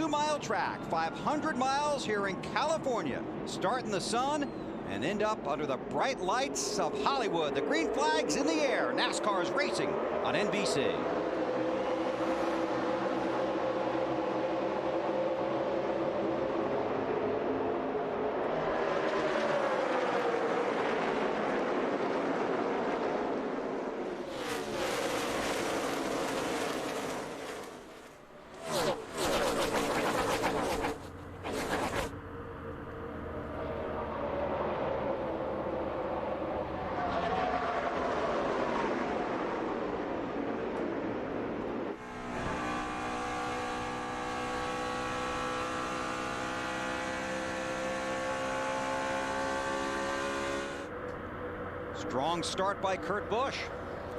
2-mile track, 500 miles here in California. Start in the sun and end up under the bright lights of Hollywood. The green flag's in the air. NASCAR's racing on NBC. Strong start by Kurt Busch.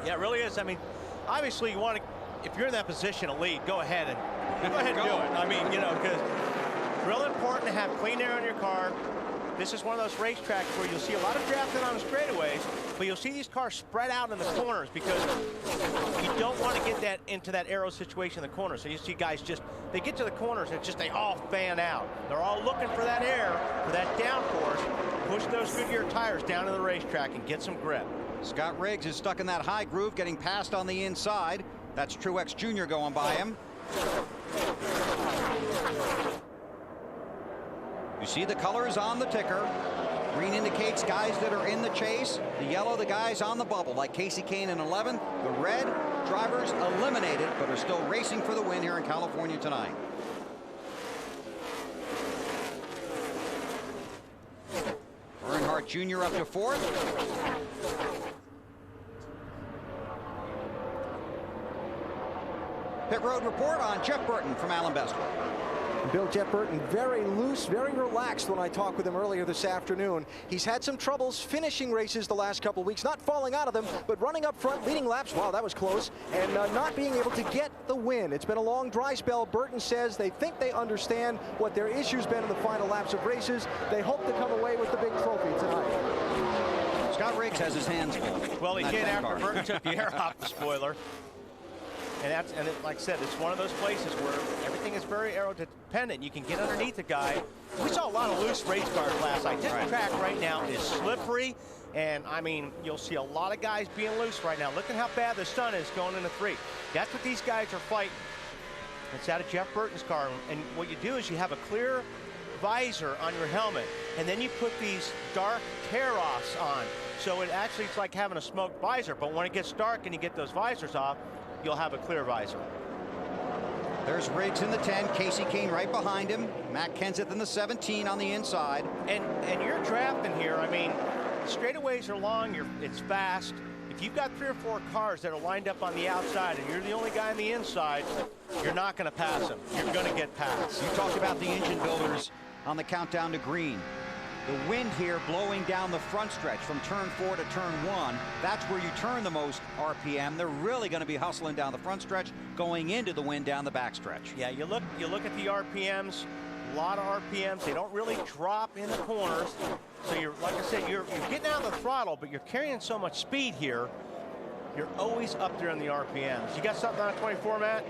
Yeah, it really is. I mean, obviously you want to, if you're in that position to lead, go ahead and do it. I mean, you know, because it's real important to have clean air on your car. This is one of those racetracks where you'll see a lot of drafting on the straightaways, but you'll see these cars spread out in the corners because you don't want to get that into that aero situation in the corner. So you see guys just, they get to the corners and just they all fan out. They're all looking for that air, for that downforce. Push those Goodyear tires down to the racetrack and get some grip. Scott Riggs is stuck in that high groove, getting passed on the inside. That's Truex Jr. going by him. You see the colors on the ticker. Green indicates guys that are in the chase. The yellow, the guys on the bubble, like Casey Kane in 11. The red, drivers eliminated, but are still racing for the win here in California tonight. Earnhardt Jr. up to fourth. Pit road report on Jeff Burton from Alan Bestwick. Bill, Jeff Burton, very loose, very relaxed when I talked with him earlier this afternoon. He's had some troubles finishing races the last couple of weeks, not falling out of them, but running up front, leading laps. Wow, that was close. And not being able to get the win. It's been a long dry spell. Burton says they think they understand what their issue's been in the final laps of races. They hope to come away with the big trophy tonight. Scott Riggs has his hands full. Well, he did after Burton took the air off the spoiler. And like I said, it's one of those places where everything is very aero dependent. You can get underneath the guy. We saw a lot of loose race cars last night. This track right now is slippery, and I mean, you'll see a lot of guys being loose right now. Look at how bad the sun is going into 3. That's what these guys are fighting. It's out of Jeff Burton's car, and what you do is you have a clear visor on your helmet, and then you put these dark tear-offs on. So it actually, it's like having a smoked visor, but when it gets dark and you get those visors off, you'll have a clear visor. There's Riggs in the 10, Casey Kane right behind him, Matt Kenseth in the 17 on the inside. And you're drafting here. I mean, straightaways are long, it's fast. If you've got 3 or 4 cars that are lined up on the outside and you're the only guy on the inside, you're not going to pass them. You're going to get passed. You talked about the engine builders on the countdown to green. The wind here blowing down the front stretch from turn 4 to turn 1. That's where you turn the most RPM. They're really going to be hustling down the front stretch, going into the wind down the back stretch. Yeah, you look at the RPMs, a lot of RPMs. They don't really drop in the corners. So you're, like I said, you're getting out of the throttle, but you're carrying so much speed here. You're always up there in the RPMs. You got something on 24, Matt?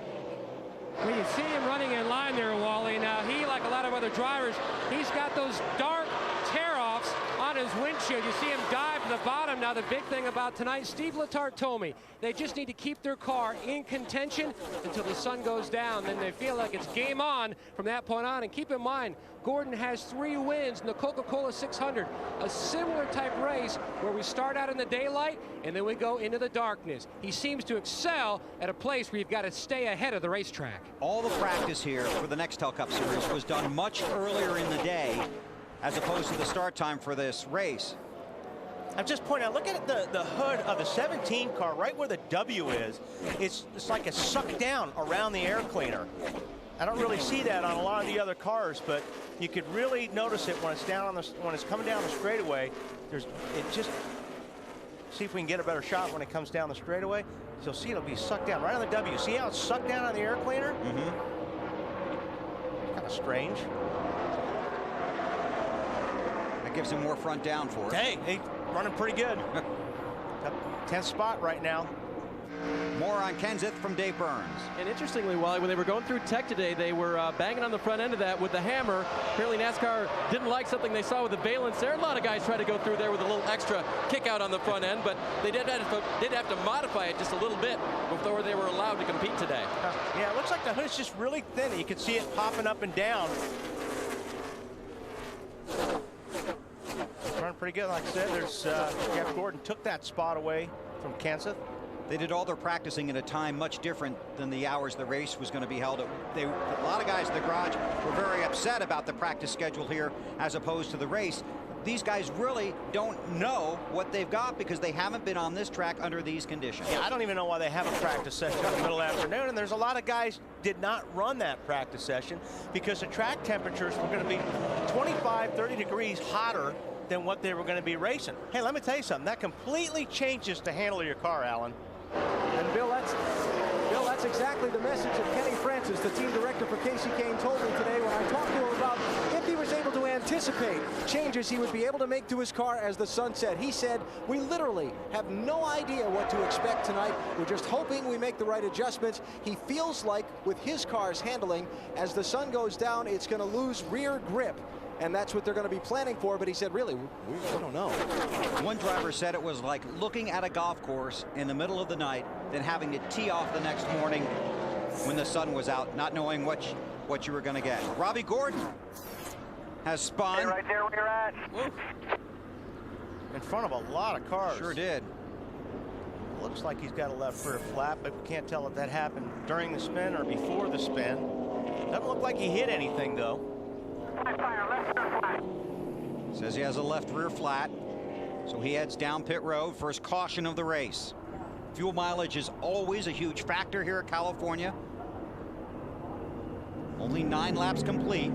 Well, you see him running in line there, Wally. Now, he, like a lot of other drivers, he's got those dark tear-offs on his windshield. You see him dive to the bottom. Now, the big thing about tonight, Steve Letarte told me, they just need to keep their car in contention until the sun goes down. Then they feel like it's game on from that point on. And keep in mind, Gordon has 3 wins in the Coca-Cola 600, a similar type race where we start out in the daylight and then we go into the darkness. He seems to excel at a place where you've got to stay ahead of the racetrack. All the practice here for the Nextel Cup Series was done much earlier in the day as opposed to the start time for this race. I'm just pointing out, look at the hood of the 17 car, right where the W is. It's like it's sucked down around the air cleaner. I don't really see that on a lot of the other cars, but you could really notice it when it's down on the, when it's coming down the straightaway. See if we can get a better shot when it comes down the straightaway. So you'll see it'll be sucked down right on the W. See how it's sucked down on the air cleaner? Kind of strange. That gives him more front down force. Hey, he's running pretty good. 10th spot right now. More on Kenseth from Dave Burns. And interestingly, Wally, when they were going through tech today, they were banging on the front end of that with the hammer. Apparently NASCAR didn't like something they saw with the valence there. A lot of guys tried to go through there with a little extra kick out on the front end, but they did have to modify it just a little bit before they were allowed to compete today. Yeah, it looks like the hood's just really thin. You can see it popping up and down. Running pretty good. Like I said, there's Jeff Gordon took that spot away from Kenseth. They did all their practicing at a time much different than the hours the race was going to be held at. A lot of guys in the garage were very upset about the practice schedule here as opposed to the race. These guys really don't know what they've got because they haven't been on this track under these conditions. Yeah, I don't even know why they have a practice session in the middle of the afternoon, and there's a lot of guys did not run that practice session because the track temperatures were going to be 25, 30 degrees hotter than what they were going to be racing. Hey, let me tell you something. That completely changes the handle of your car, Alan. And Bill, that's exactly the message that Kenny Francis, the team director for Casey Kane, told me today when I talked to him about if he was able to anticipate changes he would be able to make to his car as the sun set. He said, we literally have no idea what to expect tonight. We're just hoping we make the right adjustments. He feels like with his car's handling, as the sun goes down, it's going to lose rear grip. And that's what they're going to be planning for, but he said, really, we don't know. One driver said it was like looking at a golf course in the middle of the night, then having to tee off the next morning when the sun was out, not knowing what you were going to get. Robbie Gordon has spun. Stay right there where you're at. Whoop. In front of a lot of cars. Sure did. Looks like he's got a left rear flat, but we can't tell if that happened during the spin or before the spin. Doesn't look like he hit anything, though. Fire, left rear flat. Says he has a left rear flat, so he heads down pit road for his caution of the race. Fuel mileage is always a huge factor here at California. Only 9 laps complete.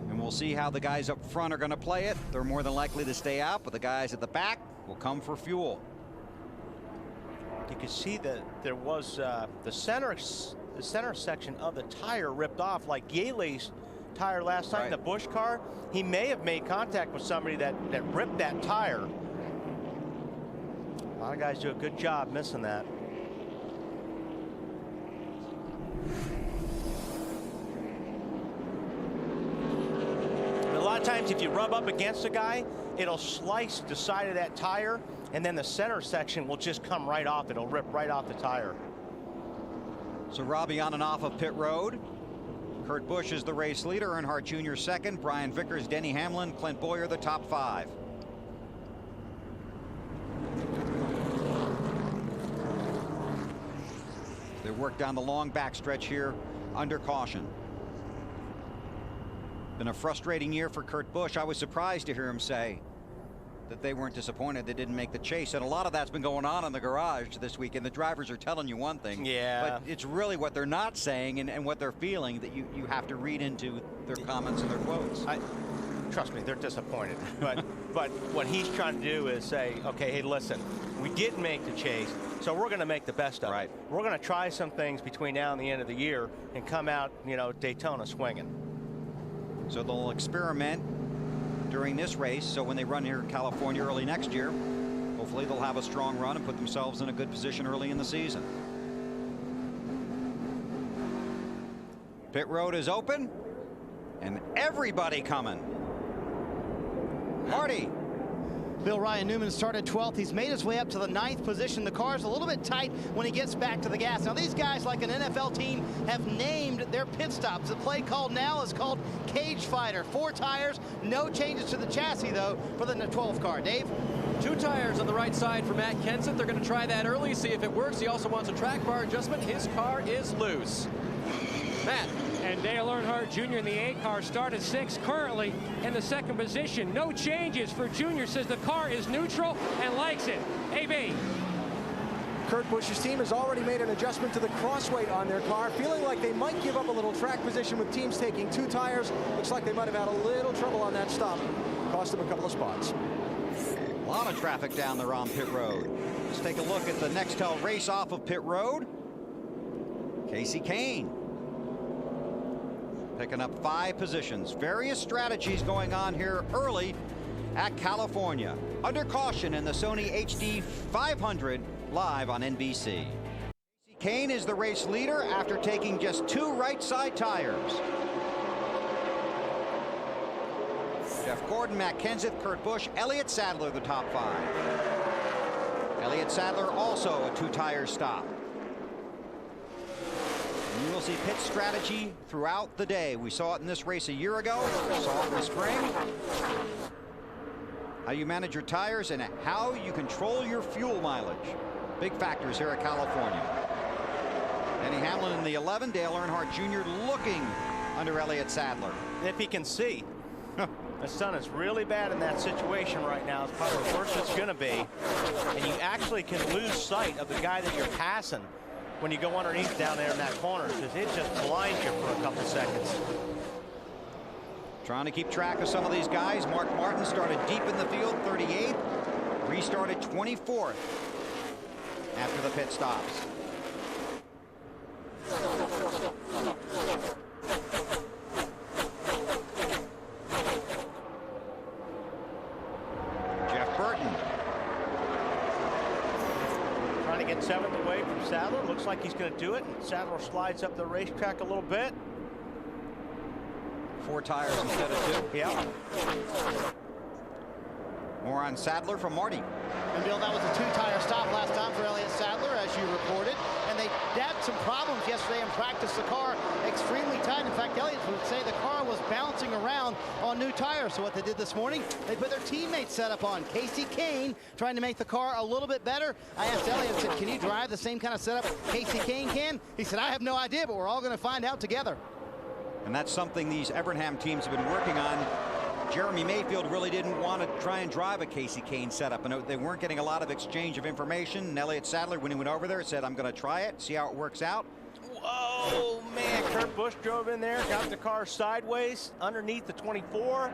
And we'll see how the guys up front are going to play it. They're more than likely to stay out, but the guys at the back will come for fuel. You can see that there was the center section of the tire ripped off, like Yeley's tire last time, right. The Busch car. He may have made contact with somebody that ripped that tire. A lot of guys do a good job missing that. A lot of times if you rub up against a guy, it'll slice the side of that tire, and then the center section will just come right off. It'll rip right off the tire. So Robbie on and off of pit road. Kurt Busch is the race leader, Earnhardt Jr. second, Brian Vickers, Denny Hamlin, Clint Bowyer the top 5. They work down the long backstretch here under caution. Been a frustrating year for Kurt Busch. I was surprised to hear him say that they weren't disappointed they didn't make the chase, and a lot of that's been going on in the garage this weekend. The drivers are telling you one thing, yeah, but it's really what they're not saying and what they're feeling that you have to read into their comments and their quotes. Trust me, they're disappointed. but what he's trying to do is say, okay, hey, listen, we didn't make the chase, so we're going to make the best of it. We're going to try some things between now and the end of the year and come out, Daytona swinging. So they'll experiment during this race, so when they run here in California early next year, hopefully they'll have a strong run and put themselves in a good position early in the season. Pit road is open and everybody coming. Marty. Bill, Ryan Newman started 12th. He's made his way up to the 9th position. The car's a little bit tight when he gets back to the gas. Now, these guys, like an NFL team, have named their pit stops. The play called now is called Cage Fighter. 4 tires, no changes to the chassis, though, for the 12 car. Dave? 2 tires on the right side for Matt Kenseth. They're going to try that early, see if it works. He also wants a track bar adjustment. His car is loose. Matt. And Dale Earnhardt Jr. in the A car started 6th, currently in the 2nd position. No changes for Jr. Says the car is neutral and likes it. AB. Kurt Busch's team has already made an adjustment to the crossweight on their car, feeling like they might give up a little track position with teams taking 2 tires. Looks like they might have had a little trouble on that stop. Cost them a couple of spots. A lot of traffic down there on pit road. Let's take a look at the Nextel race off of pit road. Casey Kane picking up 5 positions. Various strategies going on here early at California. Under caution in the Sony HD 500 live on NBC. Kane is the race leader after taking just 2 right side tires. Jeff Gordon, Matt Kenseth, Kurt Busch, Elliott Sadler the top 5. Elliott Sadler also a 2-tire stop. And you will see pit strategy throughout the day. We saw it in this race a year ago, saw it in the spring. How you manage your tires and how you control your fuel mileage. Big factors here at California. Denny Hamlin in the 11, Dale Earnhardt Jr. looking under Elliott Sadler. If he can see. The sun is really bad in that situation right now. It's probably the worst it's going to be. And you actually can lose sight of the guy that you're passing when you go underneath down there in that corner, because it just blinds you for a couple seconds. Trying to keep track of some of these guys. Mark Martin started deep in the field, 38th. Restarted 24th after the pit stops. Jeff Burton. Trying to get 7th away from Sadler. Looks like he's going to do it. And Sadler slides up the racetrack a little bit. 4 tires instead of 2. Yeah. More on Sadler from Marty. And Bill, that was a 2-tire stop last time for Elliott Sadler, as you reported. And they had some problems yesterday in practice. The car extremely tight. In fact, Elliott would say the car was bouncing around on new tires. So what they did this morning, they put their teammate setup on. Casey Kane trying to make the car a little bit better. I asked Elliott, I said, can you drive the same kind of setup Casey Kane can? He said, I have no idea, but we're all going to find out together. And that's something these Evernham teams have been working on. Jeremy Mayfield really didn't want to try and drive a Casey Kane setup, and they weren't getting a lot of exchange of information. And Elliott Sadler, when he went over there, said, I'm going to try it, see how it works out. Whoa, man, Kurt Busch drove in there, got the car sideways underneath the 24.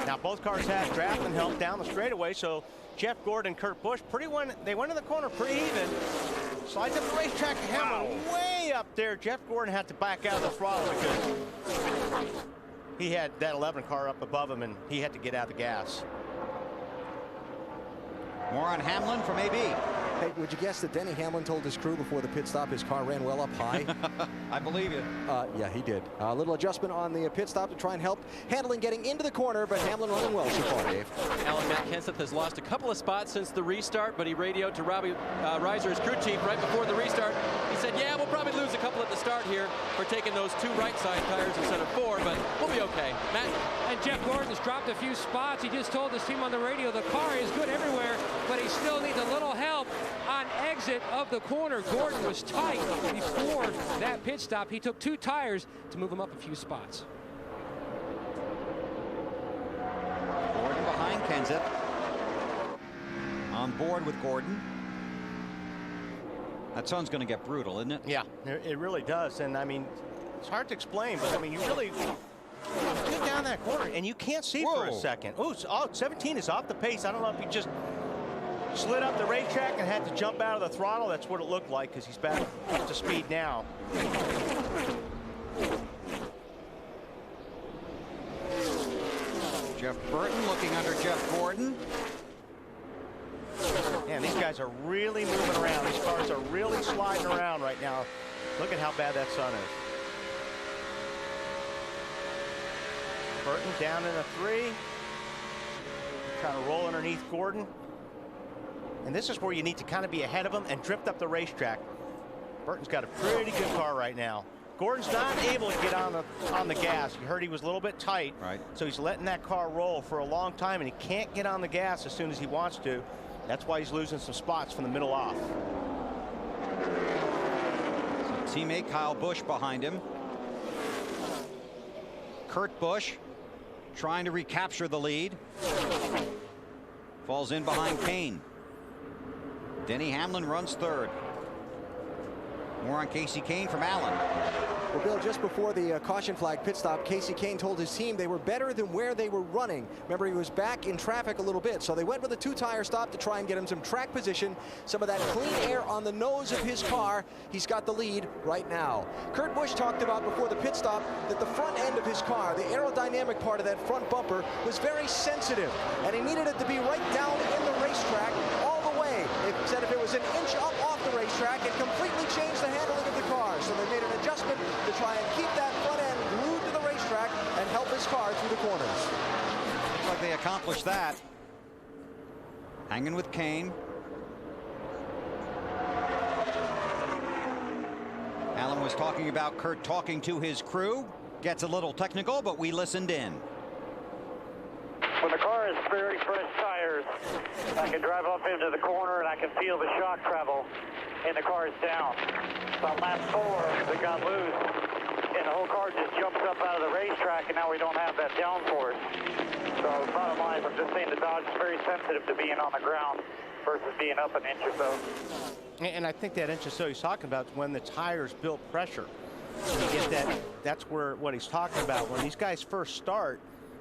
Now both cars had draftman help down the straightaway, so Jeff Gordon and Kurt Busch they went in the corner pretty even. Slides up the racetrack, Hamlin way up there. Jeff Gordon had to back out of the throttle because he had that 11 car up above him and he had to get out of the gas. More on Hamlin from AB. Hey, would you guess that Denny Hamlin told his crew before the pit stop his car ran well up high? I believe you. Yeah, he did. A little adjustment on the pit stop to try and help handling getting into the corner, but Hamlin running well so far, Dave. Alan, Matt Kenseth has lost a couple of spots since the restart, but he radioed to Robbie Reiser, his crew chief, right before the restart. He said, yeah, we'll probably lose a couple at the start here for taking those 2 right side tires instead of 4, but we'll be okay. Matt? And Jeff Gordon's dropped a few spots. He just told his team on the radio the car is good everywhere, but he still needs a little help on exit of the corner. Gordon was tight before that pit stop. He took 2 tires to move him up a few spots. Gordon behind Kenseth. On board with Gordon. That sun's going to get brutal, isn't it? Yeah, it really does. And I mean, it's hard to explain, but I mean, you really get down that corner and you can't see for a second. Oh, 17 is off the pace. I don't know if he just slid up the racetrack and had to jump out of the throttle. That's what it looked like, because he's back up to speed now. Jeff Burton looking under Jeff Gordon. Man, these guys are really moving around. These cars are really sliding around right now. Look at how bad that sun is. Burton down in a 3. Trying to roll underneath Gordon. And this is where you need to kind of be ahead of him and drift up the racetrack. Burton's got a pretty good car right now. Gordon's not able to get on the gas. You heard he was a little bit tight. Right. So he's letting that car roll for a long time, and he can't get on the gas as soon as he wants to. That's why he's losing some spots from the middle off. So teammate Kyle Busch behind him. Kurt Busch trying to recapture the lead. Falls in behind Kane. Denny Hamlin runs 3rd. More on Casey Kane from Allen. Well, Bill, just before the caution flag pit stop, Casey Kane told his team they were better than where they were running. Remember, he was back in traffic a little bit, so they went with a 2-tire stop to try and get him some track position, some of that clean air on the nose of his car. He's got the lead right now. Kurt Busch talked about before the pit stop that the front end of his car, the aerodynamic part of that front bumper, was very sensitive, and he needed it to be right down in the racetrack all the way. They said if it was an inch up off the racetrack, it completely changed the handling of the car. So they made an adjustment to try and keep that front end glued to the racetrack and help his car through the corners. Looks like they accomplished that. Hanging with Kane. Allen was talking about Kurt talking to his crew. Gets a little technical, but we listened in. When the car has very fresh tires, I can drive up into the corner and I can feel the shock travel and the car is down. So on lap 4, we got loose and the whole car just jumps up out of the racetrack, and now we don't have that downforce. So bottom line is, I'm just saying the Dodge is very sensitive to being on the ground versus being up an inch or so. And I think that inch or so he's talking about is when the tires build pressure. You get that, that's where what he's talking about. When these guys first start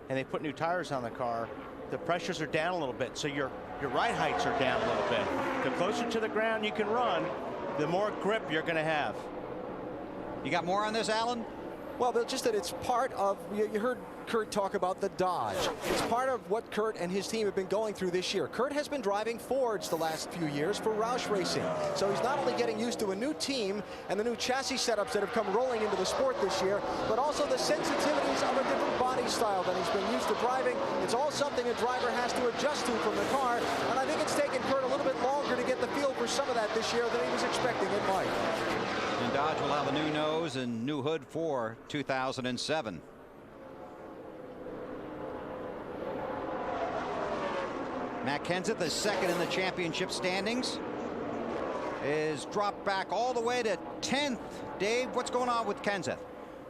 and they put new tires on the car, the pressures are down a little bit, so your ride heights are down a little bit. The closer to the ground you can run, the more grip you're going to have. You got more on this, Allen? Well, Bill, just that it's part of, you heard Kurt talk about the Dodge. It's part of what Kurt and his team have been going through this year. Kurt has been driving Fords the last few years for Roush Racing. So he's not only getting used to a new team and the new chassis setups that have come rolling into the sport this year, but also the sensitivities of a different body style than he's been used to driving. It's all something a driver has to adjust to from the car, and I think it's taken Kurt a little bit longer to get the feel for some of that this year than he was expecting it might. And Dodge will have a new nose and new hood for 2007. Matt Kenseth is second in the championship standings. Is dropped back all the way to 10th. Dave, what's going on with Kenseth?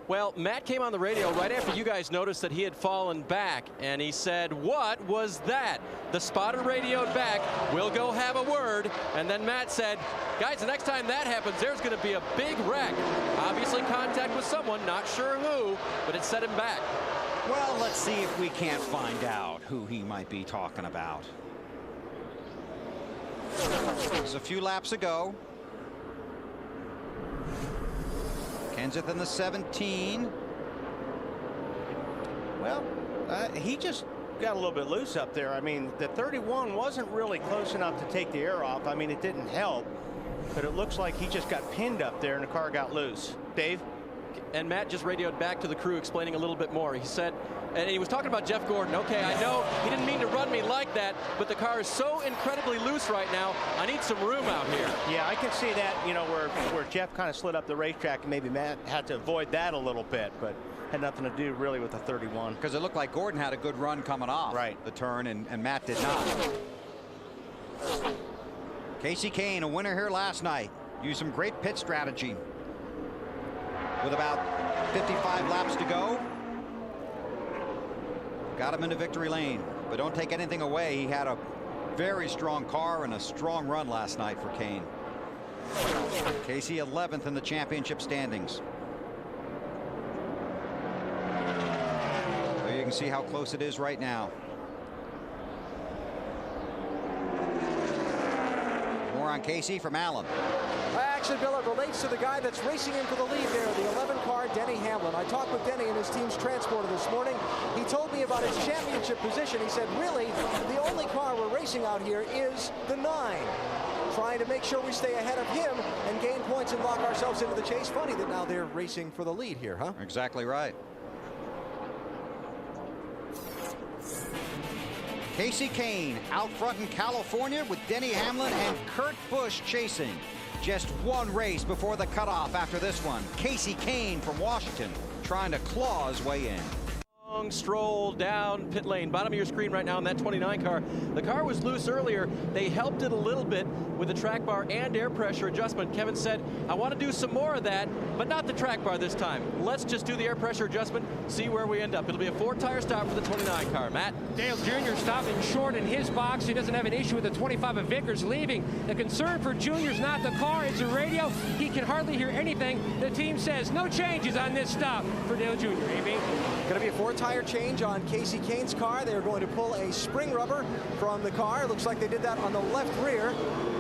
Well, Matt came on the radio right after you guys noticed that he had fallen back, and he said, "What was that?" The spotter radioed back, "We'll go have a word." And then Matt said, "Guys, the next time that happens, there's going to be a big wreck." Obviously contact with someone, not sure who, but it set him back. Well, let's see if we can't find out who he might be talking about. There's a few laps ago. Kenseth in the 17. Well, he just got a little bit loose up there. I mean, the 31 wasn't really close enough to take the air off. I mean, it didn't help, but it looks like he just got pinned up there and the car got loose. Dave? And Matt just radioed back to the crew explaining a little bit more. He said, and he was talking about Jeff Gordon. "Okay, I know he didn't mean to run me like that, but the car is so incredibly loose right now. I need some room out here." Yeah, I can see that, you know, where Jeff kind of slid up the racetrack, and maybe Matt had to avoid that a little bit, but had nothing to do really with the 31. Because it looked like Gordon had a good run coming off the turn, and Matt did not. Casey Kane, a winner here last night. Used some great pit strategy. With about 55 laps to go, got him into victory lane. But don't take anything away. He had a very strong car and a strong run last night for Kane. Casey 11th in the championship standings. So you can see how close it is right now. More on Casey from Allen. Actually, Bill, it relates to the guy that's racing in for the lead there, the 11 car, Denny Hamlin. I talked with Denny and his team's transporter this morning. He told me about his championship position. He said, really, the only car we're racing out here is the 9. Trying to make sure we stay ahead of him and gain points and lock ourselves into the chase. Funny that now they're racing for the lead here, huh? Exactly right. Casey Kane out front in California with Denny Hamlin and Kurt Busch chasing. Just one race before the cutoff after this one. Casey Kane from Washington trying to claw his way in. long stroll down pit lane. Bottom of your screen right now on that 29 car. The car was loose earlier. They helped it a little bit with the track bar and air pressure adjustment. Kevin said, I want to do some more of that, but not the track bar this time. Let's just do the air pressure adjustment, see where we end up. It'll be a 4-tire stop for the 29 car. Matt? Dale Jr. stopping short in his box. He doesn't have an issue with the 25 of Vickers leaving. The concern for Jr. is not the car, it's the radio. He can hardly hear anything. The team says no changes on this stop for Dale Jr. Amy? Going to be a 4-tire change on Casey Kane's car. They're going to pull a spring rubber from the car. Looks like they did that on the left rear.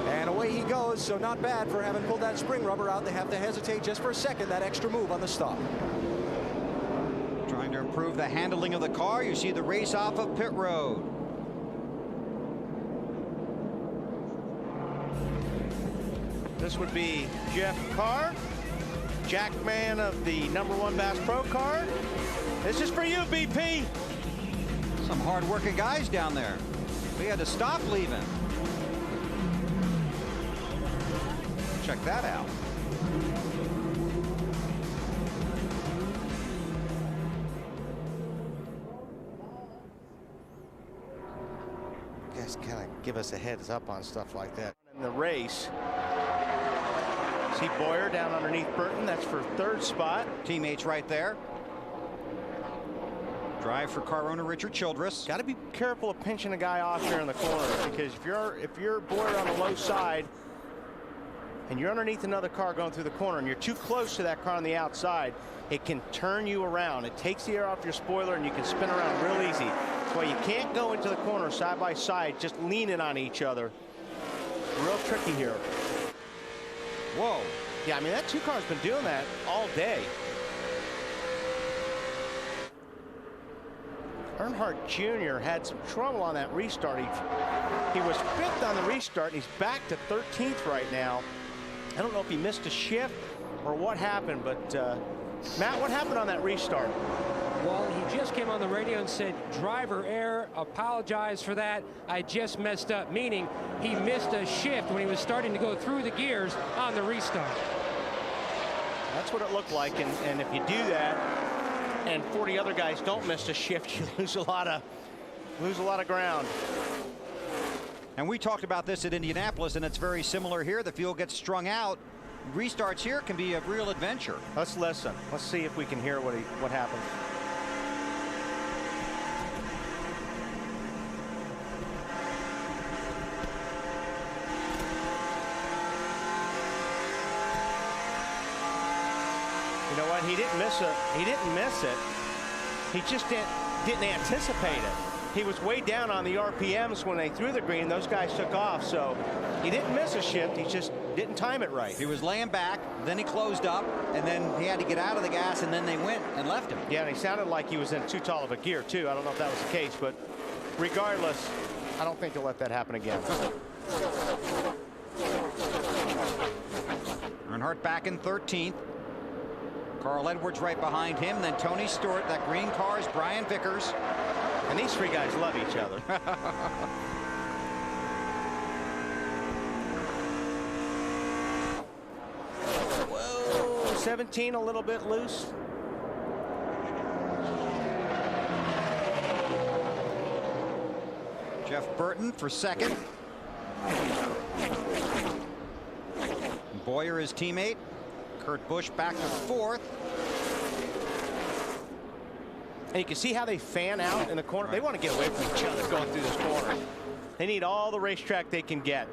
And away he goes, so not bad for having pulled that spring rubber out. They have to hesitate just for a second, that extra move on the stop. Trying to improve the handling of the car. You see the race off of pit road. This would be Jeff Carr, Jackman of the #1 Bass Pro car. This is for you, BP. Some hard-working guys down there. We had to stop leaving. Check that out. Guys kind of give us a heads up on stuff like that. In the race, see Boyer down underneath Burton. That's for 3rd spot. Teammates right there. Drive for car owner Richard Childress. Got to be careful of pinching a guy off here in the corner, because if you're Boyer on the low side and you're underneath another car going through the corner and you're too close to that car on the outside, it can turn you around. It takes the air off your spoiler and you can spin around real easy. That's why you can't go into the corner side by side just leaning on each other. Real tricky here. Whoa. Yeah, I mean, that 2 car's been doing that all day. Earnhardt Jr. had some trouble on that restart. He was 5th on the restart, and he's back to 13th right now. I don't know if he missed a shift or what happened, but Matt, what happened on that restart? Well, he just came on the radio and said, driver error, apologize for that. I just messed up, meaning he missed a shift when he was starting to go through the gears on the restart. That's what it looked like, and if you do that, and 40 other guys don't miss a shift, you lose a lot of ground. And we talked about this at Indianapolis, and it's very similar here. The fuel gets strung out. Restarts here can be a real adventure. Let's listen. Let's see if we can hear what happens. You know what? He didn't miss it. He just didn't anticipate it. He was way down on the RPMs when they threw the green. Those guys took off, so he didn't miss a shift. He just didn't time it right. He was laying back, then he closed up, and then he had to get out of the gas, and then they went and left him. Yeah, and he sounded like he was in too tall of a gear, too. I don't know if that was the case, but regardless, I don't think they'll let that happen again. Earnhardt back in 13th. Carl Edwards right behind him, then Tony Stewart. That green car is Brian Vickers. And these 3 guys love each other. Whoa, 17 a little bit loose. Jeff Burton for 2nd. Boyer, his teammate. Kurt Busch back to 4th. And you can see how they fan out in the corner. Right. They want to get away from each other going through this corner. They need all the racetrack they can get.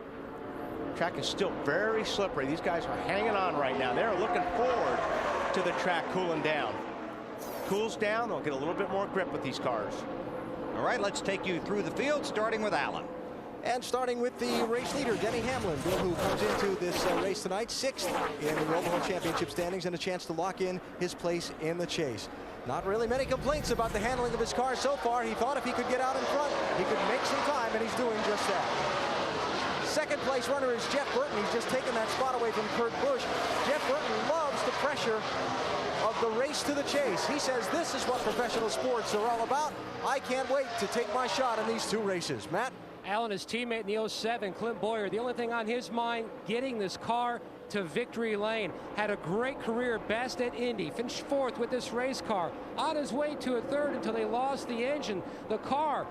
Track is still very slippery. These guys are hanging on right now. They're looking forward to the track cooling down. Cools down, they'll get a little bit more grip with these cars. All right, let's take you through the field, starting with Allen. And starting with the race leader, Denny Hamlin, who comes into this race tonight, 6th in the World Championship standings, and a chance to lock in his place in the chase. Not really many complaints about the handling of his car so far. He thought if he could get out in front, he could make some time, and he's doing just that. 2nd place runner is Jeff Burton. He's just taken that spot away from Kurt Busch. Jeff Burton loves the pressure of the race to the chase. He says this is what professional sports are all about. I can't wait to take my shot in these 2 races. Matt? Allen, his teammate in the 07, Clint Boyer, the only thing on his mind, getting this car to victory lane. Had a great career, best at Indy, finished 4th with this race car. On his way to a 3rd until they lost the engine. The car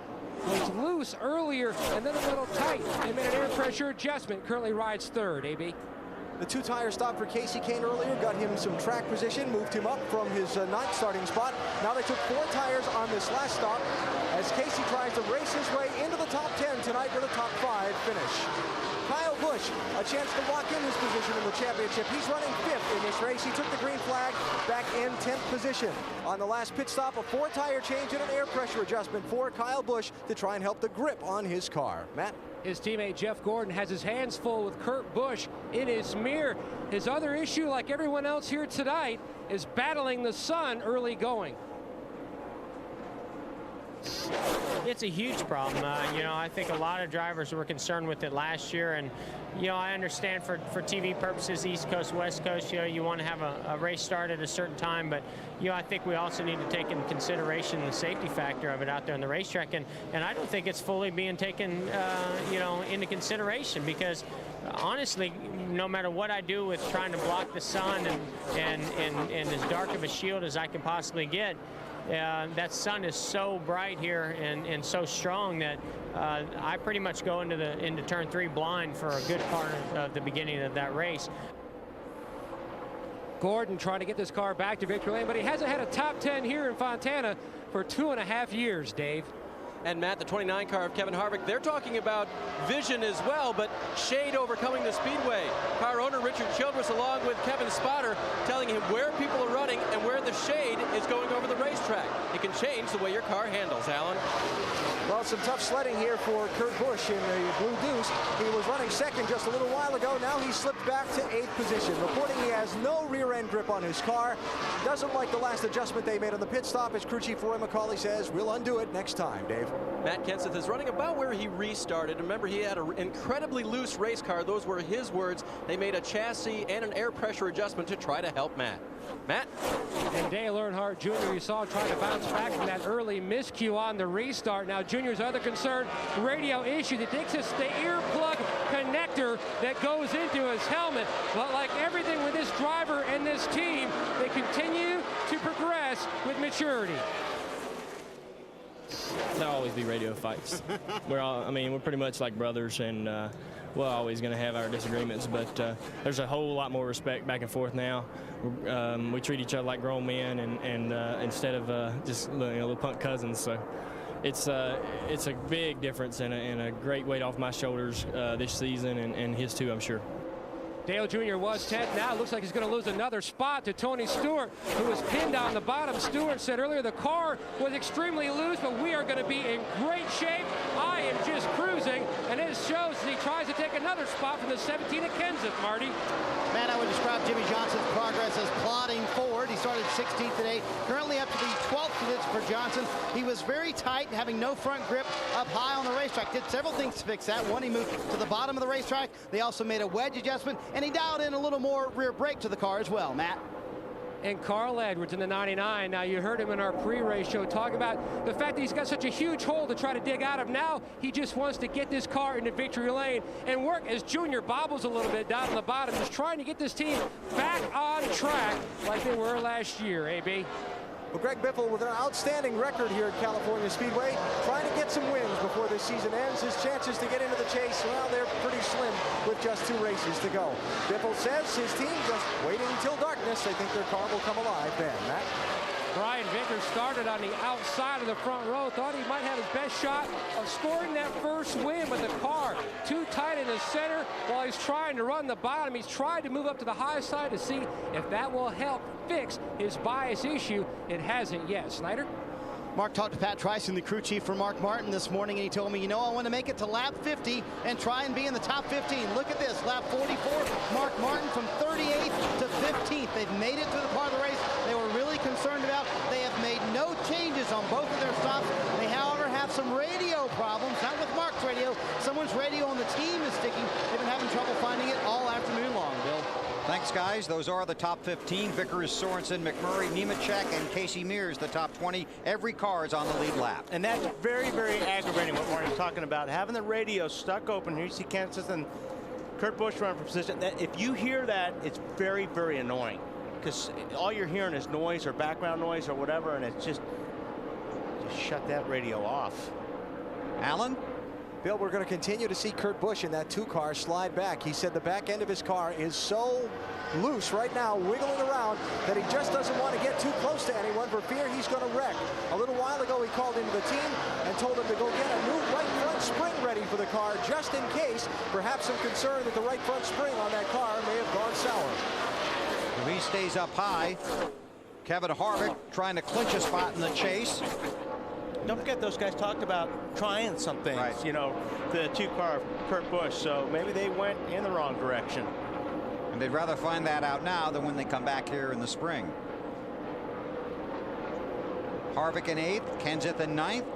was loose earlier and then a little tight. They made an air pressure adjustment. Currently rides 3rd, AB. The 2-tire stop for Casey Kane earlier got him some track position, moved him up from his 9th starting spot. Now they took 4 tires on this last stop as Casey tries to race his way into the top 10 tonight with a top 5 finish. Kyle Busch, a chance to lock in his position in the championship. He's running 5th in this race. He took the green flag back in 10th position. On the last pit stop, a 4-tire change and an air pressure adjustment for Kyle Busch to try and help the grip on his car. Matt? His teammate Jeff Gordon has his hands full with Kurt Busch in his mirror. His other issue, like everyone else here tonight, is battling the sun early going. It's a huge problem. You know, I think a lot of drivers were concerned with it last year, and you know, I understand for TV purposes, East Coast, West Coast, you know, you want to have a race start at a certain time, but you know, I think we also need to take into consideration the safety factor of it out there on the racetrack, and I don't think it's fully being taken, you know, into consideration, because honestly, no matter what I do with trying to block the sun and as dark of a shield as I can possibly get, that sun is so bright here and so strong that I pretty much go into turn 3 blind for a good part of the beginning of that race. Gordon trying to get this car back to victory lane, but he hasn't had a top 10 here in Fontana for 2.5 years, Dave. And Matt, the 29 car of Kevin Harvick, they're talking about vision as well, but shade overcoming the speedway. Car owner Richard Childress, along with Kevin Spotter, telling him where people are running and where the shade is going over the racetrack. It can change the way your car handles, Alan. Well, some tough sledding here for Kurt Busch in the Blue Deuce. He was running 2nd just a little while ago. Now he slipped back to 8th position. Reporting he has no rear-end grip on his car. Doesn't like the last adjustment they made on the pit stop. As crew chief Roy McCauley says, we'll undo it next time, Dave. Matt Kenseth is running about where he restarted. Remember, he had an incredibly loose race car. Those were his words. They made a chassis and an air pressure adjustment to try to help Matt. Matt? And Dale Earnhardt Jr., you saw trying to bounce back from that early miscue on the restart. Now, Junior's other concern, radio issue. That takes us the earplug connector that goes into his helmet. But like everything with this driver and this team, they continue to progress with maturity. There'll always be radio fights. We're pretty much like brothers, and we're always going to have our disagreements, but there's a whole lot more respect back and forth now. We treat each other like grown men, and instead of just little punk cousins. So it's a big difference and a great weight off my shoulders this season, and his too, I'm sure. Dale Jr. was 10th. Now it looks like he's going to lose another spot to Tony Stewart, who was pinned on the bottom. Stewart said earlier the car was extremely loose, but we are going to be in great shape. I am just cruising, and it shows as he tries to take another spot from the 17 at Kenseth, Marty. Man, I would describe Jimmy Johnson's progress as plodding forward. He started 16th today, currently up to the 12th position for Johnson. He was very tight, having no front grip up high on the racetrack. Did several things to fix that. One, he moved to the bottom of the racetrack. They also made a wedge adjustment, and he dialed in a little more rear brake to the car as well. Matt? And Carl Edwards in the 99. Now, you heard him in our pre-race show talk about the fact that he's got such a huge hole to try to dig out of. Now he just wants to get this car into victory lane and work as Junior bobbles a little bit down on the bottom, just trying to get this team back on track like they were last year, AB. Well, Greg Biffle with an outstanding record here at California Speedway, trying to get some wins before this season ends. His chances to get into the chase, well, they're pretty slim with just 2 races to go. Biffle says his team just waiting until darkness. They think their car will come alive then. Matt? Brian Vickers started on the outside of the front row, thought he might have his best shot of scoring that first win, but the car too tight in the center while he's trying to run the bottom. He's tried to move up to the high side to see if that will help fix his bias issue. It hasn't yet. Snyder? Mark talked to Pat Tryson, the crew chief for Mark Martin this morning, and he told me, you know, I want to make it to lap 50 and try and be in the top 15. Look at this, lap 44, Mark Martin from 38th to 15th. They've made it to the part of the race they were really concerned about. They have made no changes on both of their stops. They, however, have some radio problems, not with Mark's radio. Someone's radio on the team is sticking. They've been having trouble finding it all afternoon long, Bill. Thanks Thanks, guys. Those are the top 15. Vickers, Sorensen, McMurray, Nemechek, and Casey Mears, the top 20. Every car is on the lead lap. And that's very, very aggravating what Marty's talking about. Having the radio stuck open. Here you see Kansas and Kurt Busch running for position. That if you hear that, it's very, very annoying. Because all you're hearing is noise or background noise or whatever, and it's just shut that radio off. Alan? Bill, we're going to continue to see Kurt Busch in that 2-car slide back. He said the back end of his car is so loose right now, wiggling around, that he just doesn't want to get too close to anyone for fear he's going to wreck. A little while ago, he called into the team and told them to go get a new right front spring ready for the car, just in case. Perhaps some concern that the right front spring on that car may have gone sour. If he stays up high, Kevin Harvick trying to clinch a spot in the chase. Don't forget, those guys talked about trying some things, right. You know, the 2-car of Kurt Busch, so maybe they went in the wrong direction. And they'd rather find that out now than when they come back here in the spring. Harvick in 8th, Kenseth in 9th.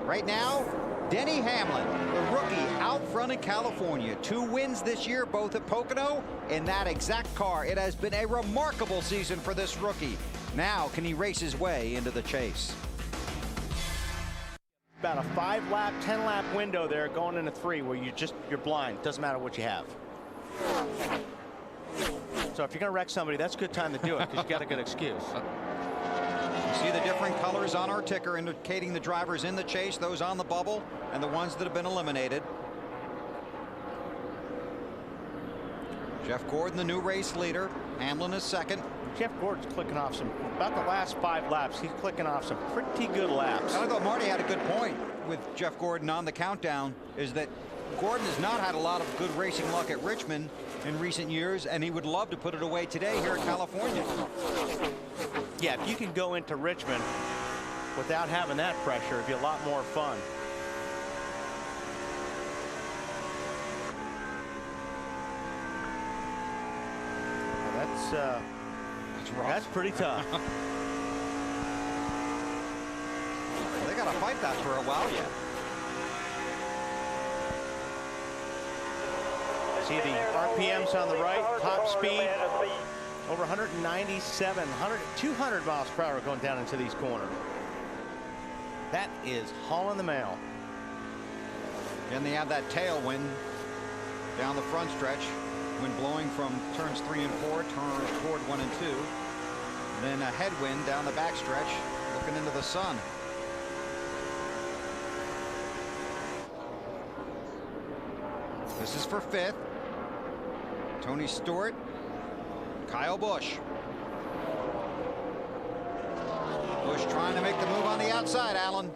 Right now, Denny Hamlin, the rookie, out front in California. 2 wins this year, both at Pocono, in that exact car. It has been a remarkable season for this rookie. Now, can he race his way into the chase? About a 5-lap, 10-lap window there going into 3 where you're blind. Doesn't matter what you have. So if you're going to wreck somebody, that's a good time to do it because you got a good excuse. You see the different colors on our ticker indicating the drivers in the chase, those on the bubble, and the ones that have been eliminated. Jeff Gordon, the new race leader. Hamlin is 2nd. Jeff Gordon's clicking off about the last 5 laps, he's clicking off some pretty good laps. I thought Marty had a good point with Jeff Gordon on the countdown, is that Gordon has not had a lot of good racing luck at Richmond in recent years, and he would love to put it away today here in California. Yeah, if you can go into Richmond without having that pressure, it'd be a lot more fun. Well, that's pretty tough. They got to fight that for a while yet. See the RPMs on the right, top speed over 197, 200 miles per hour going down into these corners. That is hauling the mail. And they have that tailwind down the front stretch. Wind blowing from turns 3 and 4, turn toward 1 and 2. Then a headwind down the backstretch, looking into the sun. This is for 5th. Tony Stewart, Kyle Busch. Busch trying to make the move on the outside, Alan.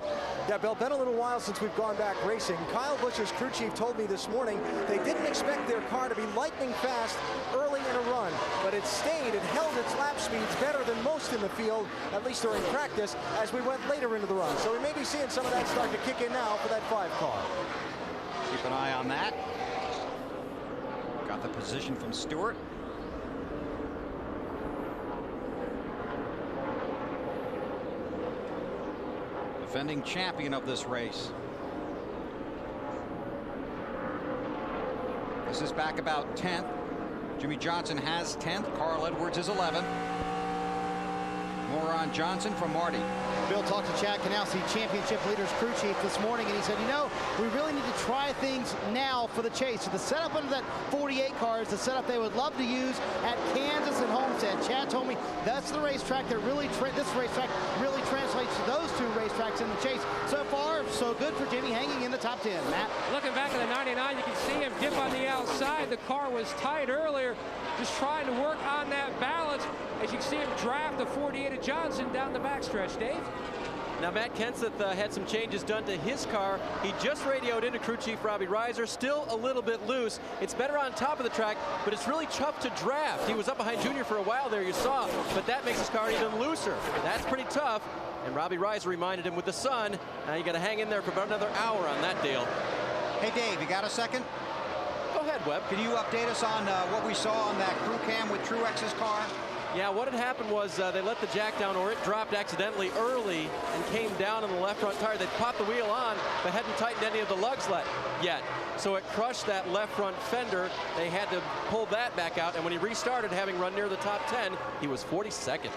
Yeah, Bill, been a little while since we've gone back racing. Kyle Busch's crew chief told me this morning they didn't expect their car to be lightning fast early in a run, but it stayed and held its lap speeds better than most in the field, at least during practice, as we went later into the run. So we may be seeing some of that start to kick in now for that 5 car. Keep an eye on that. Got the position from Stewart. Defending champion of this race. This is back about 10th. Jimmy Johnson has 10th. Carl Edwards is 11th. More on Johnson from Marty. Bill talked to Chad Canalsi, championship leaders crew chief, this morning, and he said, you know, we really need to try things now for the chase. So the setup under that 48 car is the setup they would love to use at Kansas and Homestead. Chad told me that's the racetrack that really, this racetrack really translates to those 2 racetracks in the chase. So far, so good for Jimmy, hanging in the top 10. Matt? Looking back at the 99, you can see him dip on the outside. The car was tight earlier, just trying to work on that balance. As you can see him draft the 48 of Johnson down the backstretch. Dave? Now, Matt Kenseth had some changes done to his car. He just radioed into crew chief Robbie Reiser, still a little bit loose. It's better on top of the track, but it's really tough to draft. He was up behind Junior for a while there, you saw, but that makes his car even looser. That's pretty tough. And Robbie Reiser reminded him with the sun, now you got to hang in there for about another hour on that deal. Hey, Dave, you got a second? Go ahead, Webb. Can you update us on what we saw on that crew cam with Truex's car? Yeah, what had happened was they let the jack down, or it dropped accidentally early and came down on the left front tire. They popped the wheel on, but hadn't tightened any of the lugs yet. So it crushed that left front fender. They had to pull that back out, and when he restarted, having run near the top 10, he was 42nd.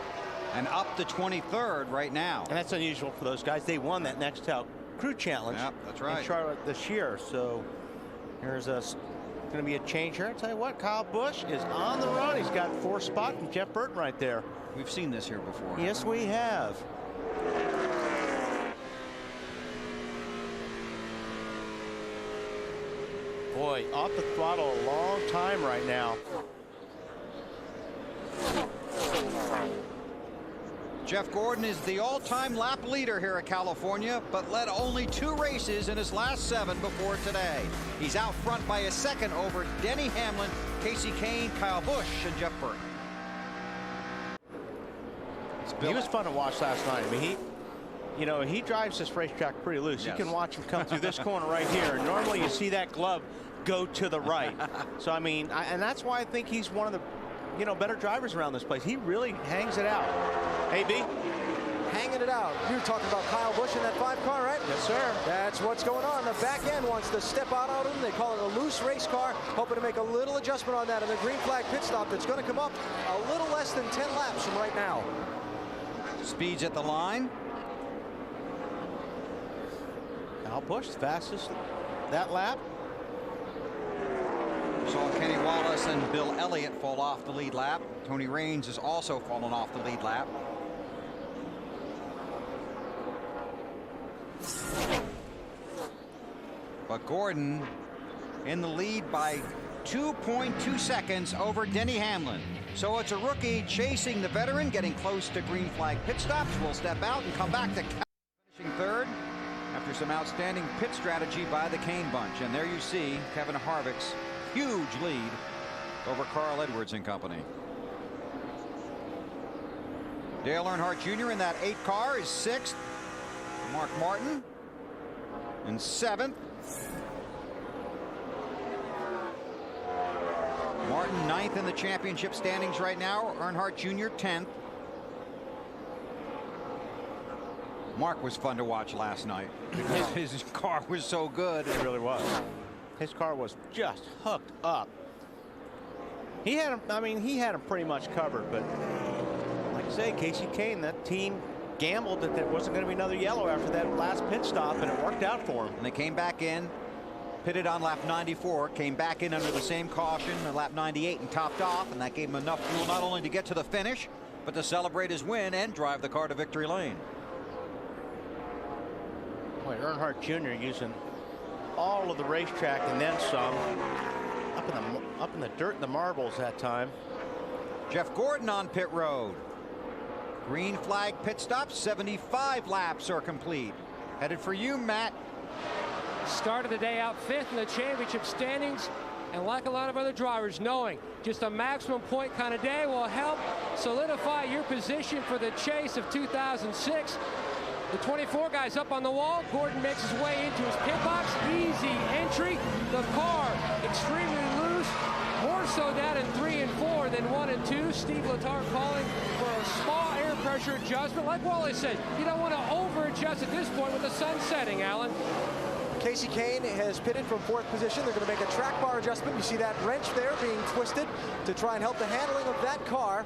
And up to 23rd right now. And that's unusual for those guys. They won that Nextel Crew Challenge. Yep, that's right. In Charlotte this year. So here's going to be a change here. I tell you what, Kyle Busch is on the run. He's got 4th spot from Jeff Burton right there. We've seen this here before. Yes, we have. Boy, off the throttle a long time right now. Jeff Gordon is the all-time lap leader here at California, but led only 2 races in his last 7 before today. He's out front by a second over Denny Hamlin, Casey Kane, Kyle Busch, and Jeff Burton. He was fun to watch last night. I mean, he drives this racetrack pretty loose. Yes. You can watch him come through this corner right here. And normally you see that glove go to the right. So, I mean, and that's why I think he's one of the, better drivers around this place. He really hangs it out. Hey, B. Hanging it out. You're talking about Kyle Busch in that 5 car, right? Yes, sir. That's what's going on. The back end wants to step out on him. They call it a loose race car, hoping to make a little adjustment on that in the green flag pit stop that's going to come up a little less than 10 laps from right now. Speeds at the line. Kyle Busch, fastest that lap. Saw Kenny Wallace and Bill Elliott fall off the lead lap. Tony Raines has also fallen off the lead lap. But Gordon in the lead by 2.2 seconds over Denny Hamlin. So it's a rookie chasing the veteran, getting close to green flag pit stops. Will step out and come back to finishing 3rd after some outstanding pit strategy by the Kane bunch. And there you see Kevin Harvick's huge lead over Carl Edwards and company. Dale Earnhardt Jr. in that 8 car is 6th. Mark Martin in 7th. Martin 9th in the championship standings right now. Earnhardt Jr. 10th. Mark was fun to watch last night because his car was so good. It really was. His car was just hooked up. He had him, I mean, he had him pretty much covered, but like I say, Casey Kane, that team gambled that there wasn't going to be another yellow after that last pit stop, and it worked out for him. And they came back in, pitted on lap 94, came back in under the same caution on lap 98 and topped off, and that gave him enough fuel not only to get to the finish, but to celebrate his win and drive the car to victory lane. Boy, Earnhardt Jr. using all of the racetrack and then some. Up in the dirt and the marbles that time. Jeff Gordon on pit road. Green flag pit stop, 75 laps are complete. Headed for you, Matt. Started the day out 5th in the championship standings, and like a lot of other drivers, knowing just a maximum point kind of day will help solidify your position for the chase of 2006. The 24 guys up on the wall. Gordon makes his way into his pit box. Easy entry. The car extremely loose. More so down in 3 and 4 than 1 and 2. Steve Letarte calling for a small air pressure adjustment. Like Wally said, you don't want to over-adjust at this point with the sun setting, Alan. Casey Kane has pitted from 4th position. They're going to make a track bar adjustment. You see that wrench there being twisted to try and help the handling of that car.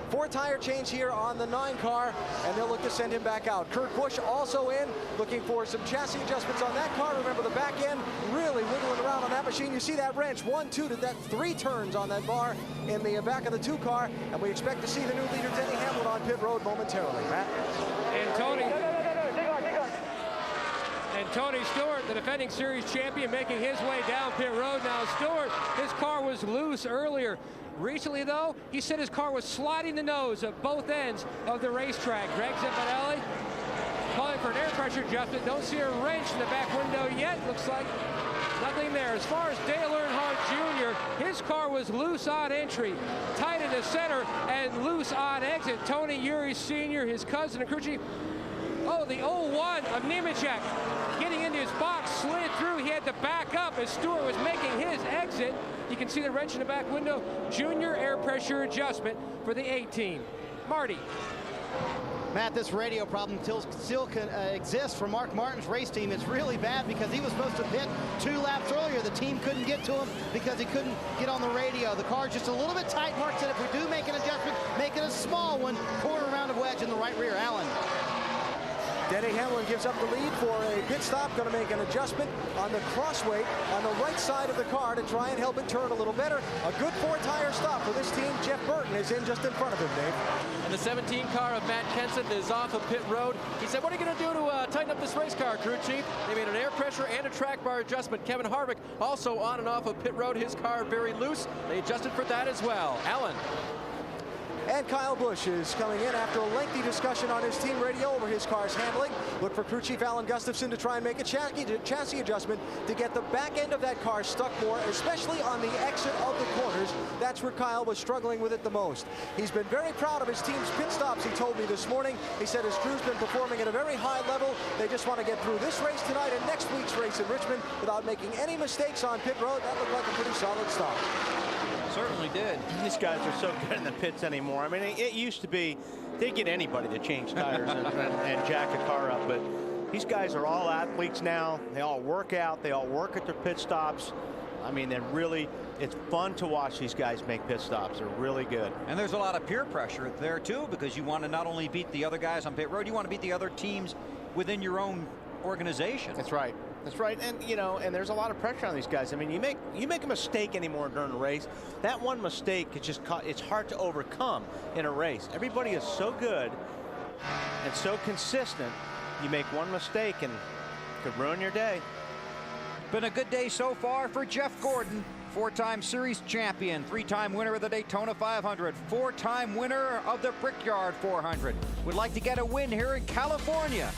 4 tire change here on the 9 car, and they'll look to send him back out. Kurt Busch also in, looking for some chassis adjustments on that car. Remember, the back end really wiggling around on that machine. You see that wrench, 1, 2 to that 3 turns on that bar in the back of the 2 car, and we expect to see the new leader, Denny Hamlin, on pit road momentarily. Matt? And Tony Stewart, the defending series champion, making his way down pit road. Now Stewart, his car was loose earlier. Recently, though, he said his car was sliding the nose at both ends of the racetrack. Greg Zimbarelli calling for an air pressure adjustment. Don't see a wrench in the back window yet. Looks like nothing there. As far as Dale Earnhardt Jr., his car was loose on entry, tight in the center, and loose on exit. Tony Eury Sr., his cousin, and crew chief. Oh, Oh, the 0-1 of Nemechek getting into his box, slid through. He had to back up as Stewart was making his exit. You can see the wrench in the back window. Junior air pressure adjustment for the 18. Marty. Matt, this radio problem still exists for Mark Martin's race team. It's really bad because he was supposed to pit 2 laps earlier. The team couldn't get to him because he couldn't get on the radio. The car's just a little bit tight. Mark said if we do make an adjustment, make it a small one. Quarter round of wedge in the right rear. Allen. Denny Hamlin gives up the lead for a pit stop. Going to make an adjustment on the crossweight on the right side of the car to try and help it turn a little better. A good 4-tire stop for this team. Jeff Burton is in just in front of him, Dave. And the 17 car of Matt Kenseth is off of pit road. He said, what are you going to do to tighten up this race car, crew chief? They made an air pressure and a track bar adjustment. Kevin Harvick also on and off of pit road. His car very loose. They adjusted for that as well. Allen. And Kyle Busch is coming in after a lengthy discussion on his team radio over his car's handling. Look for crew chief Alan Gustafson to try and make a chassis adjustment to get the back end of that car stuck more, especially on the exit of the corners. That's where Kyle was struggling with it the most. He's been very proud of his team's pit stops, he told me this morning. He said his crew's been performing at a very high level. They just want to get through this race tonight and next week's race in Richmond without making any mistakes on pit road. That looked like a pretty solid stop. Certainly did. These guys are so good in the pits anymore. I mean, it used to be they'd get anybody to change tires and jack a car up, but these guys are all athletes now. They all work out. They all work at their pit stops. I mean, it's fun to watch these guys make pit stops. They're really good. And there's a lot of peer pressure there, too, because you want to not only beat the other guys on pit road, you want to beat the other teams within your own organization. That's right. That's right. And, you know, and there's a lot of pressure on these guys. I mean, you make a mistake anymore during a race. That one mistake, it's hard to overcome in a race. Everybody is so good and so consistent. You make one mistake and it could ruin your day. Been a good day so far for Jeff Gordon. 4-time series champion, 3-time winner of the Daytona 500, 4-time winner of the Brickyard 400. Would like to get a win here in California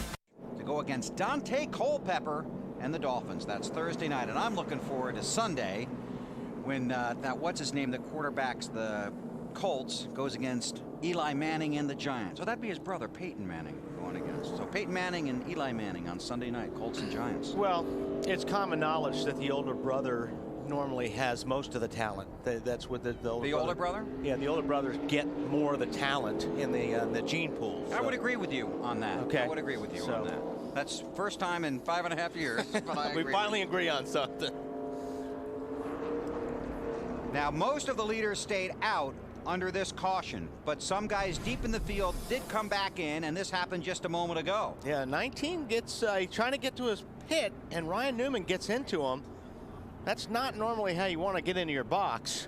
to go against Dante Culpepper and the Dolphins. That's Thursday night, and I'm looking forward to Sunday when that what's his name, the quarterbacks, the Colts, goes against Eli Manning and the Giants. So that'd be his brother Peyton Manning going against. So Peyton Manning and Eli Manning on Sunday night, Colts and Giants. Well, it's common knowledge that the older brother normally has most of the talent. That's what the older brother? Yeah, the older brothers get more of the talent in the gene pool. So. I would agree with you on that. Okay. I would agree with you on that. That's first time in 5.5 years. But I we finally agree on something. Now, most of the leaders stayed out under this caution, but some guys deep in the field did come back in, and this happened just a moment ago. Yeah, 19 gets trying to get to his pit, and Ryan Newman gets into him. That's not normally how you want to get into your box.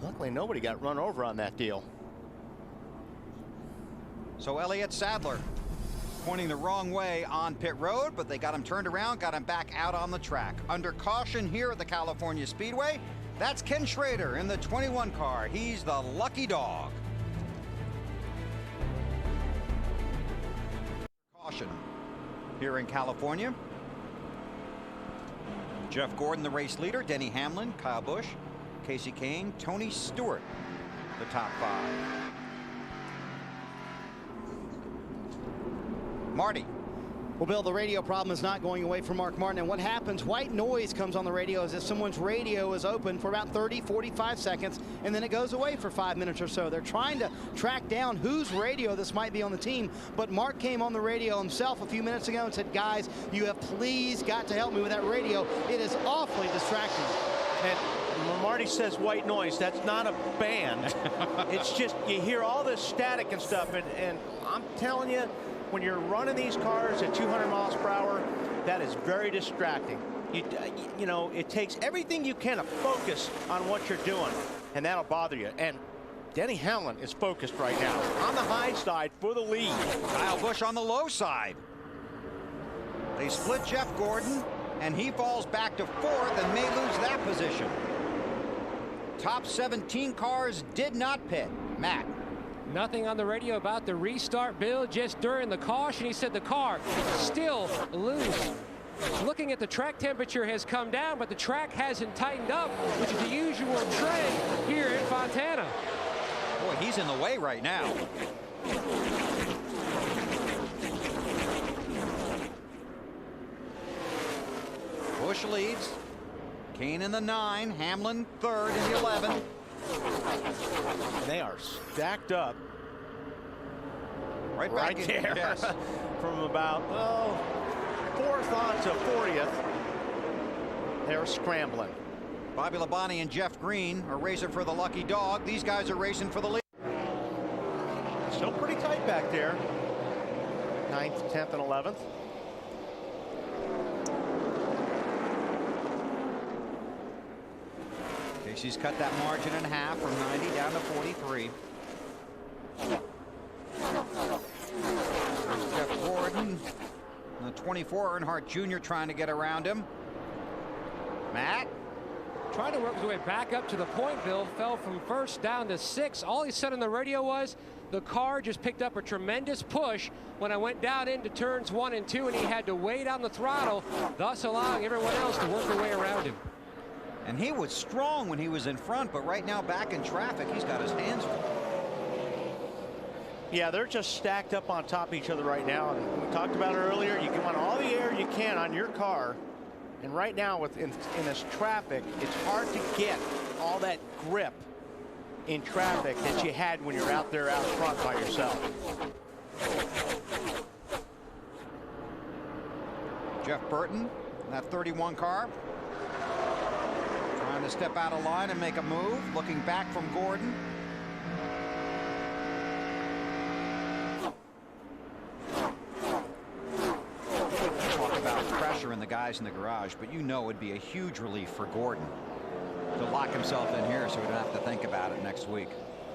Luckily, nobody got run over on that deal. So Elliott Sadler pointing the wrong way on pit road, but they got him turned around, got him back out on the track. Under caution here at the California Speedway, that's Ken Schrader in the 21 car. He's the lucky dog. Caution here in California. Jeff Gordon, the race leader, Denny Hamlin, Kyle Busch, Casey Kane, Tony Stewart, the top 5. Marty. Well, Bill, the radio problem is not going away for Mark Martin. And what happens, white noise comes on the radio as if someone's radio is open for about 30, 45 seconds, and then it goes away for 5 minutes or so. They're trying to track down whose radio this might be on the team. But Mark came on the radio himself a few minutes ago and said, guys, you have please got to help me with that radio. It is awfully distracting. And when Marty says white noise, that's not a band. It's just you hear all this static and stuff. And I'm telling you, when you're running these cars at 200 miles per hour, that is very distracting. You know, it takes everything you can to focus on what you're doing, and that'll bother you. And Denny Hamlin is focused right now on the high side for the lead. Kyle Busch on the low side. They split Jeff Gordon, and he falls back to 4th and may lose that position. Top 17 cars did not pit. Matt. Nothing on the radio about the restart, Bill. Just during the caution, he said the car still loose. Looking at the track temperature has come down, but the track hasn't tightened up, which is the usual trend here in Fontana. Boy, he's in the way right now. Busch leads. Kane in the 9, Hamlin third in the 11. And they are stacked up Right right back there. in, yes. From about, well, 4th on to 40th. They're scrambling. Bobby Labonte and Jeff Green are racing for the lucky dog. These guys are racing for the lead. Still pretty tight back there. 9th, 10th, and 11th. Casey's cut that margin in half from 90 down to 43. There's Jeff Gordon. The 24, Earnhardt Jr. trying to get around him. Matt. Trying to work his way back up to the point, Bill. Fell from 1st down to 6th. All he said on the radio was the car just picked up a tremendous push when I went down into turns 1 and 2, and he had to weigh down the throttle, thus allowing everyone else to work their way around him. And he was strong when he was in front, but right now back in traffic, he's got his hands full. Yeah, they're just stacked up on top of each other right now. And we talked about it earlier. You want all the air you can on your car. And right now, in this traffic, it's hard to get all that grip in traffic that you had when you're out there out front by yourself. Jeff Burton, that 31 car, trying to step out of line and make a move, looking back from Gordon. Talk about pressure in the guys in the garage, but you know it'd be a huge relief for Gordon to lock himself in here so he don't have to think about it next week,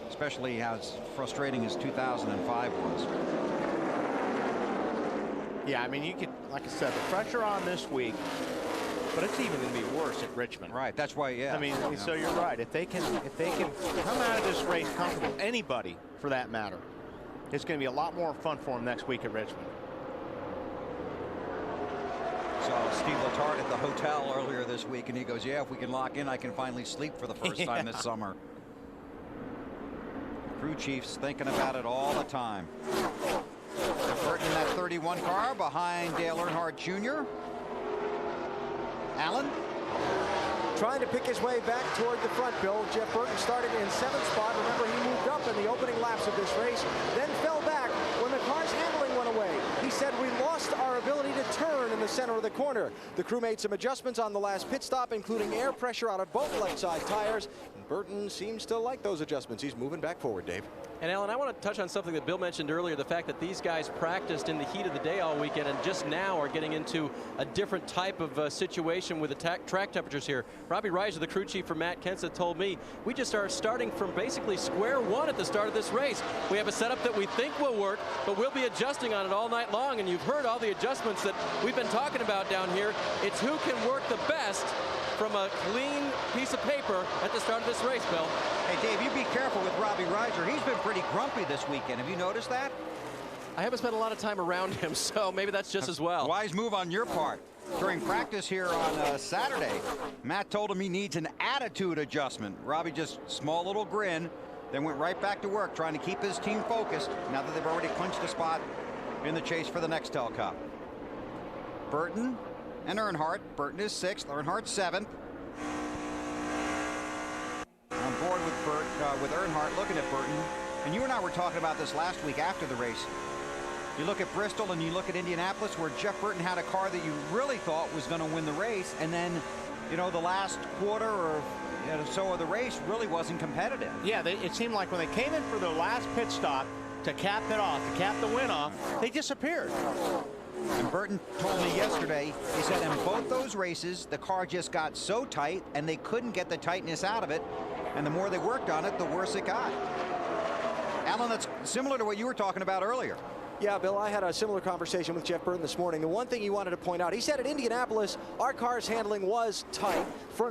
especially as frustrating as 2005 was. Yeah, I mean, you could, like I said, the pressure on this week, but it's even going to be worse at Richmond. Right, that's why, yeah. I mean, so you're right. If they can come out of this race comfortable, anybody for that matter, it's going to be a lot more fun for them next week at Richmond. Saw Steve Letarte at the hotel earlier this week, and he goes, yeah, if we can lock in, I can finally sleep for the first time this summer. Crew chiefs thinking about it all the time. Burton in that 31 car behind Dale Earnhardt Jr. Allen trying to pick his way back toward the front, Bill. Jeff Burton started in 7th spot. Remember, he moved up in the opening laps of this race, then fell back when the car's handling went away. He said, we lost our ability to turn in the center of the corner. The crew made some adjustments on the last pit stop, including air pressure out of both left side tires. And Burton seems to like those adjustments. He's moving back forward, Dave. And Alan, I want to touch on something that Bill mentioned earlier, the fact that these guys practiced in the heat of the day all weekend and just now are getting into a different type of situation with the track temperatures here. Robbie Reiser, the crew chief for Matt Kenseth, told me we just are starting from basically square one at the start of this race. We have a setup that we think will work, but we'll be adjusting on it all night long, and you've heard all the adjustments that we've been talking about down here. It's who can work the best from a clean piece of paper at the start of this race, Bill. Hey, Dave, you be careful with Robbie Reiser. He's been pretty grumpy this weekend. Have you noticed that? I haven't spent a lot of time around him, so maybe that's just as well. Wise move on your part. During practice here on Saturday, Matt told him he needs an attitude adjustment. Robbie just small little grin, then went right back to work trying to keep his team focused now that they've already clinched a spot in the chase for the Nextel Cup. Burton and Earnhardt. Burton is 6th, Earnhardt 7th. On board with Earnhardt, looking at Burton. And you and I were talking about this last week after the race. You look at Bristol and you look at Indianapolis, where Jeff Burton had a car that you really thought was going to win the race, and then, you know, the last quarter or so of the race really wasn't competitive. Yeah, it seemed like when they came in for the last pit stop to cap it off, to cap the win off, they disappeared. And Burton told me yesterday, he said in both those races, the car just got so tight and they couldn't get the tightness out of it. And the more they worked on it, the worse it got. Alan, that's similar to what you were talking about earlier. Yeah, Bill, I had a similar conversation with Jeff Burton this morning. The one thing he wanted to point out, he said at Indianapolis, our car's handling was tight,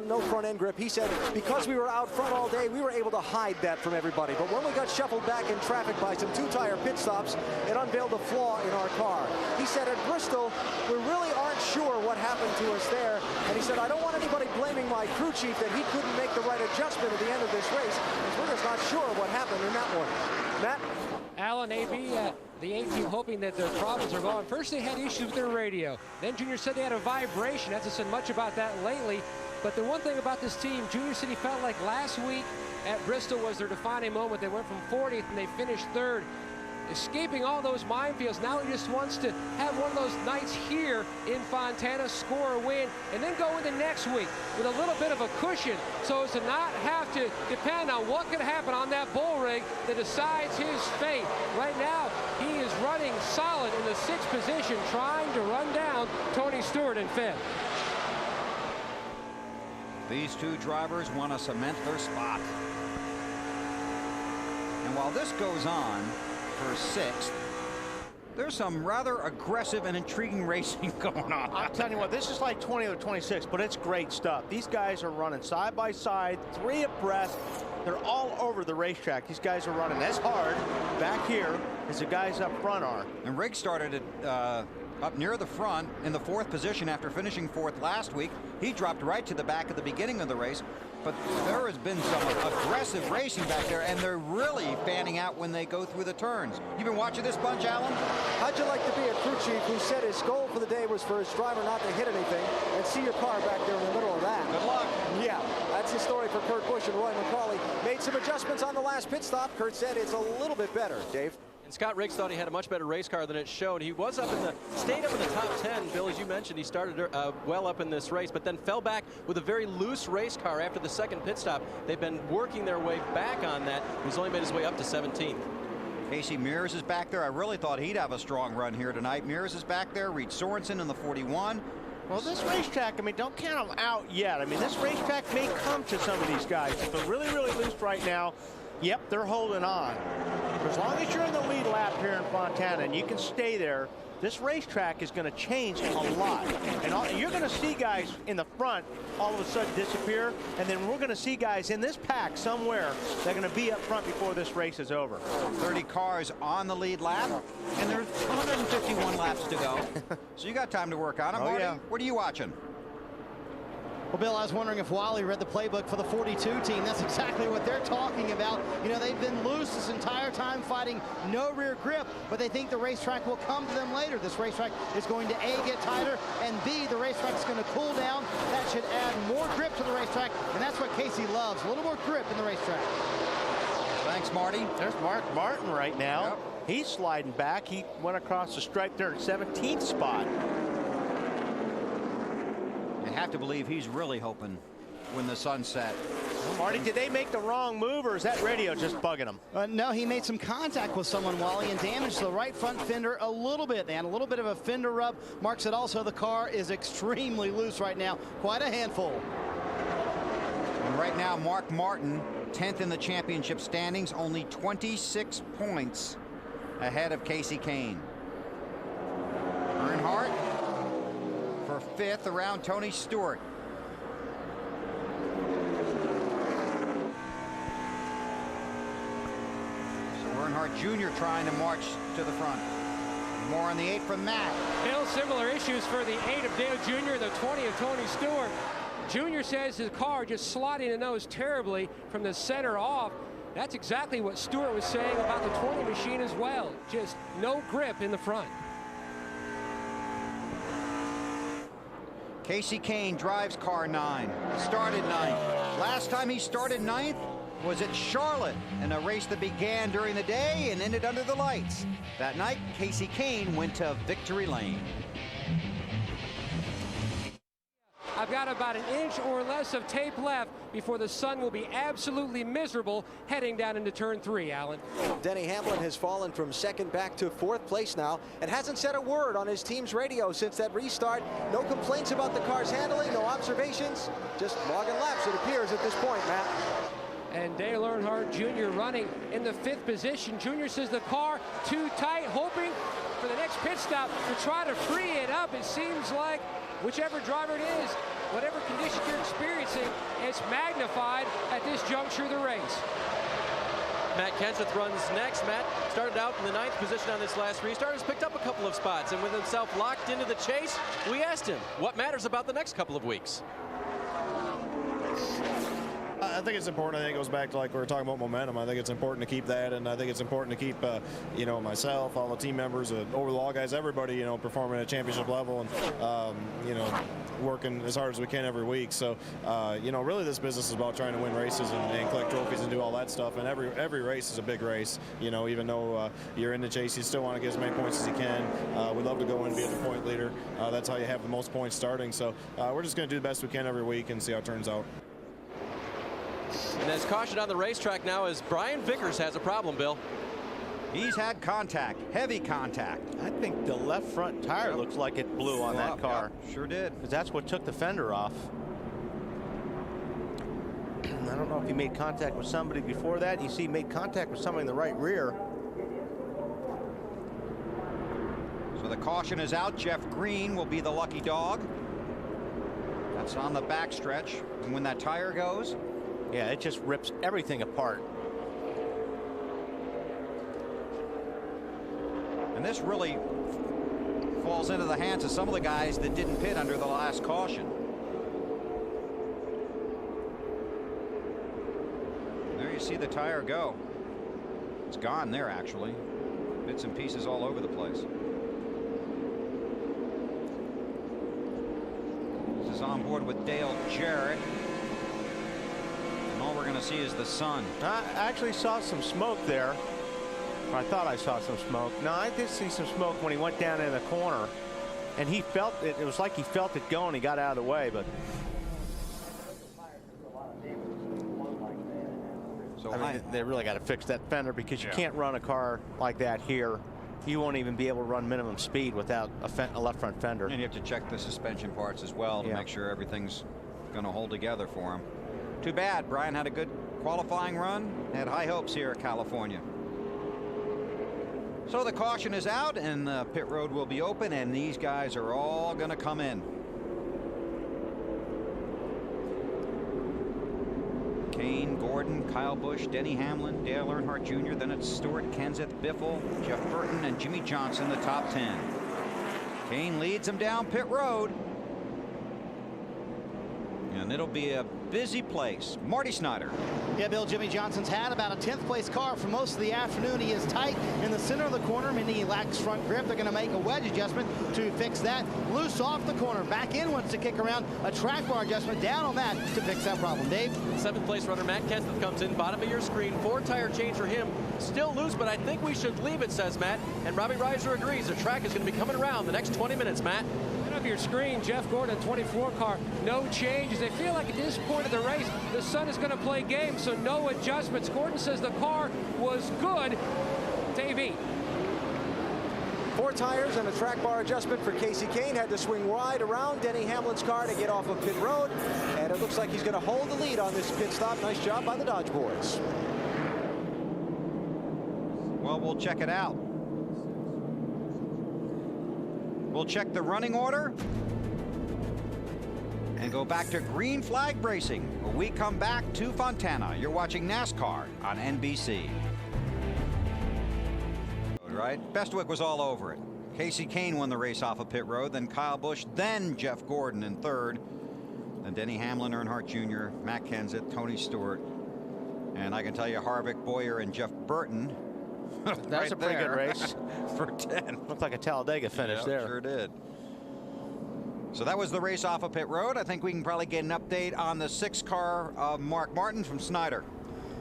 no front end grip. He said because we were out front all day, we were able to hide that from everybody. But when we got shuffled back in traffic by some 2-tire pit stops, it unveiled a flaw in our car. He said at Bristol, we really aren't sure what happened to us there. And he said, I don't want anybody blaming my crew chief that he couldn't make the right adjustment at the end of this race, because we're just not sure what happened in that one. Matt? Alan, AB, the A-team hoping that their problems are gone. First they had issues with their radio. Then Junior said they had a vibration. Hasn't said much about that lately. But the one thing about this team, Junior said he felt like last week at Bristol was their defining moment. They went from 40th and they finished 3rd. Escaping all those minefields. Now he just wants to have one of those nights here in Fontana, score a win, and then go into next week with a little bit of a cushion so as to not have to depend on what could happen on that bull rig that decides his fate. Right now, he is running solid in the 6th position, trying to run down Tony Stewart in 5th. These two drivers want to cement their spot. And while this goes on for 6th, there's some rather aggressive and intriguing racing going on. I'm telling you what, this is like 20 or 26, but it's great stuff. These guys are running side by side, 3 abreast. They're all over the racetrack. These guys are running as hard back here as the guys up front are. And Riggs started it up near the front in the 4th position after finishing 4th last week. He dropped right to the back at the beginning of the race. But there has been some aggressive racing back there, and they're really fanning out when they go through the turns. You've been watching this bunch, Alan? How'd you like to be a crew chief who said his goal for the day was for his driver not to hit anything, and see your car back there in the middle of that? Good luck. Yeah, that's the story for Kurt Busch and Roy McCauley. Made some adjustments on the last pit stop. Kurt said it's a little bit better. Dave? And Scott Riggs thought he had a much better race car than it showed. He was stayed up in the top 10. Bill, as you mentioned, he started well up in this race, but then fell back with a very loose race car after the 2nd pit stop. They've been working their way back on that. He's only made his way up to 17th. Casey Mears is back there. I really thought he'd have a strong run here tonight. Mears is back there. Reed Sorensen in the 41. Well, this racetrack, I mean, don't count them out yet. I mean, this racetrack may come to some of these guys. If they're really, really loose right now, yep, they're holding on. For as long as you're in the lead lap here in Fontana and you can stay there, this racetrack is going to change a lot. And you're going to see guys in the front all of a sudden disappear, and then we're going to see guys in this pack somewhere that are going to be up front before this race is over. 30 cars on the lead lap, and there's 151 laps to go. So you got time to work on them. Marty, yeah. What are you watching? Well, Bill, I was wondering if Wally read the playbook for the 42 team. That's exactly what they're talking about. You know, they've been loose this entire time fighting no rear grip, but they think the racetrack will come to them later. This racetrack is going to A, get tighter, and B, the racetrack is going to cool down. That should add more grip to the racetrack, and that's what Casey loves, a little more grip in the racetrack. Thanks, Marty. There's Mark Martin right now. Yep. He's sliding back. He went across the stripe there in 17th spot. You have to believe he's really hoping when the sun set. Marty, did they make the wrong move, or is that radio just bugging him? No, he made some contact with someone, Wally, and damaged the right front fender a little bit. They had a little bit of a fender rub. Mark said also the car is extremely loose right now. Quite a handful. And right now, Mark Martin, 10th in the championship standings, only 26 points ahead of Casey Kane. Earnhardt for 5th around Tony Stewart. So Earnhardt Jr. trying to march to the front. More on the 8 from Matt. Bill, similar issues for the 8 of Dale Jr., the 20 of Tony Stewart. Jr. says his car just sliding the nose terribly from the center off. That's exactly what Stewart was saying about the 20 machine as well. Just no grip in the front. Casey Kane drives car 9, started 9th. Last time he started 9th was at Charlotte in a race that began during the day and ended under the lights. That night, Casey Kane went to victory lane. I've got about an inch or less of tape left before the sun will be absolutely miserable heading down into turn 3, Alan. Denny Hamlin has fallen from 2nd back to 4th place now and hasn't said a word on his team's radio since that restart. No complaints about the car's handling, no observations, just logging laps it appears at this point, Matt. And Dale Earnhardt Jr. running in the 5th position. Jr. says the car too tight, hoping for the next pit stop to try to free it up. It seems like whichever driver it is, whatever condition you're experiencing, it's magnified at this juncture of the race. Matt Kenseth runs next. Matt started out in the 9th position on this last restart. Has picked up a couple of spots, and with himself locked into the chase, we asked him what matters about the next couple of weeks. I think it's important. I think it goes back to, like we were talking about, momentum. I think it's important to keep that, and I think it's important to keep, you know, myself, all the team members, over the wall guys, everybody, you know, performing at a championship level, and you know, working as hard as we can every week. So, you know, really this business is about trying to win races and collect trophies and do all that stuff. And every race is a big race. You know, even though you're in the chase, you still want to get as many points as you can. We'd love to go in and be the point leader. That's how you have the most points starting. So we're just going to do the best we can every week and see how it turns out. And as caution on the racetrack now as Brian Vickers has a problem, Bill. He's had contact, heavy contact. I think the left front tire looks like it blew on that car. Yep, sure did. Because that's what took the fender off. I don't know if he made contact with somebody before that. You see he made contact with somebody in the right rear. So the caution is out. Jeff Green will be the lucky dog. That's on the backstretch. And when that tire goes, yeah, it just rips everything apart. and this really falls into the hands of some of the guys that didn't pit under the last caution. There you see the tire go. It's gone there, actually. Bits and pieces all over the place. This is on board with Dale Jarrett. And all we're going to see is the sun. I actually saw some smoke there. I thought I saw some smoke. No, I did see some smoke when he went down in the corner. And he felt it. It was like he felt it going. He got out of the way, but. So I mean, they really got to fix that fender, because you can't run a car like that here. You won't even be able to run minimum speed without a left front fender. And you have to check the suspension parts as well to make sure everything's going to hold together for him. Too bad. Brian had a good qualifying run. Had high hopes here at California. So the caution is out and the pit road will be open, and these guys are all going to come in. Kane, Gordon, Kyle Busch, Denny Hamlin, Dale Earnhardt Jr. Then it's Stewart, Kenseth, Biffle, Jeff Burton, and Jimmy Johnson, the top 10. Kane leads them down pit road. And it'll be a busy place. Marty Snyder. Yeah, Bill, Jimmy Johnson's had about a 10th place car for most of the afternoon. He is tight in the center of the corner, meaning he lacks front grip. They're going to make a wedge adjustment to fix that. Loose off the corner. Back in wants to kick around. A track bar adjustment down on that to fix that problem. Dave? 7th place runner Matt Kenseth comes in. Bottom of your screen. 4-tire change for him. Still loose, but I think we should leave it, says Matt. And Robbie Reiser agrees. The track is going to be coming around the next 20 minutes, Matt. Of your screen, Jeff Gordon, 24 car, no changes. They feel like at this point of the race, the sun is going to play games, so no adjustments. Gordon says the car was good. Davey. 4 tires and a track bar adjustment for Casey Kane. Had to swing wide around Denny Hamlin's car to get off of pit road, and it looks like he's going to hold the lead on this pit stop. Nice job by the Dodge boys. Well, we'll check it out. We'll check the running order and go back to green flag racing when we come back to Fontana. You're watching NASCAR on NBC. Right? Bestwick was all over it. Casey Kane won the race off of pit road, then Kyle Busch, then Jeff Gordon in 3rd, then Denny Hamlin, Earnhardt Jr., Matt Kenseth, Tony Stewart, and I can tell you Harvick, Boyer, and Jeff Burton. That was a pretty good race. For 10. Looked like a Talladega finish there. Sure did. So that was the race off of pit road. I think we can probably get an update on the 6th car of Mark Martin from Snyder.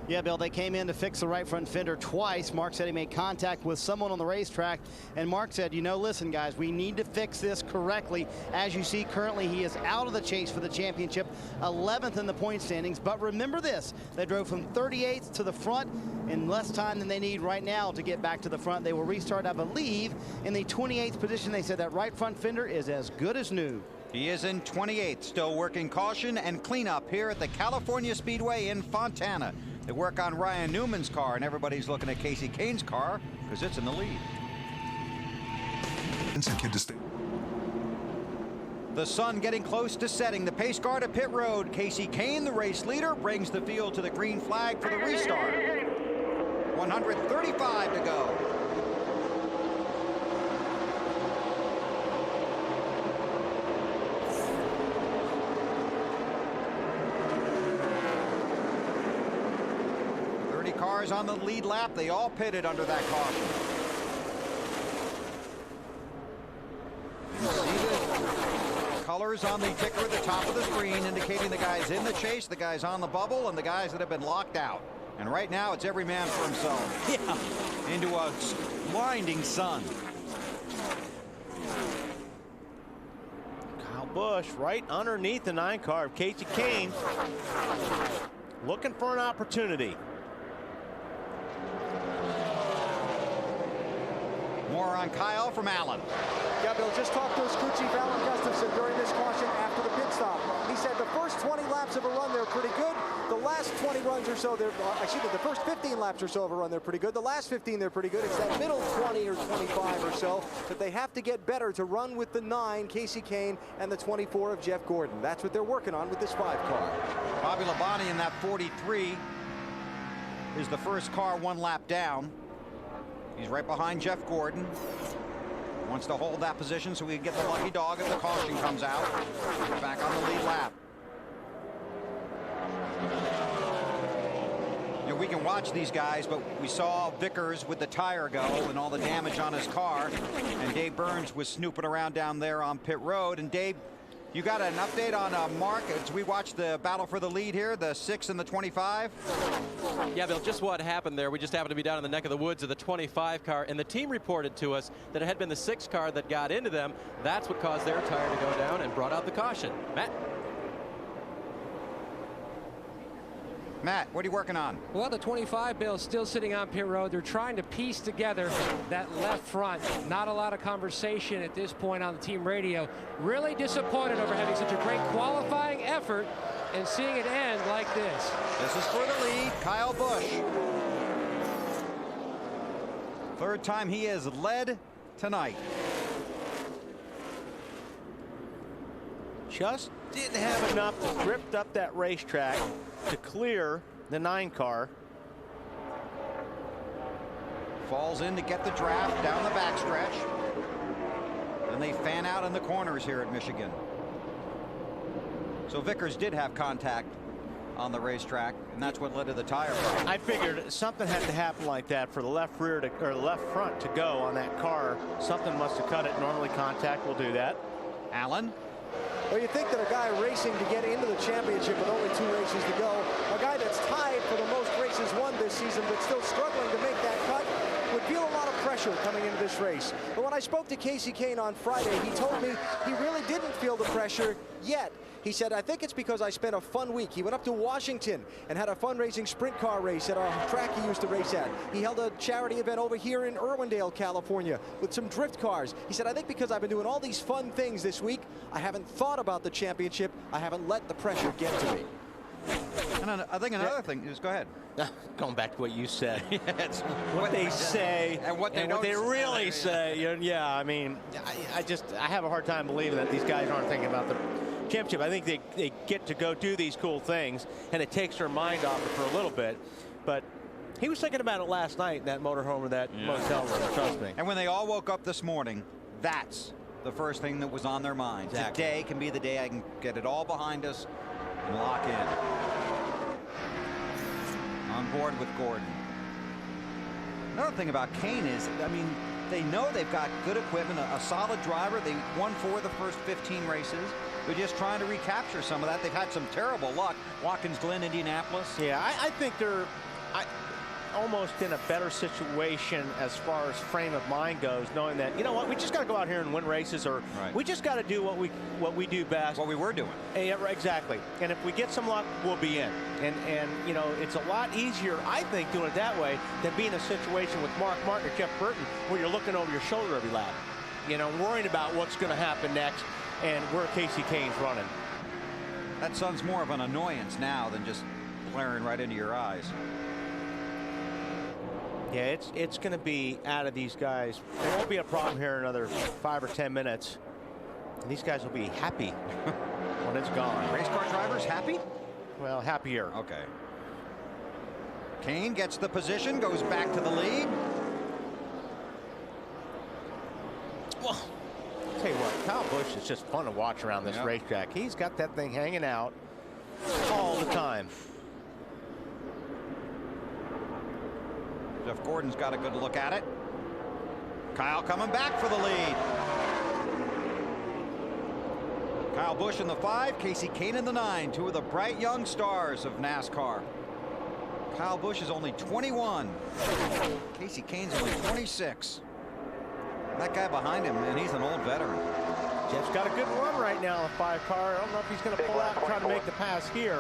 Yeah, Bill, they came in to fix the right front fender twice. Mark said he made contact with someone on the racetrack, and Mark said, you know, listen, guys, we need to fix this correctly. As you see, currently he is out of the chase for the championship, 11th in the point standings. But remember this, they drove from 38th to the front in less time than they need right now to get back to the front. They will restart, I believe, in the 28th position. They said that right front fender is as good as new. He is in 28th, still working caution and cleanup here at the California Speedway in Fontana. They work on Ryan Newman's car, and everybody's looking at Casey Kane's car because it's in the lead. The sun getting close to setting. The pace car to pit road. Casey Kane, the race leader, brings the field to the green flag for the restart. 135 to go. Cars on the lead lap. They all pitted under that caution. You see the colors on the ticker at the top of the screen indicating the guys in the chase, the guys on the bubble, and the guys that have been locked out. And right now it's every man for himself. Yeah. Into a blinding sun. Kyle Busch right underneath the 9 car of Casey Kane, looking for an opportunity. More on Kyle from Allen. Yeah, Bill, just talked to his crew chief, Alan Gustafson, during this caution after the pit stop. He said the first 20 laps of a run, they're pretty good. The last 20 runs or so, the first 15 laps or so of a run, they're pretty good. The last 15, they're pretty good. It's that middle 20 or 25 or so that they have to get better to run with the 9, Casey Kane, and the 24 of Jeff Gordon. That's what they're working on with this 5 car. Bobby Labonte in that 43 is the first car 1 lap down. He's right behind Jeff Gordon. Wants to hold that position so we can get the lucky dog if the caution comes out. Back on the lead lap. You know, we can watch these guys, but we saw Vickers with the tire go and all the damage on his car. And Dave Burns was snooping around down there on pit road. And Dave, you got an update on Mark as we watch the battle for the lead here, the 6 and the 25? Yeah, Bill, just what happened there. We just happened to be down in the neck of the woods of the 25 car, and the team reported to us that it had been the 6 car that got into them. That's what caused their tire to go down and brought out the caution. Matt, what are you working on? Well, the 25, Bill, is still sitting on pit road. They're trying to piece together that left front. Not a lot of conversation at this point on the team radio. Really disappointed over having such a great qualifying effort and seeing it end like this. This is for the lead, Kyle Busch. 3rd time he has led tonight. Just didn't have enough to drift up that racetrack to clear the 9 car. Falls in to get the draft down the backstretch. And they fan out in the corners here at Michigan. So Vickers did have contact on the racetrack, and that's what led to the tire problem. I figured something had to happen like that for the left rear to, or left front to go on that car. Something must have cut it. Normally contact will do that. Allen. Well, you think that a guy racing to get into the championship with only 2 races to go, a guy that's tied for the most races won this season but still struggling to make that cut, would feel a lot of pressure coming into this race. But when I spoke to Casey Kane on Friday, he told me he really didn't feel the pressure yet. He said, I think it's because I spent a fun week. He went up to Washington and had a fundraising sprint car race at a track he used to race at. He held a charity event over here in Irwindale, California with some drift cars. He said, I think because I've been doing all these fun things this week, I haven't thought about the championship. I haven't let the pressure get to me. And I think another thing is, go ahead. Going back to what you said. It's what they say and what they really say. Yeah, I mean, I have a hard time believing that these guys aren't thinking about the championship. I think they get to go do these cool things, and it takes their mind off it for a little bit. But he was thinking about it last night in that motorhome or that motel room, trust me. And when they all woke up this morning, that's the first thing that was on their minds. Exactly. Today can be the day I can get it all behind us and lock in. On board with Gordon. Another thing about Kane is, I mean, they know they've got good equipment, a solid driver. They won 4 of the first 15 races. They're just trying to recapture some of that. They've had some terrible luck. Watkins Glen, Indianapolis. Yeah, I think they're almost in a better situation as far as frame of mind goes, knowing that, you know what, we just got to go out here and win races, or we just got to do what we do best. What we were doing. Yeah, exactly. And if we get some luck, we'll be in. And you know, it's a lot easier, I think, doing it that way than being in a situation with Mark Martin or Jeff Burton where you're looking over your shoulder every lap. You know, worrying about what's going to happen next and where Casey Kane's running. That sun's more of an annoyance now than just glaring right into your eyes. Yeah, it's going to be out of these guys. There won't be a problem here in another 5 or 10 minutes. And these guys will be happy when it's gone. Race car drivers happy? Well, happier. Okay. Kane gets the position, goes back to the lead. Well, tell you what, Kyle Busch is just fun to watch around this racetrack. He's got that thing hanging out all the time. Jeff Gordon's got a good look at it. Kyle coming back for the lead. Kyle Busch in the 5, Kasey Kahne in the 9, two of the bright young stars of NASCAR. Kyle Busch is only 21. Kasey Kahne's only 26. That guy behind him, man, he's an old veteran. Jeff's got a good run right now in the 5 car. I don't know if he's going to pull out and try to make the pass here.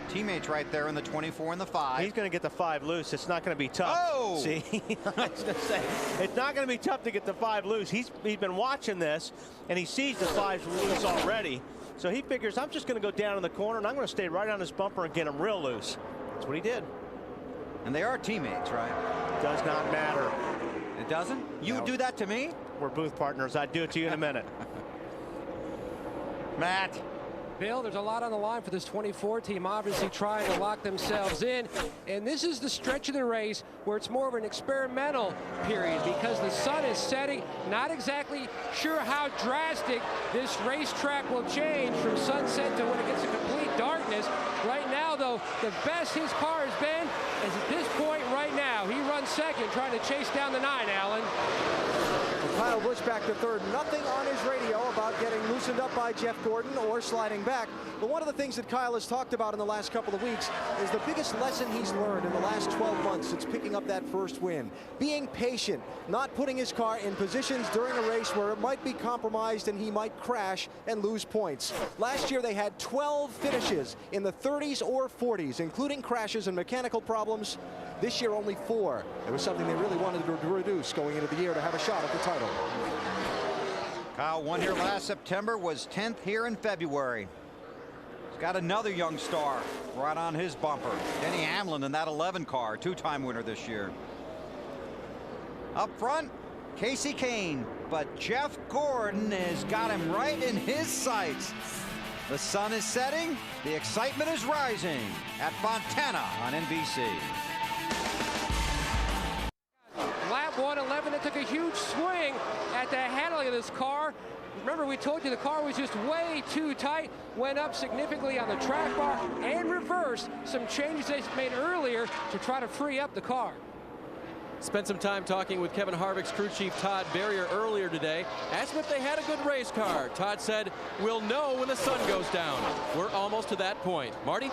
Teammates right there in the 24 and the 5. He's going to get the 5 loose. It's not going to be tough. Oh! See, I was going to say, it's not going to be tough to get the 5 loose. He's been watching this, and he sees the 5's loose already. So he figures, I'm just going to go down in the corner, and I'm going to stay right on his bumper and get him real loose. That's what he did. And they are teammates, right? Does not matter. It doesn't? You would do that to me? We're booth partners. I'd do it to you in a minute. Matt. Bill, there's a lot on the line for this 24 team, obviously trying to lock themselves in. And this is the stretch of the race where it's more of an experimental period because the sun is setting. Not exactly sure how drastic this racetrack will change from sunset to when it gets to complete darkness. Right now, though, the best his car has been is at this point right now. He runs second, trying to chase down the 9, Alan. Kyle Busch back to third. Nothing on his radio about getting loosened up by Jeff Gordon or sliding back. But one of the things that Kyle has talked about in the last couple of weeks is the biggest lesson he's learned in the last 12 months since picking up that first win. Being patient, not putting his car in positions during a race where it might be compromised and he might crash and lose points. Last year they had 12 finishes in the 30s or 40s, including crashes and mechanical problems. This year only 4. It was something they really wanted to reduce going into the year to have a shot at the title. Kyle won here last September, was 10th here in February. He's got another young star right on his bumper. Denny Hamlin in that 11 car, 2-time winner this year. Up front, Kasey Kahne, but Jeff Gordon has got him right in his sights. The sun is setting, the excitement is rising at Fontana on NBC. Lap 111, it took a huge swing at the handling of this car. Remember, we told you the car was just way too tight, went up significantly on the track bar and reversed some changes they made earlier to try to free up the car. Spent some time talking with Kevin Harvick's crew chief Todd Berrier earlier today. Asked him if they had a good race car. Todd said, we'll know when the sun goes down. We're almost to that point. Marty?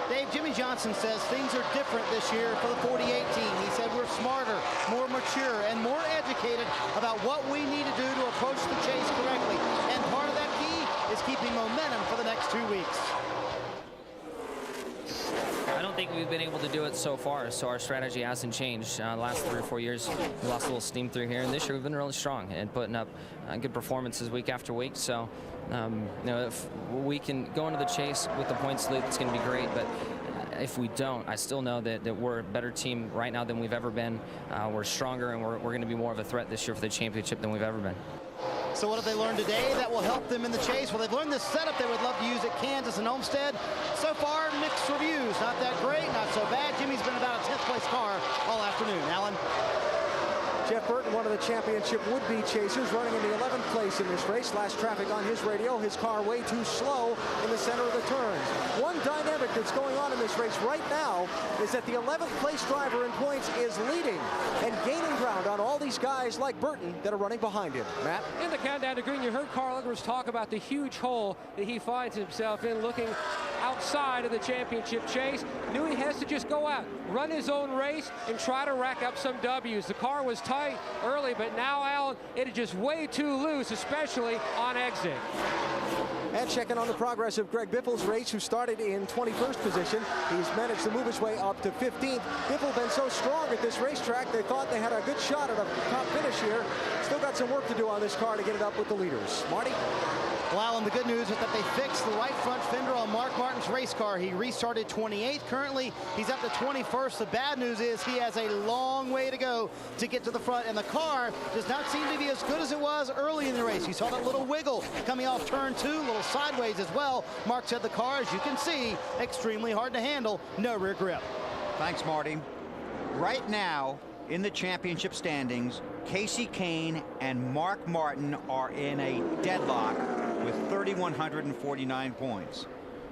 Dave, Jimmy Johnson says things are different this year for the 48 team. He said we're smarter, more mature, and more educated about what we need to do to approach the chase correctly. And part of that key is keeping momentum for the next 2 weeks. I don't think we've been able to do it so far, so our strategy hasn't changed. The last 3 or 4 years, we lost a little steam through here, and this year we've been really strong and putting up good performances week after week. So, you know, if we can go into the chase with the points lead, it's going to be great. But if we don't, I still know that we're a better team right now than we've ever been. We're stronger, and we're going to be more of a threat this year for the championship than we've ever been. So what have they learned today that will help them in the chase? Well, they've learned this setup they would love to use at Kansas and Homestead. So far, mixed reviews. Not that great, not so bad. Jimmy's been about a 10th place car all afternoon. Alan? Jeff Burton, one of the championship would-be chasers, running in the 11th place in this race. Last traffic on his radio, his car way too slow in the center of the turns. One dynamic that's going on in this race right now is that the 11th place driver in points is leading and gaining ground on all these guys like Burton that are running behind him. Matt? In the countdown to green, you heard Carl Edwards talk about the huge hole that he finds himself in looking outside of the championship chase. Knew he has to just go out, run his own race, and try to rack up some W's. The car was tight early, but now, Alan, it is just way too loose, especially on exit. And checking on the progress of Greg Biffle's race, who started in 21st position. He's managed to move his way up to 15th. Biffle been so strong at this racetrack, they thought they had a good shot at a top finish here. Still got some work to do on this car to get it up with the leaders. Marty? Well, Alan, the good news is that they fixed the right front fender on Mark Martin's race car. He restarted 28th. Currently, he's up to 21st. The bad news is he has a long way to go to get to the front, and the car does not seem to be as good as it was early in the race. You saw that little wiggle coming off turn 2, a little sideways as well. Mark said the car, as you can see, extremely hard to handle. No rear grip. Thanks, Marty. Right now, in the championship standings, Casey Kane and Mark Martin are in a deadlock with 3,149 points.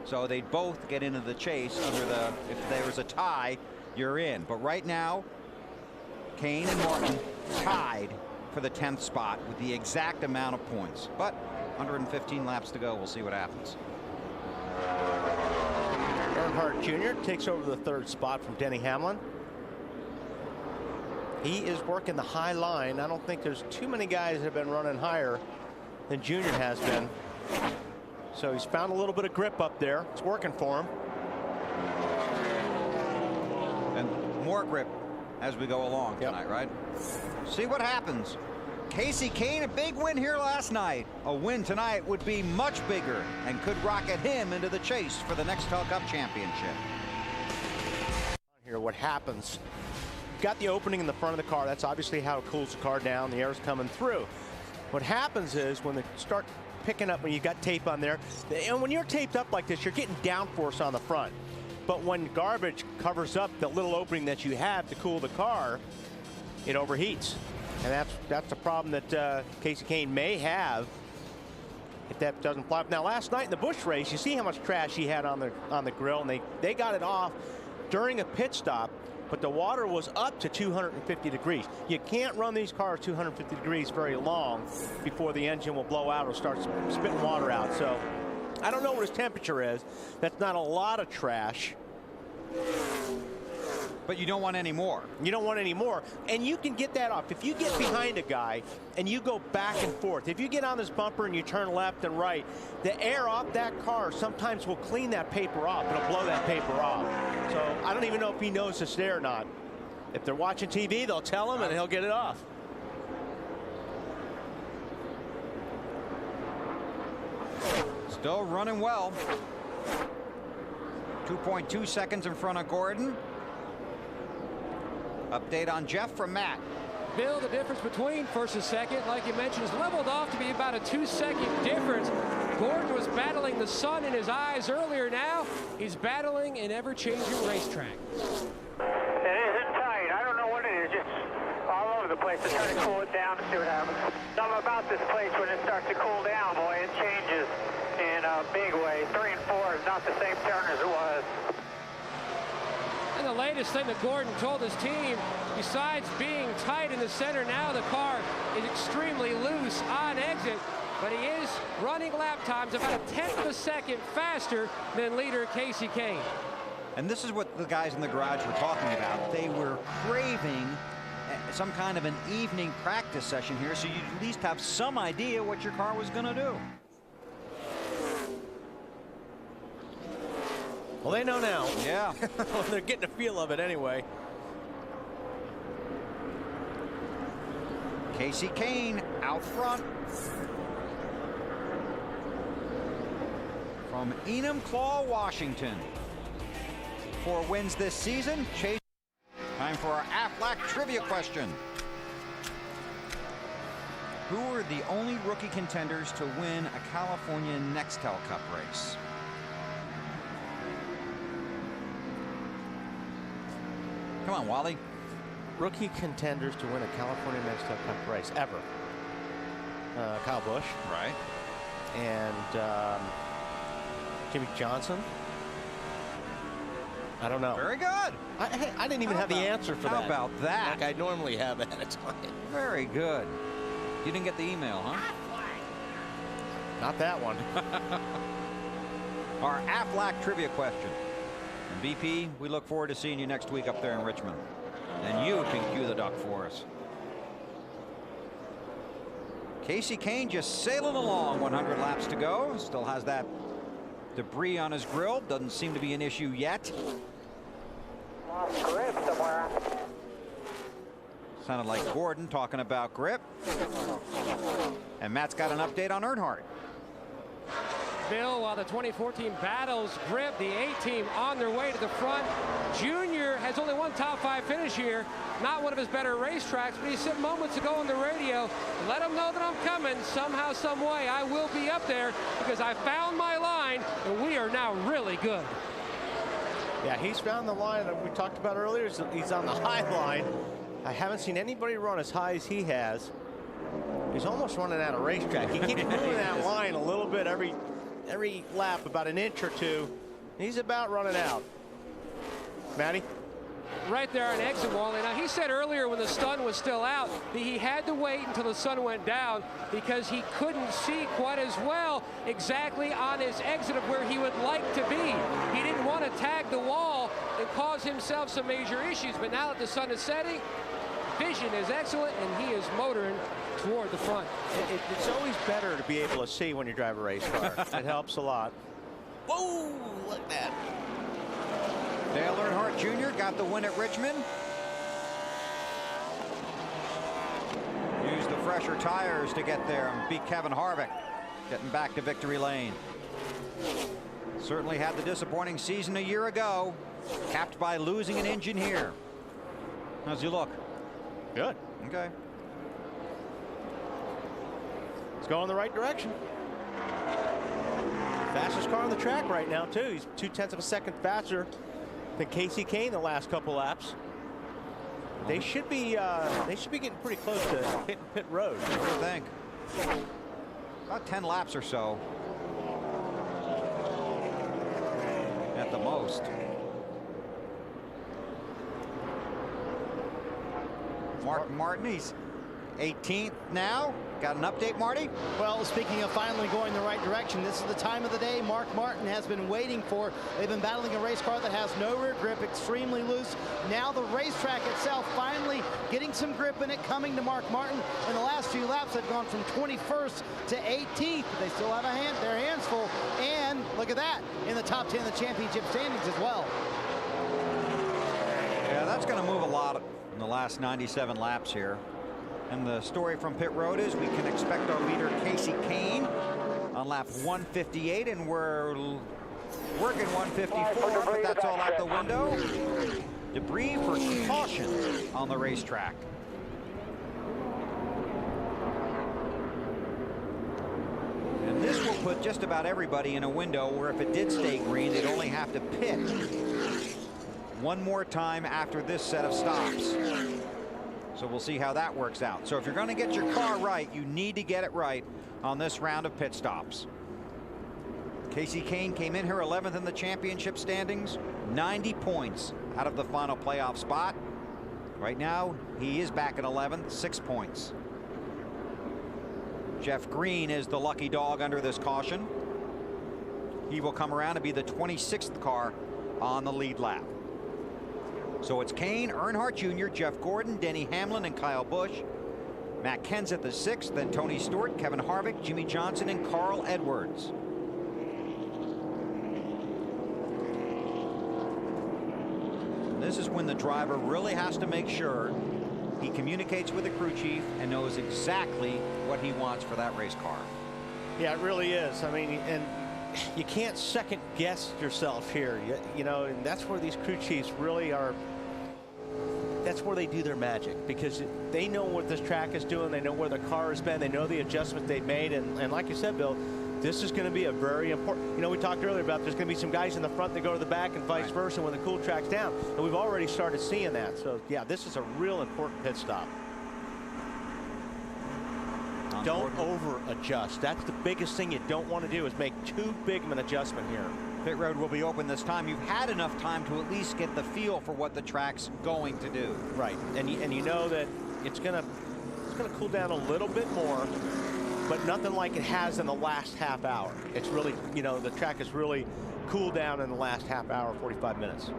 So they'd both get into the chase under the, if there was a tie, you're in. But right now, Kane and Martin tied for the 10th spot with the exact amount of points. But 115 laps to go. We'll see what happens. Earnhardt Jr. takes over the 3rd spot from Denny Hamlin. He is working the high line. I don't think there's too many guys that have been running higher than Junior has been. So he's found a little bit of grip up there. It's working for him. And more grip as we go along tonight, right? See what happens. Casey Kane, a big win here last night. A win tonight would be much bigger and could rocket him into the chase for the next Tell Cup championship. Here, what happens? Got the opening in the front of the car. That's obviously how it cools the car down. The air's coming through. What happens is when they start picking up, when you got tape on there, and when you're taped up like this, you're getting downforce on the front. But when garbage covers up the little opening that you have to cool the car, it overheats. And that's a problem that Casey Kane may have if that doesn't fly up. Now, last night in the Busch race, you see how much trash he had on the grill, and they got it off during a pit stop. But the water was up to 250 degrees. You can't run these cars 250 degrees very long before the engine will blow out or start spitting water out. So I don't know what his temperature is. That's not a lot of trash. But you don't want any more. You don't want any more. And you can get that off. If you get behind a guy and you go back and forth, if you get on this bumper and you turn left and right, the air off that car sometimes will clean that paper off. It'll blow that paper off. So I don't even know if he knows it's there or not. If they're watching TV, they'll tell him and he'll get it off. Still running well. 2.2 seconds in front of Gordon. Update on Jeff from Matt. Bill, the difference between first and second, like you mentioned, is leveled off to be about a 2-second difference. Gordon was battling the sun in his eyes earlier. Now he's battling an ever-changing racetrack. It isn't tight. I don't know what it is. Just all over the place. I'm trying to cool it down and see what happens. Something about this place when it starts to cool down, boy, it changes in a big way. 3 and 4 is not the same turn as it was. And the latest thing that Gordon told his team, besides being tight in the center, now the car is extremely loose on exit, but he is running lap times about a 1/10 of a second faster than leader Casey Kane. And this is what the guys in the garage were talking about. They were craving some kind of an evening practice session here, so you at least have some idea what your car was going to do. Well, they know now. Yeah. They're getting a feel of it anyway. Casey Kane out front. From Enumclaw, Washington. 4 wins this season. Chase. Time for our Aflac trivia question. Who are the only rookie contenders to win a California Nextel Cup race? Come on, Wally. Rookie contenders to win a California Nextel Cup race ever. Kyle Busch. Right. And Jimmy Johnson. I don't know. Very good. I didn't even have the answer for that. How about that? Like I normally have at a time. Very good. You didn't get the email, huh? Not that one. Our Aflac trivia question. And BP, we look forward to seeing you next week up there in Richmond. And you can cue the duck for us. Casey Kane just sailing along, 100 laps to go. Still has that debris on his grill. Doesn't seem to be an issue yet. Lost grip somewhere. Sounded like Gordon talking about grip. And Matt's got an update on Earnhardt. Bill, while the 2014 battles grip, the A-team on their way to the front. Junior has only one top 5 finish here. Not one of his better racetracks, but he said moments ago on the radio, let him know that I'm coming. Somehow, some way, I will be up there because I found my line, and we are now really good. Yeah, he's found the line that we talked about earlier. He's on the high line. I haven't seen anybody run as high as he has. He's almost running out of racetrack. He keeps moving that line a little bit every lap, about an inch or two. He's about running out. Matty? Right there on exit, Wally. Now, he said earlier when the sun was still out that he had to wait until the sun went down because he couldn't see quite as well exactly on his exit of where he would like to be. He didn't want to tag the wall and cause himself some major issues, but now that the sun is setting, vision is excellent, and he is motoring toward the front. It's always better to be able to see when you drive a race car. It helps a lot. Whoa, look at that. Dale Earnhardt Jr. got the win at Richmond. Used the fresher tires to get there and beat Kevin Harvick, getting back to victory lane. Certainly had the disappointing season a year ago, capped by losing an engine here. How's he look? Good. Okay. It's going the right direction. Fastest car on the track right now, too. He's 0.2 of a second faster than Casey Kane the last couple laps. They should be getting pretty close to pit road. What do you think? About 10 laps or so. At the most. Mark Martin, he's 18th now. Got an update, Marty? Well, speaking of finally going the right direction, this is the time of the day Mark Martin has been waiting for. They've been battling a race car that has no rear grip, extremely loose. Now the racetrack itself finally getting some grip in it, coming to Mark Martin. In the last few laps, they've gone from 21st to 18th. But they still have their hands full. And look at that, in the top 10 of the championship standings as well. Yeah, that's going to move a lot in the last 97 laps here. And the story from pit road is we can expect our leader Casey Kane on lap 158, and we're working 154, but that's all out the window. Debris for caution on the racetrack. And this will put just about everybody in a window where if it did stay green, they'd only have to pit one more time after this set of stops. So we'll see how that works out. So if you're going to get your car right, you need to get it right on this round of pit stops. Casey Kane came in here 11th in the championship standings, 90 points out of the final playoff spot. Right now, he is back in 11th, 6 points. Jeff Green is the lucky dog under this caution. He will come around to be the 26th car on the lead lap. So it's Kane, Earnhardt Jr., Jeff Gordon, Denny Hamlin, and Kyle Busch. Matt Kenseth the 6th, then Tony Stewart, Kevin Harvick, Jimmy Johnson, and Carl Edwards. And this is when the driver really has to make sure he communicates with the crew chief and knows exactly what he wants for that race car. Yeah, it really is. I mean, and you can't second guess yourself here, you know, and that's where these crew chiefs really are. That's where they do their magic, because they know what this track is doing. They know where the car has been. They know the adjustments they've made. And like you said, Bill, this is going to be a very important, you know, we talked earlier about there's going to be some guys in the front that go to the back and vice versa when the cool track's down. And we've already started seeing that. So, yeah, this is a real important pit stop. Don't over adjust. That's the biggest thing you don't want to do, is make too big of an adjustment here. Pit road will be open this time. You've had enough time to at least get the feel for what the track's going to do. Right, and you know that it's gonna cool down a little bit more, but nothing like it has in the last half hour. It's really, you know, the track has really cooled down in the last half hour, 45 minutes.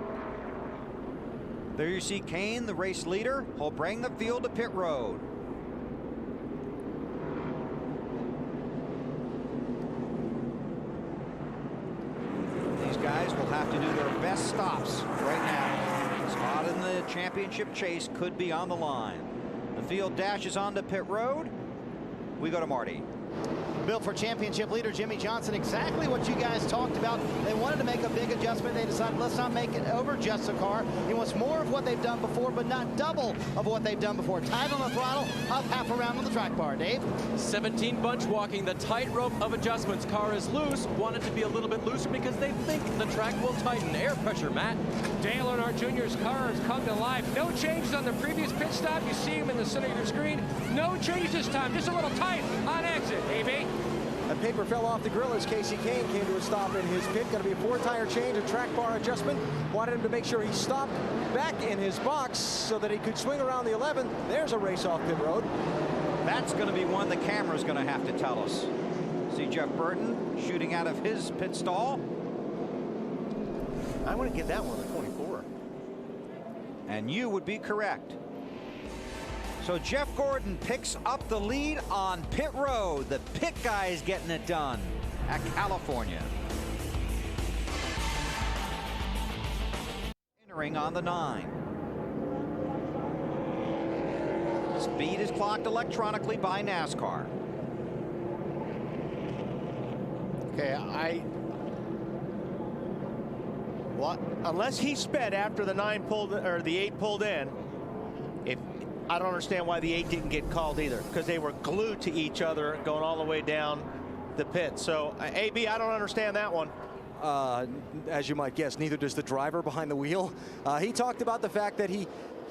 There you see Kane, the race leader. He'll bring the field to pit road. Guys will have to do their best stops right now. The spot in the championship chase could be on the line. The field dashes onto pit road. We go to Marty. Bill, for championship leader Jimmy Johnson, exactly what you guys talked about. They wanted to make a big adjustment. They decided, let's not make it over just the car. He wants more of what they've done before, but not double of what they've done before. Tight on the throttle, up half around on the track bar. Dave? 17 bunch walking, the tightrope of adjustments. Car is loose, want it to be a little bit looser because they think the track will tighten. Air pressure, Matt. Dale Earnhardt Jr.'s car has come to life. No changes on the previous pit stop. You see him in the center of your screen. No change this time, just a little tight on exit, AB. A paper fell off the grill as Casey Kane came to a stop in his pit. Going to be a 4-tire change, a track bar adjustment. Wanted him to make sure he stopped back in his box so that he could swing around the 11. There's a race off pit road. That's going to be one the camera's going to have to tell us. See Jeff Burton shooting out of his pit stall. I want to give that one a 24. And you would be correct. So Jeff Gordon picks up the lead on pit road. The pit guy is getting it done at California. Entering on the 9. Speed is clocked electronically by NASCAR. Okay, unless he sped after the 9 pulled or the 8 pulled in, I don't understand why the 8 didn't get called either, because they were glued to each other going all the way down the pit. So AB, I don't understand that one. As you might guess, neither does the driver behind the wheel. He talked about the fact that he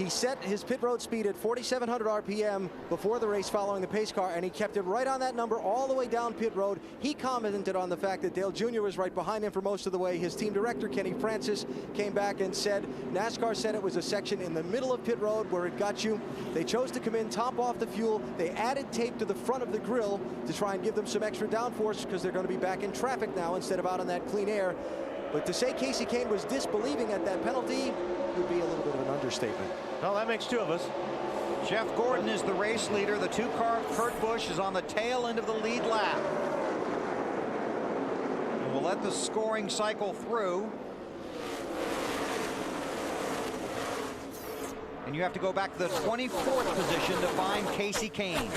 set his pit road speed at 4,700 RPM before the race following the pace car, and he kept it right on that number all the way down pit road. He commented on the fact that Dale Jr. was right behind him for most of the way. His team director, Kenny Francis, came back and said NASCAR said it was a section in the middle of pit road where it got you. They chose to come in, top off the fuel. They added tape to the front of the grille to try and give them some extra downforce because they're going to be back in traffic now instead of out on that clean air. But to say Casey Kane was disbelieving at that penalty would be a little bit of an understatement. Well, that makes 2 of us. Jeff Gordon is the race leader. The 2-car Kurt Busch is on the tail end of the lead lap. And we'll let the scoring cycle through. And you have to go back to the 24th position to find Casey Kane.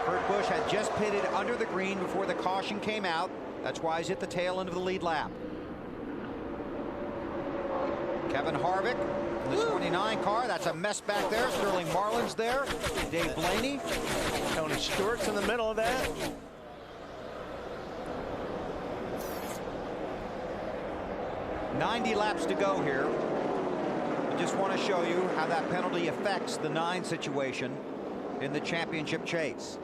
Kurt Busch had just pitted under the green before the caution came out. That's why he's at the tail end of the lead lap. Kevin Harvick in the 29 car. That's a mess back there. Sterling Marlin's there. Dave Blaney. Tony Stewart's in the middle of that. "90 laps to go here. I just want to show you how that penalty affects the 9 situation in the championship chase.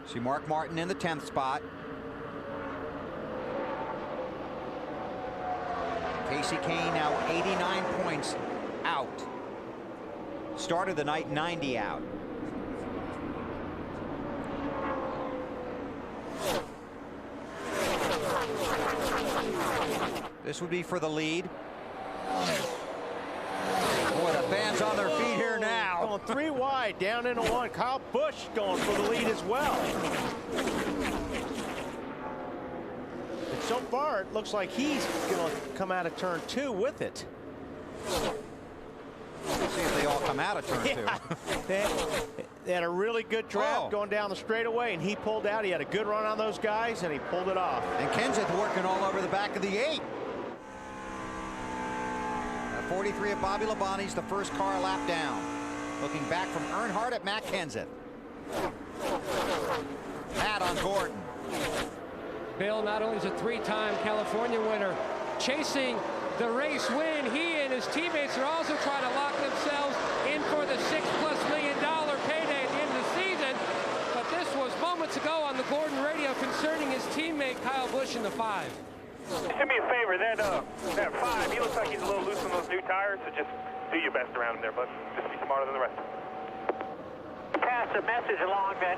See Mark Martin in the 10th spot. Casey Kane now 89 points out. Started the night 90 out. This would be for the lead. Boy, the fans on their feet here now. Going 3 wide, down into 1. Kyle Busch going for the lead as well. And so far, it looks like he's going to come out of turn 2 with it. Let's see if they all come out of turn 2. They had a really good draft going down the straightaway, and he pulled out. He had a good run on those guys, and he pulled it off. And Kenseth working all over the back of the 8. 43 of Bobby Labonte's the first car lap down. Looking back from Earnhardt at Matt Kenseth. Matt on Gordon. Bill not only is a 3-time California winner, chasing the race win, he and his teammates are also trying to lock themselves in for the $6+ million payday at the end of the season. But this was moments ago on the Gordon radio concerning his teammate Kyle Busch in the 5. Do me a favor, that 5, he looks like he's a little loose on those new tires, so just do your best around him there, bud. Just be smarter than the rest. Pass the message along that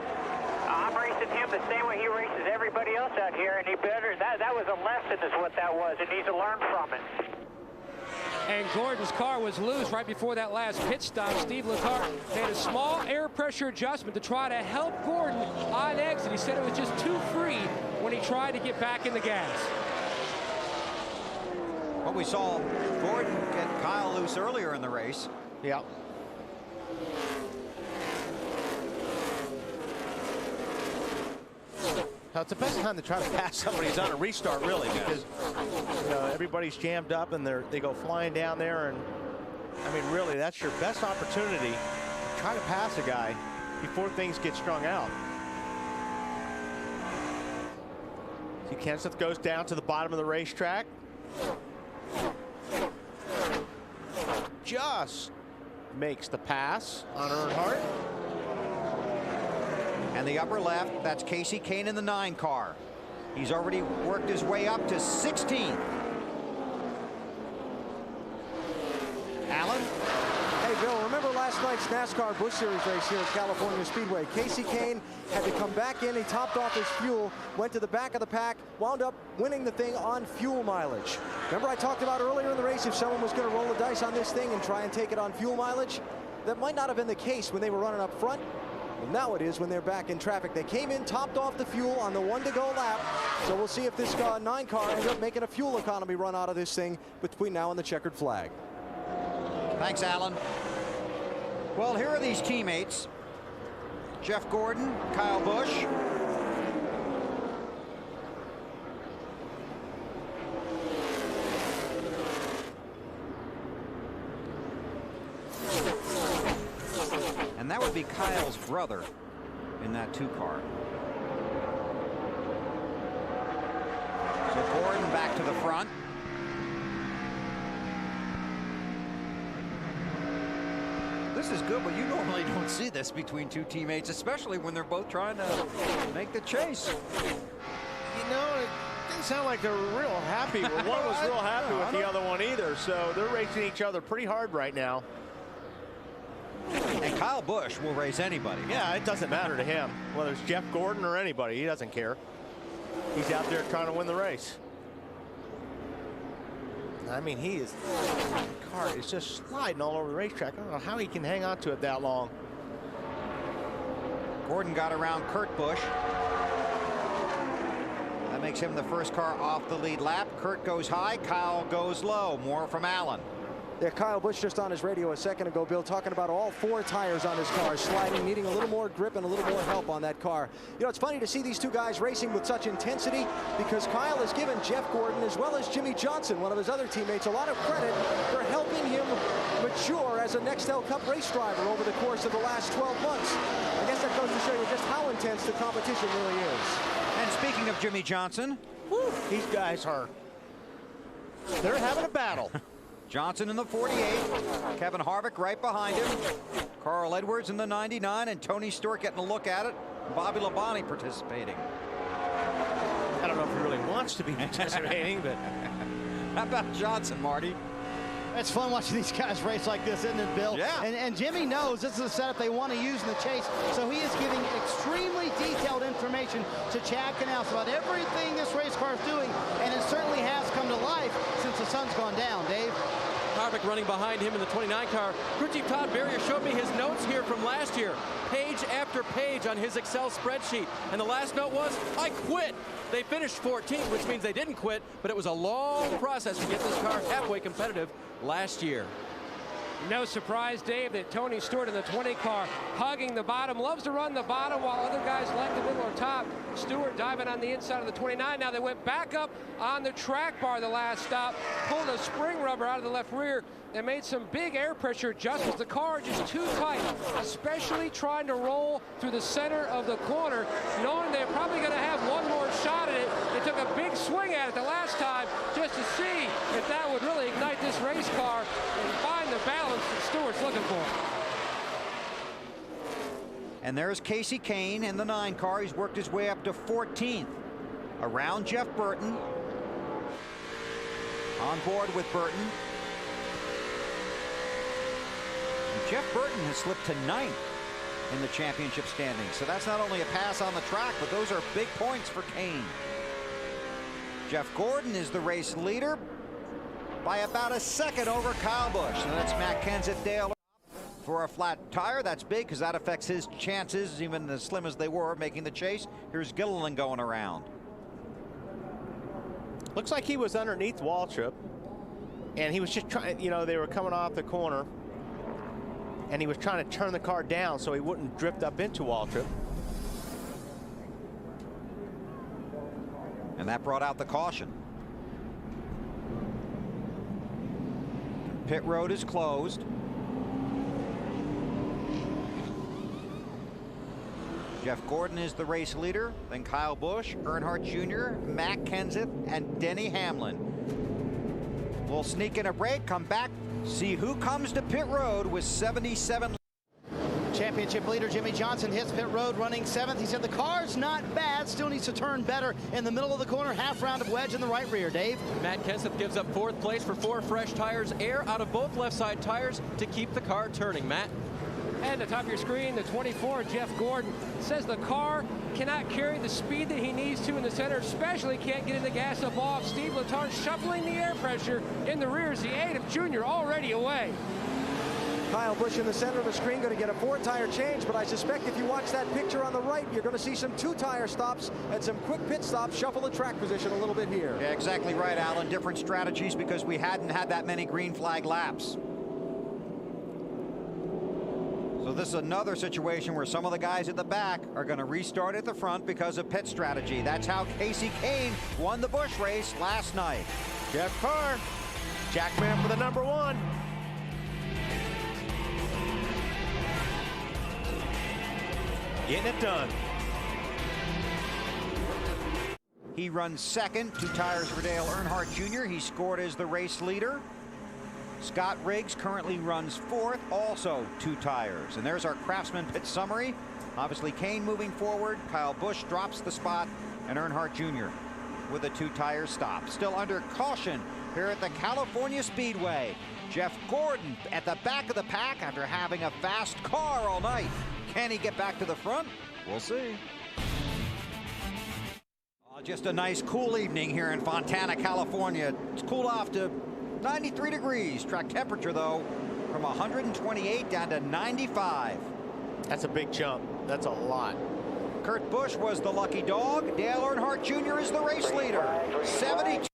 I'm racing him the same way he races everybody else out here, and he better, that was a lesson is what that was. He needs to learn from it. And Gordon's car was loose right before that last pit stop. Steve Letarte made a small air pressure adjustment to try to help Gordon on exit. He said it was just too free when he tried to get back in the gas. Well, we saw Gordon get Kyle loose earlier in the race. Yeah. Now, it's the best time to try to pass somebody who's on a restart, really, because everybody's jammed up and they go flying down there. And I mean, really, that's your best opportunity to try to pass a guy before things get strung out. See, Kenseth goes down to the bottom of the racetrack. Just makes the pass on Earnhardt. And the upper left, that's Casey Kane in the 9 car. He's already worked his way up to 16th. Allen? Hey, Bill, remember last night's NASCAR Busch Series race here at California Speedway? Casey Kane had to come back in. He topped off his fuel, went to the back of the pack, wound up winning the thing on fuel mileage. Remember I talked about earlier in the race if someone was going to roll the dice on this thing and try and take it on fuel mileage? That might not have been the case when they were running up front. Well, now it is when they're back in traffic. They came in, topped off the fuel on the 1-to-go lap. So we'll see if this 9 car ends up making a fuel economy run out of this thing between now and the checkered flag. Thanks, Alan. Well, here are these teammates. Jeff Gordon, Kyle Busch. And that would be Kyle's brother in that 2 car. So Gordon back to the front. This is good, but you normally don't see this between 2 teammates, especially when they're both trying to make the chase. You know, it didn't sound like they were real happy. One was real happy with the other one either, so they're racing each other pretty hard right now. And Kyle Busch will race anybody. Yeah, it doesn't matter to him, whether it's Jeff Gordon or anybody. He doesn't care. He's out there trying to win the race. I mean, the car is just sliding all over the racetrack. I don't know how he can hang on to it that long. Gordon got around Kurt Busch. That makes him the first car off the lead lap. Kurt goes high, Kyle goes low. More from Allen. Yeah, Kyle Busch just on his radio a second ago, Bill, talking about all 4 tires on his car sliding, needing a little more grip and a little more help on that car. You know, it's funny to see these 2 guys racing with such intensity because Kyle has given Jeff Gordon as well as Jimmy Johnson, one of his other teammates, a lot of credit for helping him mature as a Nextel Cup race driver over the course of the last 12 months. I guess that goes to show you just how intense the competition really is. And speaking of Jimmy Johnson, these guys they're having a battle. Johnson in the 48, Kevin Harvick right behind him, Carl Edwards in the 99, and Tony Stewart getting a look at it. Bobby Labonte participating. I don't know if he really wants to be participating, but how about Johnson, Marty? It's fun watching these guys race like this, isn't it, Bill? Yeah. And Jimmy knows this is a setup they want to use in the chase, so he is giving extremely detailed information to Chad Knaus about everything this race car is doing, and it certainly has come to life since the sun's gone down, Dave. Harvick running behind him in the 29 car. Crew Chief Todd Berrier showed me his notes here from last year, page after page on his Excel spreadsheet. And the last note was, I quit. They finished 14th, which means they didn't quit, but it was a long process to get this car halfway competitive last year. No surprise, Dave, that Tony Stewart in the 20 car hugging the bottom, loves to run the bottom while other guys like the middle or top. Stewart diving on the inside of the 29. Now they went back up on the track bar the last stop, pulled a spring rubber out of the left rear, and made some big air pressure adjustments. The car just too tight, especially trying to roll through the center of the corner, knowing they're probably going to have one more shot at it. They took a big swing at it the last time just to see if that would really ignite this race car and find the balance that Stewart's looking for. And there's Casey Kane in the 9 car. He's worked his way up to 14th. Around Jeff Burton. On board with Burton. And Jeff Burton has slipped to 9th in the championship standings. So that's not only a pass on the track, but those are big points for Kane. Jeff Gordon is the race leader by about a second over Kyle Busch. And that's Matt Kenseth-Dale for a flat tire. That's big because that affects his chances, even as slim as they were, making the chase. Here's Gilliland going around. Looks like he was underneath Waltrip. And he was just trying, you know, they were coming off the corner, and he was trying to turn the car down so he wouldn't drift up into Waltrip. And that brought out the caution. Pit road is closed. Jeff Gordon is the race leader, then Kyle Busch, Earnhardt Jr., Matt Kenseth, and Denny Hamlin. We'll sneak in a break, come back, see who comes to pit road with 77. Championship leader Jimmy Johnson hits pit road running 7th. He said the car's not bad, still needs to turn better in the middle of the corner, half round of wedge in the right rear. Dave? Matt Kenseth gives up 4th place for 4 fresh tires, air out of both left side tires to keep the car turning. Matt? And at the top of your screen, the 24, Jeff Gordon, says the car cannot carry the speed that he needs to in the center, especially can't get in the gas up off. Steve Letarte shuffling the air pressure in the rear as the 8 of Junior already away. Kyle Busch in the center of the screen going to get a 4-tire change, but I suspect if you watch that picture on the right, you're going to see some 2-tire stops and some quick pit stops, shuffle the track position a little bit here. Yeah, exactly right, Alan. Different strategies because we hadn't had that many green flag laps. So this is another situation where some of the guys at the back are going to restart at the front because of pit strategy. That's how Casey Kane won the Busch race last night. Jeff Carr, Jackman for the number 1. Getting it done. He runs 2nd, 2 tires for Dale Earnhardt Jr. He scored as the race leader. Scott Riggs currently runs 4th, also 2 tires. And there's our Craftsman pit summary. Obviously Kane moving forward, Kyle Busch drops the spot, and Earnhardt Jr. with a 2-tire stop. Still under caution here at the California Speedway. Jeff Gordon at the back of the pack after having a fast car all night. Can he get back to the front? We'll see. Just a nice cool evening here in Fontana, California. It's cooled off to 93 degrees. Track temperature, though, from 128 down to 95. That's a big jump. That's a lot. Kurt Busch was the lucky dog. Dale Earnhardt Jr. is the race leader. 72.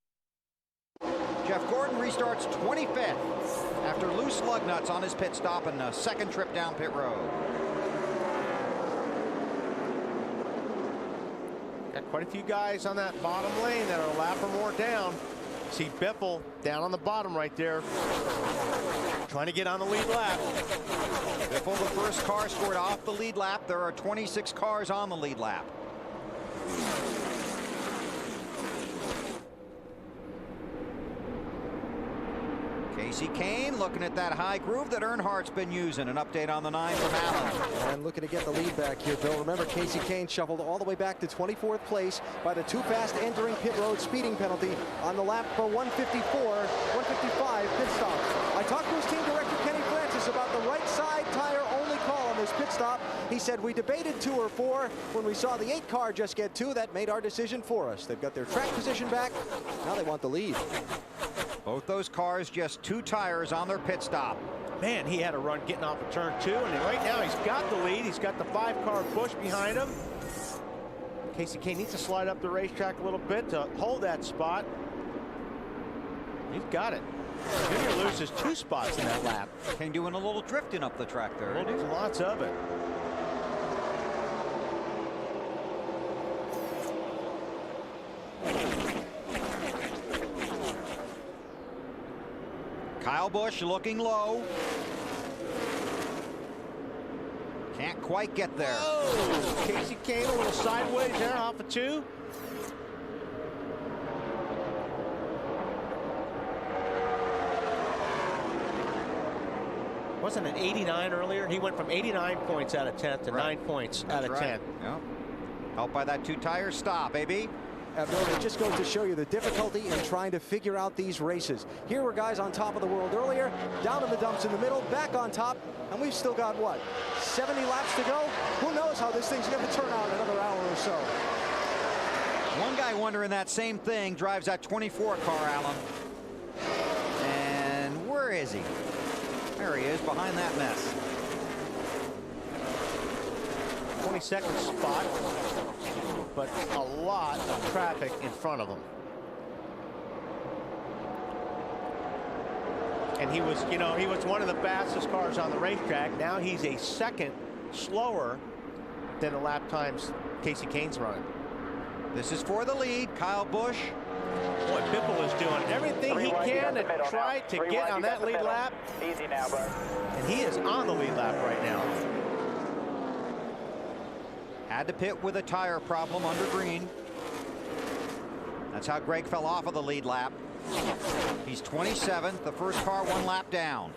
Jeff Gordon restarts 25th after loose lug nuts on his pit stop and a 2nd trip down pit road. Got quite a few guys on that bottom lane that are a lap or more down. See Biffle down on the bottom right there, trying to get on the lead lap. Biffle, the first car scored off the lead lap. There are 26 cars on the lead lap. Casey Kane looking at that high groove that Earnhardt's been using. An update on the 9 from Allen. And looking to get the lead back here, Bill. Remember, Casey Kane shuffled all the way back to 24th place by the too fast entering pit road speeding penalty on the lap for 155 pit stop. I talked to his team director, Kenny Francis, about the right side tire only call on this pit stop. He said, we debated 2 or 4. When we saw the 8 car just get 2, that made our decision for us. They've got their track position back. Now they want the lead. Both those cars just 2 tires on their pit stop. Man, he had a run getting off of turn 2, and right now he's got the lead. He's got the 5-car Busch behind him. Casey Kane needs to slide up the racetrack a little bit to hold that spot. He's got it. Junior loses 2 spots in that lap. Kane doing a little drifting up the track there. Well, there's lots of it. Kyle Busch looking low. Can't quite get there. Oh, Casey Kane a little sideways there off of 2. Wasn't it 89 earlier? He went from 89 points out of 10th to 9 points out of 10. Yeah. Helped by that 2-tire stop, baby. Bill, it just goes to show you the difficulty in trying to figure out these races. Here were guys on top of the world earlier, down in the dumps in the middle, back on top, and we've still got, what, 70 laps to go? Who knows how this thing's going to turn out in another hour or so. One guy wondering that same thing drives that 24 car, Alan. And where is he? There he is, behind that mess. 22nd spot, but a lot of traffic in front of him. And he was, you know, he was one of the fastest cars on the racetrack. Now he's a second slower than the lap times Casey Kane's running. This is for the lead. Kyle Busch. Boy, Biffle is doing everything he can to try to get on that lead lap. Easy now, bro. And he is on the lead lap right now. Had to pit with a tire problem under green. That's how Greg fell off of the lead lap. He's 27th, the first car 1 lap down.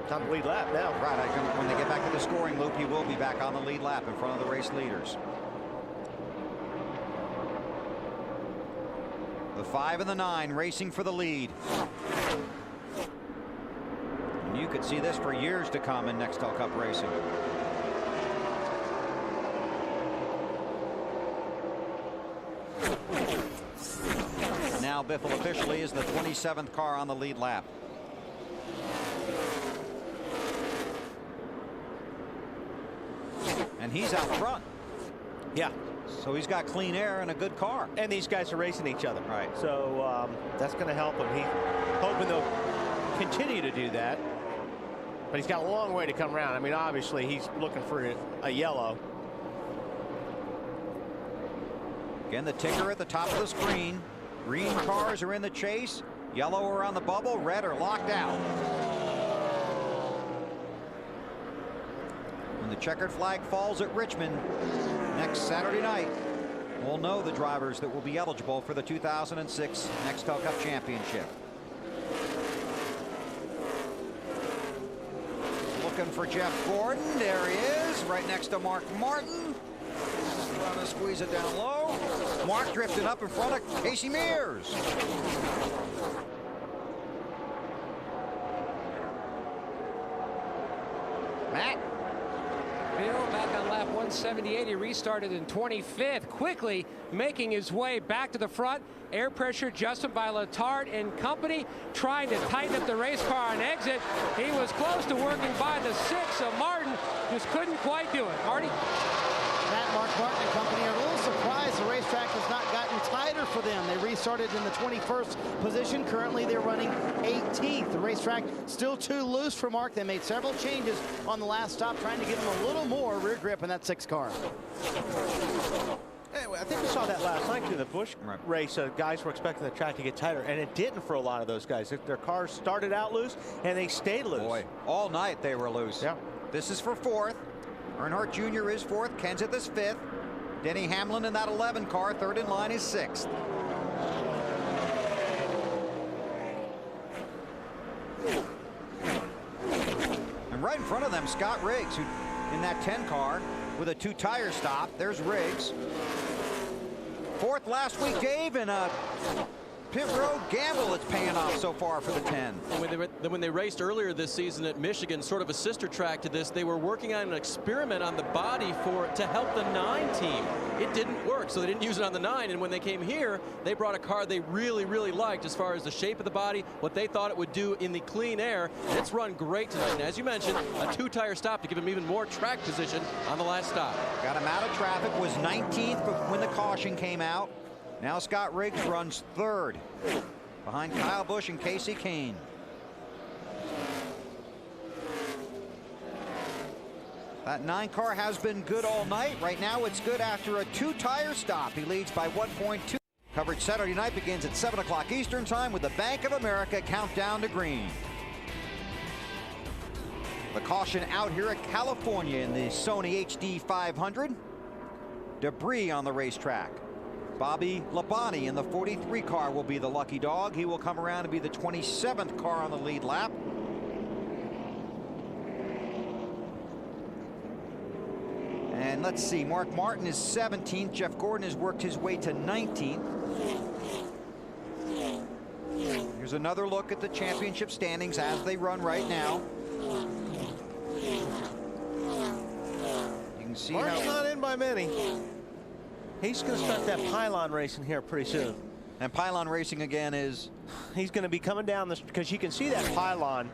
It's on the lead lap now. Right, when they get back to the scoring loop, he will be back on the lead lap in front of the race leaders. The 5 and the 9 racing for the lead. And you could see this for years to come in Nextel Cup racing. Now Biffle officially is the 27th car on the lead lap. And he's out front. Yeah. So he's got clean air and a good car. And these guys are racing each other. Right. So that's going to help him. He's hoping they'll continue to do that. But he's got a long way to come around. I mean, obviously, he's looking for a yellow. Again, the ticker at the top of the screen. Green cars are in the chase. Yellow are on the bubble. Red are locked out. When the checkered flag falls at Richmond next Saturday night, we'll know the drivers that will be eligible for the 2006 Nextel Cup Championship. Looking for Jeff Gordon. There he is, right next to Mark Martin. Trying to squeeze it down low. Mark drifting up in front of Casey Mears. Matt. Bill back on lap 178. He restarted in 25th, quickly making his way back to the front. Air pressure adjusted by Letarte and company, trying to tighten up the race car on exit. He was close to working by the 6, so Martin just couldn't quite do it. Marty? Mark Martin and company are a little surprised the racetrack has not gotten tighter for them. They restarted in the 21st position. Currently, they're running 18th. The racetrack still too loose for Mark. They made several changes on the last stop, trying to give him a little more rear grip in that 6 car. Anyway, I think we saw that last night in the Busch race. Guys were expecting the track to get tighter, and it didn't for a lot of those guys. Their cars started out loose, and they stayed loose. Boy, all night they were loose. Yeah. This is for 4th. Earnhardt Jr. is 4th. Kenseth is 5th. Denny Hamlin in that 11 car. 3rd in line is 6th. And right in front of them, Scott Riggs, who in that 10 car with a 2-tire stop. There's Riggs. 4th last week, Dave, in a pit road gamble that's paying off so far for the 10. When they raced earlier this season at Michigan, sort of a sister track to this, they were working on an experiment on the body to help the 9 team. It didn't work, so they didn't use it on the 9. And when they came here, they brought a car they really, really liked as far as the shape of the body, what they thought it would do in the clean air. And it's run great tonight. And as you mentioned, a 2-tire stop to give him even more track position on the last stop. Got him out of traffic, was 19th when the caution came out. Now Scott Riggs runs 3rd behind Kyle Busch and Casey Kane. That 9 car has been good all night. Right now it's good after a 2-tire stop. He leads by 1.2. Coverage Saturday night begins at 7 o'clock Eastern time with the Bank of America countdown to green. The caution out here at California in the Sony HD 500. Debris on the racetrack. Bobby Labonte in the 43 car will be the lucky dog. He will come around to be the 27th car on the lead lap. And let's see, Mark Martin is 17th. Jeff Gordon has worked his way to 19th. Here's another look at the championship standings as they run right now. You can see Martin's not in by many. He's going to start that pylon racing here pretty soon. And pylon racing again is? He's going to be coming down this, because you can see that pylon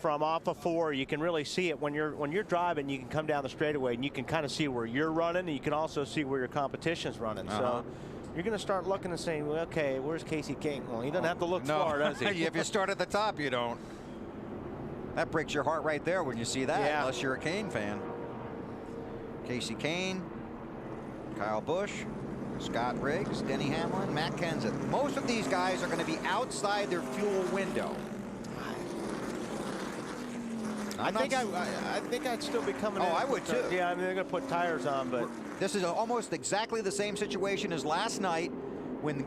from off of 4. You can really see it when you're driving. You can come down the straightaway and you can kind of see where you're running, and you can also see where your competition's running. So you're going to start looking and saying, well, okay, where's Kasey Kahne? Well, he doesn't have to look far, does he? If you start at the top, you don't. That breaks your heart right there when you see that, unless you're a Kahne fan. Kasey Kahne, Kyle Busch, Scott Riggs, Denny Hamlin, Matt Kenseth. Most of these guys are going to be outside their fuel window. I think I'd still be coming in. I would too. Yeah, I mean, they're going to put tires on, but this is almost exactly the same situation as last night when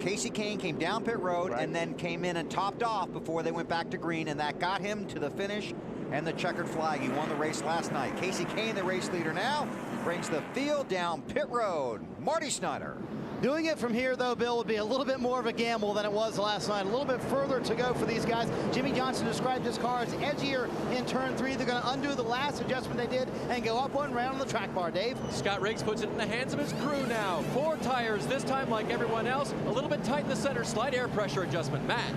Kasey Kahne came down pit road and then came in and topped off before they went back to green, and that got him to the finish and the checkered flag. He won the race last night. Kasey Kahne, the race leader now, brings the field down pit road. Marty Snyder. Doing it from here, though, Bill, would be a little bit more of a gamble than it was last night. A little bit further to go for these guys. Jimmy Johnson described this car as edgier in turn 3. They're going to undo the last adjustment they did and go up one round on the track bar, Dave. Scott Riggs puts it in the hands of his crew now. 4 tires, this time like everyone else. A little bit tight in the center, slight air pressure adjustment. Matt.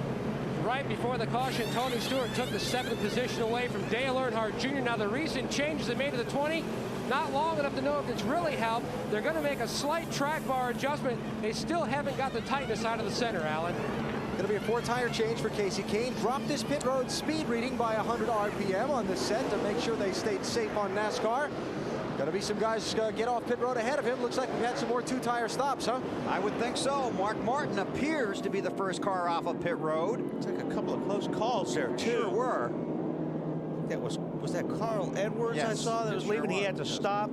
Right before the caution, Tony Stewart took the 7th position away from Dale Earnhardt Jr. Now the recent changes they made to the 20, not long enough to know if it's really helped. They're going to make a slight track bar adjustment. They still haven't got the tightness out of the center, Alan. Going to be a 4-tire change for Kasey Kahne. Dropped his pit road speed reading by 100 RPM on this set to make sure they stayed safe on NASCAR. Going to be some guys get off pit road ahead of him. Looks like we've had some more 2-tire stops, huh? I would think so. Mark Martin appears to be the first car off of pit road. It's like a couple of close calls there, too. Sure were. That was that Carl Edwards I saw that was leaving? He had to stop.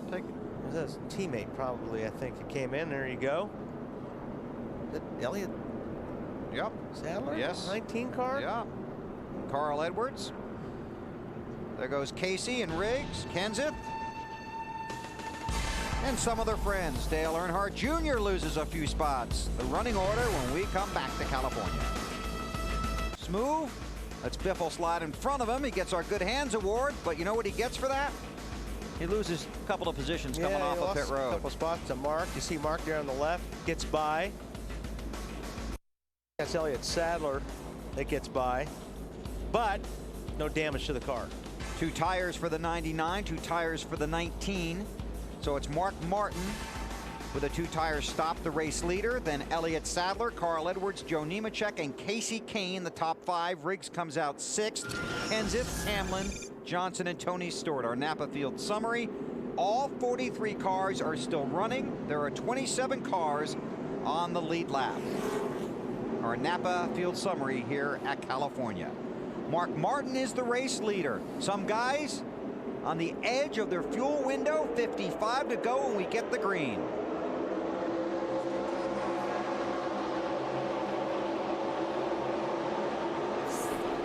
Was that his teammate, probably, I think, that came in. There you go. Is that Elliott? Yep. Sadler? Yes. 19 car? Yeah. Carl Edwards. There goes Kasey and Riggs, Kenseth, and some of their friends. Dale Earnhardt Jr. loses a few spots. The running order when we come back to California. Smooth. Let's Biffle slide in front of him. He gets our Good Hands Award, but you know what he gets for that? He loses a couple of positions coming off of pit road. A couple spots to Mark. You see Mark there on the left, gets by. That's Elliott Sadler that gets by, but no damage to the car. 2 tires for the 99, 2 tires for the 19. So it's Mark Martin with a 2-tire stop, the race leader. Then Elliott Sadler, Carl Edwards, Joe Nemechek, and Kasey Kahne, the top 5. Riggs comes out 6th. Kenseth, Hamlin, Johnson, and Tony Stewart. Our Napa Field summary. All 43 cars are still running. There are 27 cars on the lead lap. Our Napa Field summary here at California. Mark Martin is the race leader. Some guys on the edge of their fuel window. 55 to go when we get the green.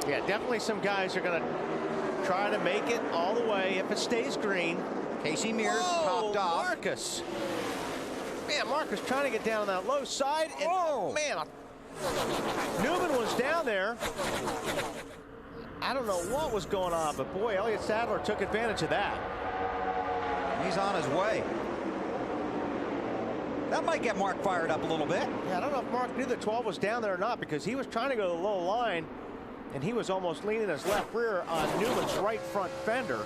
Yeah, definitely some guys are going to try to make it all the way if it stays green. Casey Mears topped off. Marcus. Man, Marcus trying to get down on that low side. And, man, Newman was down there. I don't know what was going on, but boy, Elliott Sadler took advantage of that. He's on his way. That might get Mark fired up a little bit. Yeah, I don't know if Mark knew that 12 was down there or not, because he was trying to go to the low line, and he was almost leaning his left rear on Newman's right front fender.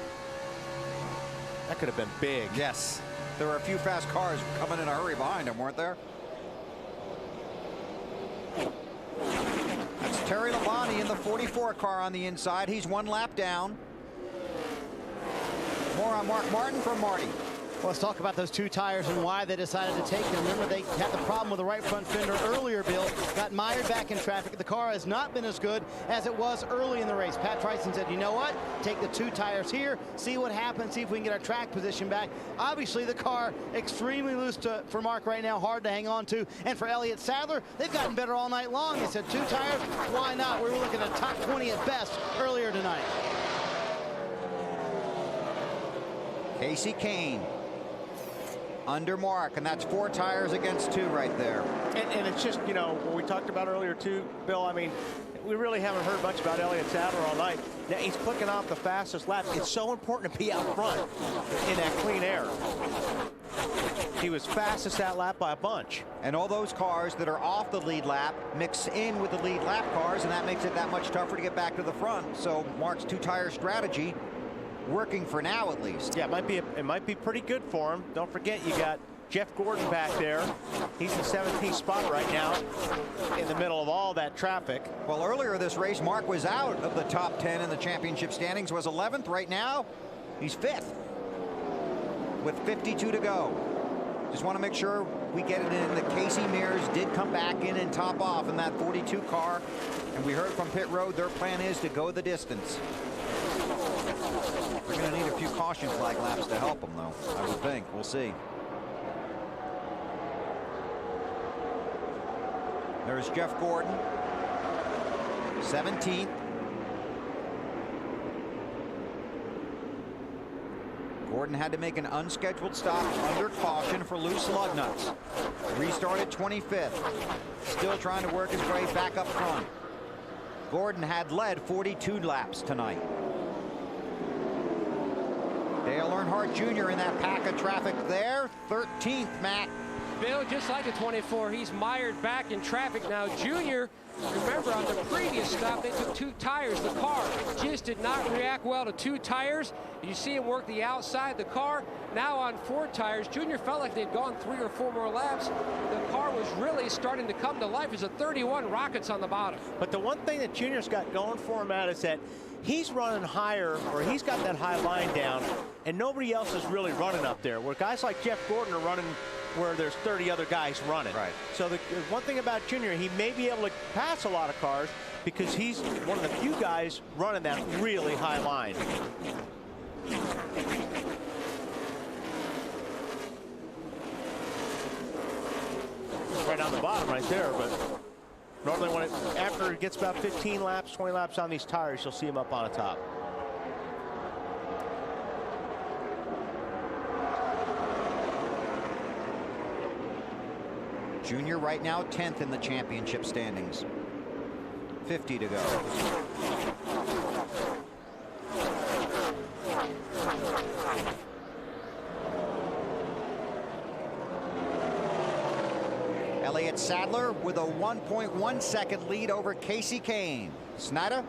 That could have been big. Yes. There were a few fast cars coming in a hurry behind him, weren't there? That's Terry Labonte in the 44 car on the inside. He's 1 lap down. More on Mark Martin from Marty. Well, let's talk about those 2 tires and why they decided to take them. Remember, they had the problem with the right front fender earlier, Bill. Got mired back in traffic. The car has not been as good as it was early in the race. Pat Tryson said, you know what? Take the 2 tires here, see what happens, see if we can get our track position back. Obviously, the car extremely loose for Mark right now, hard to hang on to. And for Elliott Sadler, they've gotten better all night long. They said 2 tires, why not? We were looking at top 20 at best earlier tonight. Kasey Kahne under Mark, and that's 4 tires against 2 right there. And it's just, you know, what we talked about earlier too, Bill, I mean, we really haven't heard much about Elliott Sadler all night. Now he's clicking off the fastest lap. It's so important to be out front in that clean air. He was fastest that lap by a bunch. And all those cars that are off the lead lap mix in with the lead lap cars, and that makes it that much tougher to get back to the front. So Mark's 2-tire strategy working for now at least. Yeah, it might be pretty good for him. Don't forget, you got Jeff Gordon back there. He's the 17th spot right now in the middle of all that traffic. Well, earlier this race, Mark was out of the top 10 in the championship standings, was 11th. Right now, he's 5th with 52 to go. Just want to make sure we get it in that Casey Mears did come back in and top off in that 42 car. And we heard from pit road their plan is to go the distance. They're going to need a few caution flag laps to help them, though, I would think. We'll see. There's Jeff Gordon, 17th. Gordon had to make an unscheduled stop under caution for loose lug nuts. Restarted 25th. Still trying to work his way back up front. Gordon had led 42 laps tonight. Dale Earnhardt Jr. in that pack of traffic there. 13th, Matt. Bill, just like the 24, he's mired back in traffic now. Junior, remember on the previous stop, they took 2 tires. The car just did not react well to 2 tires. You see him work the outside of the car. Now on 4 tires, Junior felt like they'd gone 3 or 4 more laps. The car was really starting to come to life. It's a 31 Rockets on the bottom. But the one thing that Junior's got going for him, Matt, is that he's running higher, or he's got that high line down, and nobody else is really running up there, where guys like Jeff Gordon are running where there's 30 other guys running. Right. So the one thing about Junior, he may be able to pass a lot of cars because he's one of the few guys running that really high line. Right on the bottom right there, but normally after it gets about 15 laps, 20 laps on these tires, you'll see him up on the top. Junior right now 10th in the championship standings. 50 to go. Elliott Sadler with a 1.1 second lead over Casey Kane. Snyder?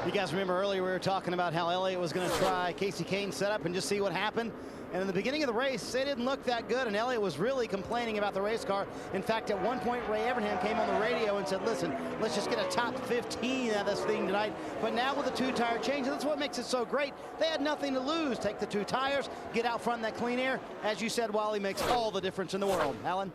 You guys remember earlier we were talking about how Elliott was going to try Casey Kane's setup and just see what happened. And in the beginning of the race, they didn't look that good, and Elliott was really complaining about the race car. In fact, at one point, Ray Evernham came on the radio and said, listen, let's just get a top 15 out of this thing tonight. But now with the 2-tire change, that's what makes it so great. They had nothing to lose. Take the 2 tires, get out front in that clean air. As you said, Wally, makes all the difference in the world. Alan?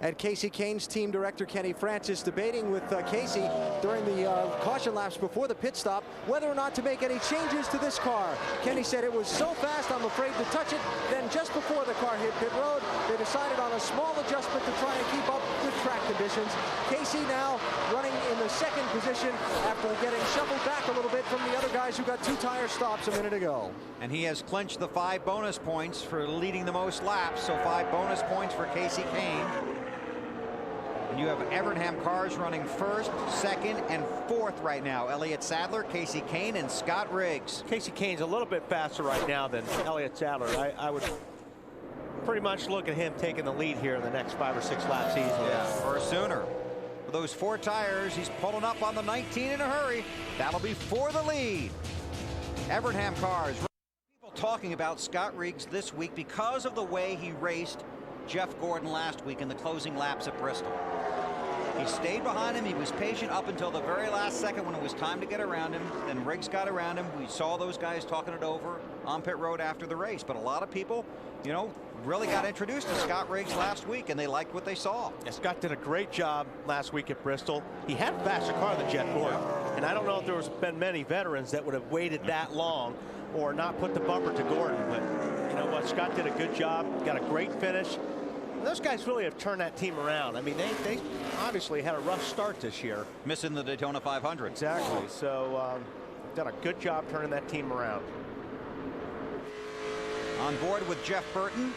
And Casey Kane's team director, Kenny Francis, debating with Casey during the caution laps before the pit stop whether or not to make any changes to this car. Kenny said it was so fast, I'm afraid to touch it. Then just before the car hit pit road, they decided on a small adjustment to try and keep up with track conditions. Casey now running in the 2nd position after getting shuffled back a little bit from the other guys who got 2 tire stops a minute ago. And he has clinched the 5 bonus points for leading the most laps. So 5 bonus points for Casey Kane. And you have Evernham cars running 1st, 2nd, and 4th right now. Elliott Sadler, Casey Kane, and Scott Riggs. Casey Kane's a little bit faster right now than Elliott Sadler. I would pretty much look at him taking the lead here in the next 5 or 6 laps easily. Yeah, or sooner. With those 4 tires, he's pulling up on the 19 in a hurry. That'll be for the lead. Evernham cars. People talking about Scott Riggs this week because of the way he raced Jeff Gordon last week in the closing laps at Bristol. He stayed behind him. He was patient up until the very last second when it was time to get around him. Then Riggs got around him. We saw those guys talking it over on pit road after the race. But a lot of people, you know, really got introduced to Scott Riggs last week, and they liked what they saw. Yeah, Scott did a great job last week at Bristol. He had a faster car than Jeff Gordon. And I don't know if there was been many veterans that would have waited that long or not put the bumper to Gordon. But you know what? Scott did a good job. Got a great finish. Those guys really have turned that team around. I mean, they obviously had a rough start this year. Missing the Daytona 500. Exactly. So, done a good job turning that team around. On board with Jeff Burton.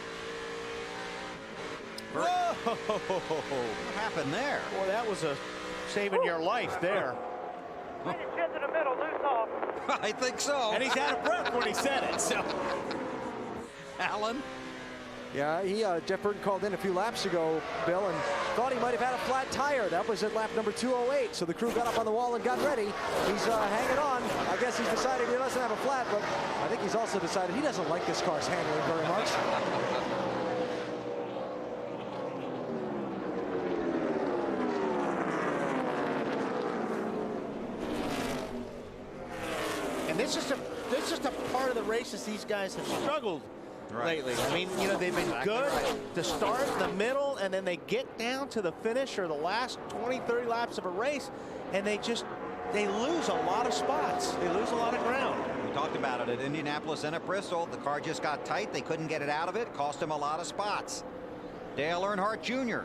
Whoa! What happened there? Boy, that was a saving your life there. In the middle, loose off. I think so. And he's out of breath when he said it. So, Alan? Yeah, Jeff Burton called in a few laps ago, Bill, and thought he might have had a flat tire. That was at lap number 208. So the crew got up on the wall and got ready. He's hanging on. I guess guess he's decided he doesn't have a flat, but I think he's also decided he doesn't like this car's handling very much. And this is just a part of the races these guys have struggled lately. I mean, you know, they've been good to start, the middle, and then they get down to the finish or the last 20, 30 laps of a race, and they lose a lot of spots. They lose a lot of ground. We talked about it at Indianapolis and at Bristol. The car just got tight. They couldn't get it out of it. Cost them a lot of spots. Dale Earnhardt Jr.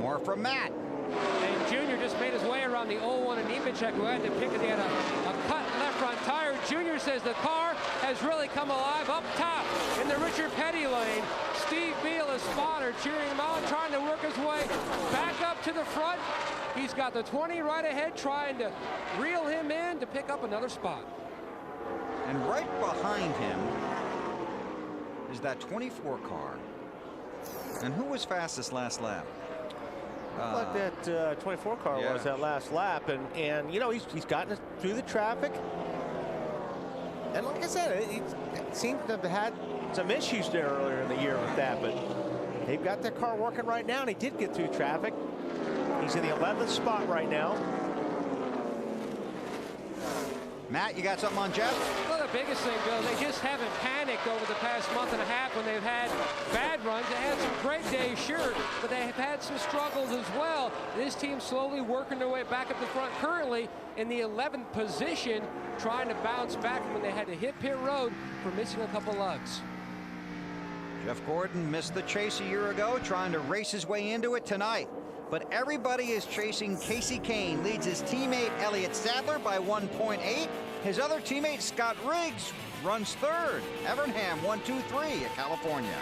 More from Matt. And Junior just made his way around the 01 and Nemechek, who had to pick it. He had a cut left front tire. Junior says the car has really come alive up top in the Richard Petty lane. Steve Beal, his spotter, cheering him on, trying to work his way back up to the front. He's got the 20 right ahead, trying to reel him in to pick up another spot. And right behind him is that 24 car. And who was fastest last lap? Like that 24 car was that last lap, and you know, he's gotten through the traffic, and like I said, it seems to have had some issues there earlier in the year with that, but they've got their car working right now, and he did get through traffic. He's in the 11th spot right now. Matt, you got something on Jeff? Well, the biggest thing, Bill, they just haven't panicked over the past month and a half when they've had bad runs. They had some great days, sure, but they have had some struggles as well. This team slowly working their way back up the front, currently in the 11th position, trying to bounce back when they had to hit pit road for missing a couple lugs. Jeff Gordon missed the chase a year ago, trying to race his way into it tonight. But everybody is chasing Casey Kane. Leads his teammate Elliott Sadler by 1.8. His other teammate Scott Riggs runs third. Evernham 1-2-3 at California.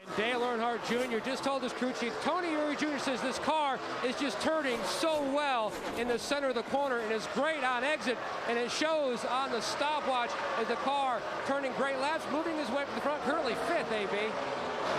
And Dale Earnhardt Jr. just told his crew chief, Tony Eury Jr. says this car is just turning so well in the center of the corner and is great on exit, and it shows on the stopwatch as the car turning great laps, moving his way to the front, currently 5th, AB.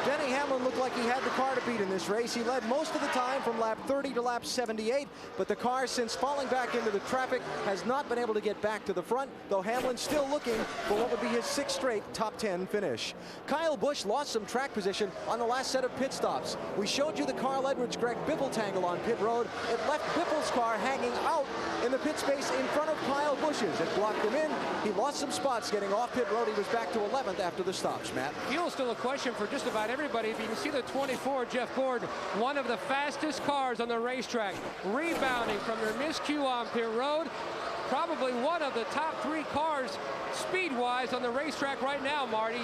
Denny Hamlin looked like he had the car to beat in this race. He led most of the time from lap 30 to lap 78, but the car, since falling back into the traffic, has not been able to get back to the front, though Hamlin's still looking for what would be his 6th straight top 10 finish. Kyle Busch lost some track position on the last set of pit stops. We showed you the Carl Edwards-Greg Biffle tangle on pit road. It left Biffle's car hanging out in the pit space in front of Kyle Busch's. It blocked him in. He lost some spots getting off pit road. He was back to 11th after the stops, Matt. Fuel's still a question for just about everybody. If you can see the 24, Jeff Gordon, one of the fastest cars on the racetrack, rebounding from their miscue on pit road. Probably one of the top 3 cars speed-wise on the racetrack right now, Marty.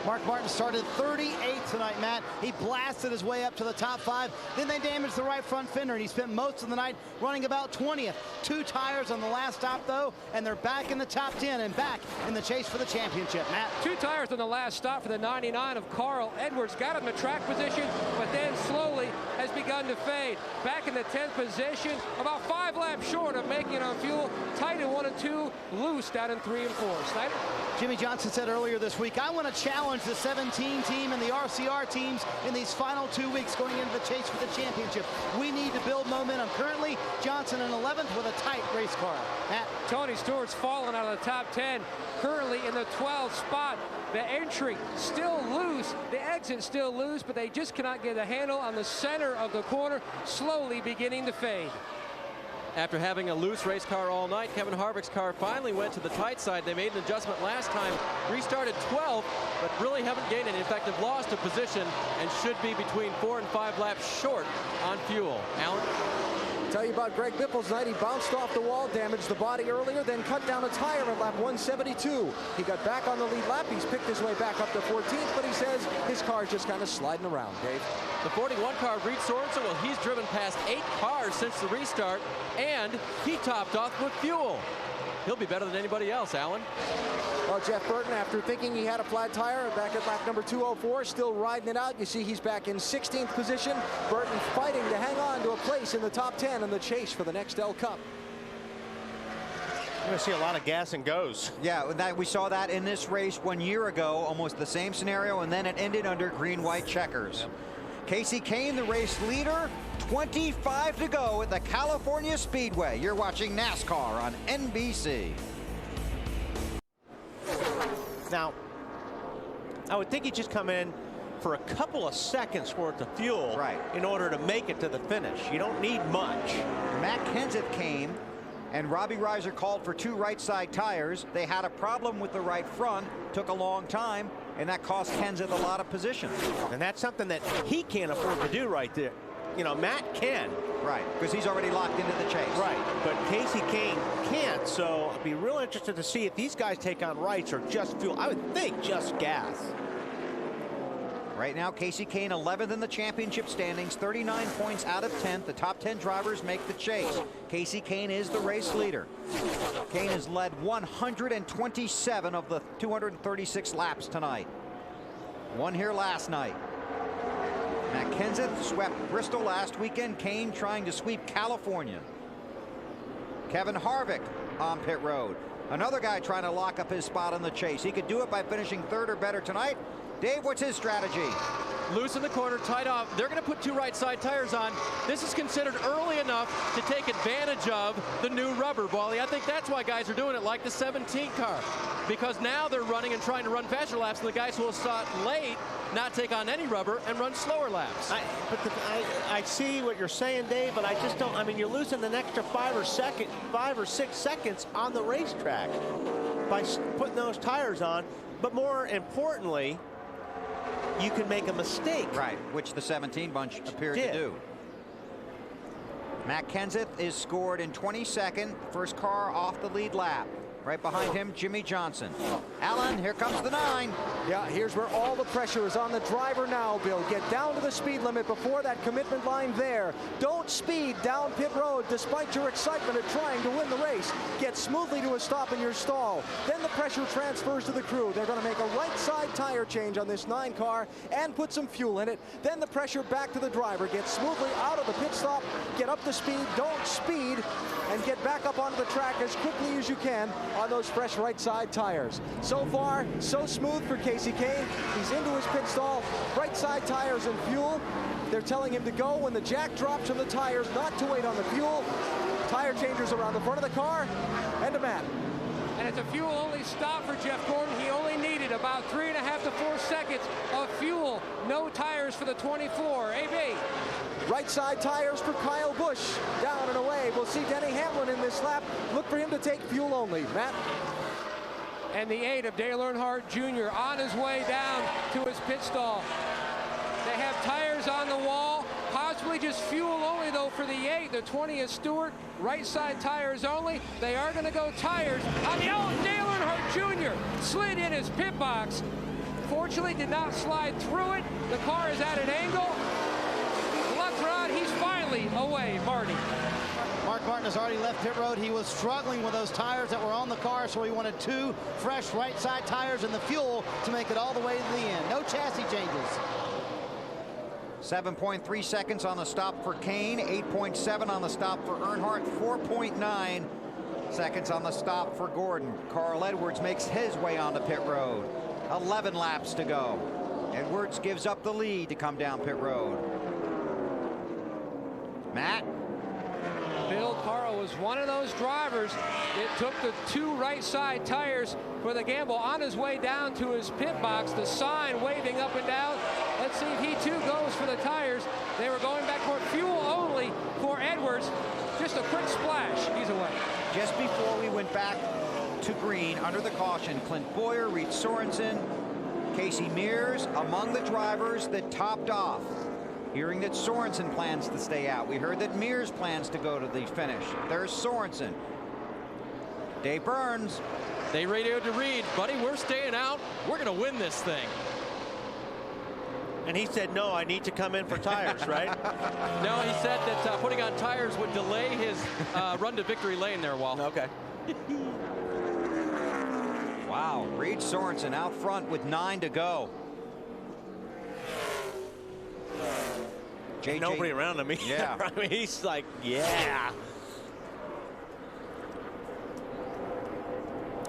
Mark Martin started 38th tonight, Matt. He blasted his way up to the top 5. Then they damaged the right front fender, and he spent most of the night running about 20th. 2 tires on the last stop, though, and they're back in the top 10 and back in the chase for the championship, Matt. 2 tires on the last stop for the 99 of Carl Edwards. Got him in track position, but then slowly has begun to fade. Back in the 10th position, about 5 laps short of making it on fuel. Tight in 1 and 2, loose down in 3 and 4. Snyder? Jimmy Johnson said earlier this week, I want to challenge the 17 team and the RCR teams in these final 2 weeks going into the chase for the championship. We need to build momentum. Currently, Johnson in 11th with a tight race car. Matt? Tony Stewart's fallen out of the top 10, currently in the 12th spot. The entry still loose, the exit still loose, but they just cannot get a handle on the center of the corner, slowly beginning to fade. After having a loose race car all night, Kevin Harvick's car finally went to the tight side. They made an adjustment last time, restarted 12th, but really haven't gained any. In fact, they've lost a position and should be between 4 and 5 laps short on fuel. Alan? Tell you about Greg Biffle's night. He bounced off the wall, damaged the body earlier, then cut down a tire at lap 172. He got back on the lead lap. He's picked his way back up to 14th, but he says his car's just kind of sliding around, Dave. The 41 car, Reed Sorensen, well, he's driven past 8 cars since the restart, and he topped off with fuel. He'll be better than anybody else, Alan. Well, Jeff Burton, after thinking he had a flat tire back at lap number 204, still riding it out. You see he's back in 16th position. Burton fighting to hang on to a place in the top 10 in the chase for the next L Cup. You're going to see a lot of gas and goes. Yeah, we saw that in this race 1 year ago, almost the same scenario, and then it ended under green-white checkers. Yep. Kasey Kahne, the race leader, 25 to go at the California Speedway. You're watching NASCAR on NBC. Now, I would think he'd just come in for a couple of seconds worth of fuel in order to make it to the finish. You don't need much. Matt Kenseth came, and Robbie Reiser called for 2 right side tires. They had a problem with the right front, took a long time, and that cost Kenseth a lot of position. And that's something that he can't afford to do right there. You know, Matt can. Right, because he's already locked into the chase. Right, but Kasey Kahne can't, so I'd be real interested to see if these guys take on rights or just fuel. I would think just gas. Right now, Kasey Kahne 11th in the championship standings, 39 points out of 10th. The top 10 drivers make the chase. Kasey Kahne is the race leader. Kahne has led 127 of the 236 laps tonight. Won here last night. Matt Kenseth swept Bristol last weekend. Kahne trying to sweep California. Kevin Harvick on pit road. Another guy trying to lock up his spot in the chase. He could do it by finishing 3rd or better tonight. Dave, what's his strategy? Loose in the corner, tight off. They're going to put 2 right side tires on. This is considered early enough to take advantage of the new rubber, Wally. I think that's why guys are doing it like the 17 car, because now they're running and trying to run faster laps than the guys who will start late, not take on any rubber, and run slower laps. I see what you're saying, Dave, but I just don't. I mean, you're losing an extra 5 or 6 seconds on the racetrack by putting those tires on. But more importantly, you can make a mistake. Right, which the 17 bunch appeared to do. Matt Kenseth is scored in 22nd, first car off the lead lap. Right behind him, Jimmy Johnson. Allen, here comes the 9. Yeah, here's where all the pressure is on the driver now, Bill. Get down to the speed limit before that commitment line there. Don't speed down pit road despite your excitement at trying to win the race. Get smoothly to a stop in your stall. Then the pressure transfers to the crew. They're going to make a right side tire change on this 9 car and put some fuel in it. Then the pressure back to the driver. Get smoothly out of the pit stop. Get up to speed. Don't speed. And get back up onto the track as quickly as you can on those fresh right side tires. So far, so smooth for Kasey Kahne. He's into his pit stall, right side tires and fuel. They're telling him to go when the jack drops from the tires, not to wait on the fuel. Tire changers around the front of the car, and to Matt. And it's a fuel-only stop for Jeff Gordon. He only needed about 3.5 to 4 seconds of fuel. No tires for the 24. AB. Right side tires for Kyle Busch. Down and away. We'll see Denny Hamlin in this lap. Look for him to take fuel only. Matt. And the 8 of Dale Earnhardt Jr. on his way down to his pit stall. They have tires on the wall. Possibly just fuel only, though, for the 8. The 20 is Stewart. Right side tires only. They are going to go tires on the Dale Earnhardt Jr. slid in his pit box. Fortunately, did not slide through it. The car is at an angle. Left rod, he's finally away, Marty. Mark Martin has already left pit road. He was struggling with those tires that were on the car, so he wanted 2 fresh right side tires and the fuel to make it all the way to the end. No chassis changes. 7.3 seconds on the stop for Kahne, 8.7 on the stop for Earnhardt, 4.9 seconds on the stop for Gordon. Carl Edwards makes his way onto pit road. 11 laps to go. Edwards gives up the lead to come down pit road. Matt. Bill Carl was one of those drivers that took the 2 right side tires for the gamble on his way down to his pit box. The sign waving up and down. Let's see if he too goes for the tires. They were going back for fuel only for Edwards. Just a quick splash. He's away. Just before we went back to green under the caution, Clint Bowyer, Reed Sorensen, Casey Mears among the drivers that topped off. Hearing that Sorensen plans to stay out. We heard that Mears plans to go to the finish. There's Sorensen. Dave Burns. They radioed to Reed, buddy, we're staying out. We're going to win this thing. And he said, no, I need to come in for tires, right? No, he said that putting on tires would delay his run to victory lane there, Walt. Okay. Wow, Reed Sorensen out front with 9 to go. JJ, nobody around him. Yeah. I mean, he's like, yeah.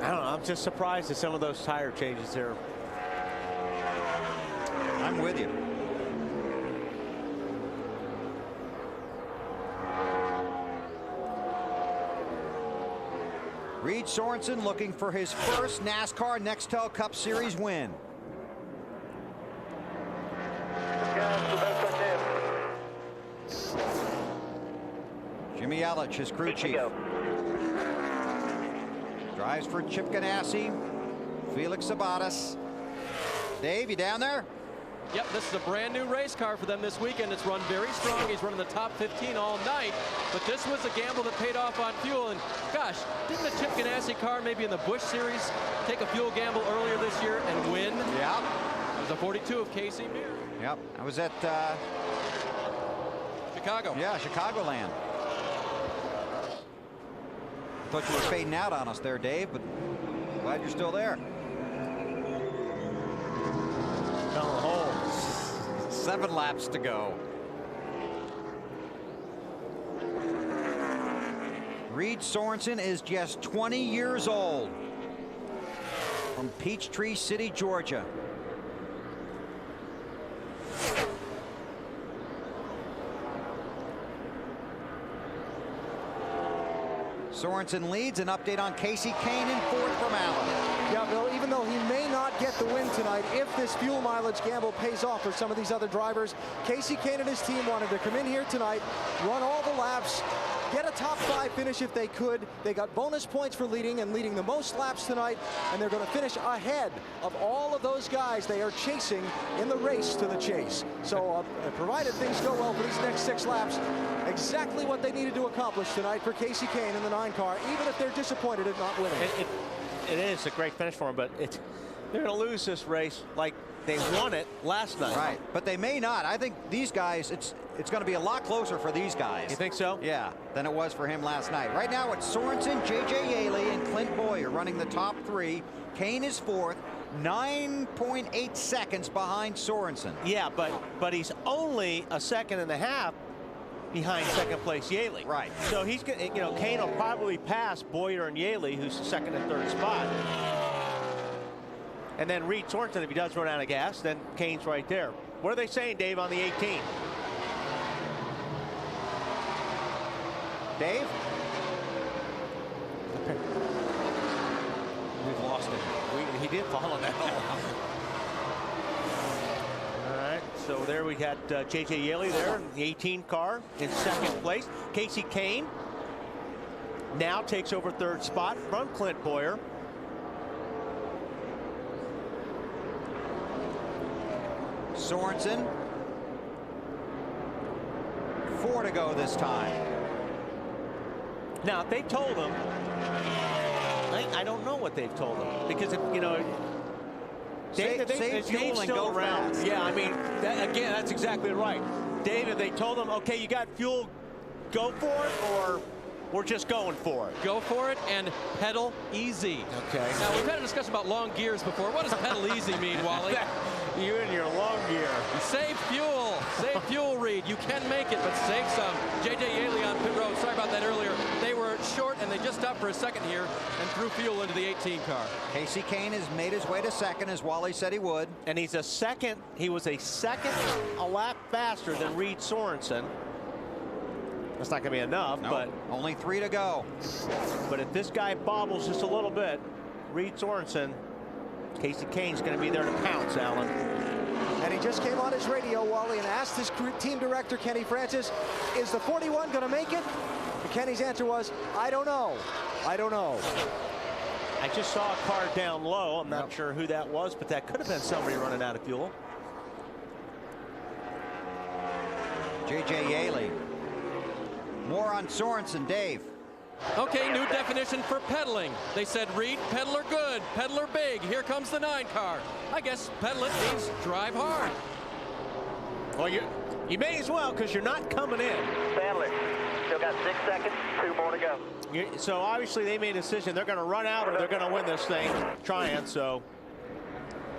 I don't know. I'm just surprised at some of those tire changes there. I'm with you. Reed Sorensen looking for his first NASCAR Nextel Cup Series win. Jimmy Yelich, his crew chief. Drives for Chip Ganassi. Felix Sabates. Dave, you down there? Yep, this is a brand new race car for them this weekend. It's run very strong. He's running the top 15 all night. But this was a gamble that paid off on fuel. And gosh, didn't the Chip Ganassi car maybe in the Busch Series take a fuel gamble earlier this year and win? Yeah. It was a 42 of Casey Mears. Yep, I was at Chicago. Yeah, Chicagoland. Thought you were fading out on us there, Dave, but glad you're still there. Down the hole. 7 laps to go. Reed Sorensen is just 20 years old. From Peachtree City, Georgia. Sorensen leads. An update on Casey Kane in fourth from Allen. Yeah, Bill, even though he may not get the win tonight, if this fuel mileage gamble pays off for some of these other drivers, Casey Kane and his team wanted to come in here tonight, run all the laps, get a top 5 finish if they could. They got bonus points for leading the most laps tonight, and they're going to finish ahead of all of those guys they are chasing in the race to the chase. So provided things go well for these next 6 laps, exactly what they needed to accomplish tonight for Casey Kane in the 9 car, even if they're disappointed at not winning. It is a great finish for them, but they're going to lose this race like they won it last night. Right, but they may not. I think these guys, it's going to be a lot closer for these guys. You think so? Yeah, than it was for him last night. Right now it's Sorensen, J.J. Yaley, and Clint Boyer running the top 3. Kane is 4th, 9.8 seconds behind Sorensen. Yeah, but he's only a second and a half behind second place Yaley. Right. So he's going, you know, Kane will probably pass Boyer and Yaley, who's the second and third spot. And then Reed Sorensen, if he does run out of gas, then Kane's right there. What are they saying, Dave, on the 18? Dave? We've lost it. He did follow that. All right, so there we got J.J. Yaley there in the 18 car in second place. Casey Kane now takes over third spot from Clint Boyer. Sorensen. 4 to go this time. Now, if they told him, I don't know what they've told him, because if, you know, Save fuel and go around. fast. Yeah, I mean, again, that's exactly right. Dave, if they told him, okay, you got fuel, go for it, or we're just going for it. Go for it and pedal easy. Okay. Now, we've had a discussion about long gears before. What does pedal easy mean, Wally? You and your long gear. Save fuel. Save fuel, Reed. You can make it, but save some. J.J. Yaley on pit road. Sorry about that earlier. They were short, and they just stopped for a second here and threw fuel into the 18 car. Casey Kane has made his way to second, as Wally said he would. And he was a second a lap faster than Reed Sorensen. That's not going to be enough, No, but only 3 to go. But if this guy bobbles just a little bit, Reed Sorensen, Casey Kane's going to be there to pounce, Alan. And he just came on his radio, Wally, and asked his team director, Kenny Francis, is the 41 going to make it? And Kenny's answer was, I don't know. I don't know. I just saw a car down low. I'm not sure who that was, but that could have been somebody running out of fuel. J.J. Yaley. More on Sorensen, Dave. Okay, new definition for pedaling. They said, Reed, pedaler good, pedaler big. Here comes the 9 car. I guess pedal it means drive hard. Well, you may as well, because you're not coming in. Sadler, still got 6 seconds, 2 more to go. So obviously they made a decision. They're going to run out or they're going to win this thing trying. So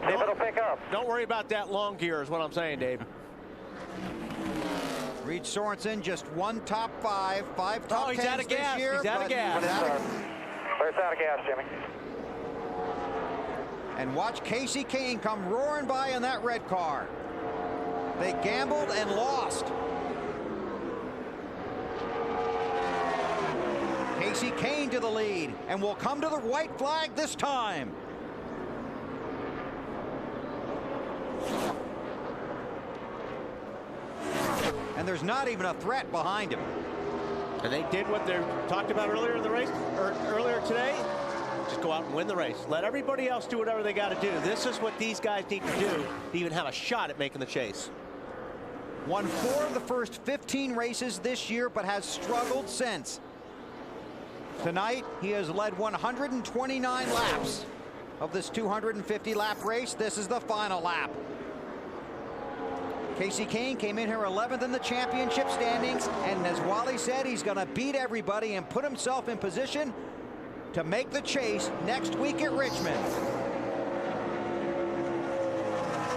See if it'll pick up. don't worry about that long gear is what I'm saying, Dave. Reed Sorensen, just 1 top 5, 5 top 10s he's out of gas. this year. He's out of gas. Where's out of gas, Jimmy? And watch Casey Kane come roaring by in that red car. They gambled and lost. Casey Kane to the lead, and will come to the white flag this time. And there's not even a threat behind him. And they did what they talked about earlier in the race, or earlier today. Just go out and win the race. Let everybody else do whatever they got to do. This is what these guys need to do to even have a shot at making the chase. Won 4 of the first 15 races this year, but has struggled since. Tonight, he has led 129 laps of this 250-lap race. This is the final lap. Casey Kane came in here 11th in the championship standings, and as Wally said, he's going to beat everybody and put himself in position to make the chase next week at Richmond.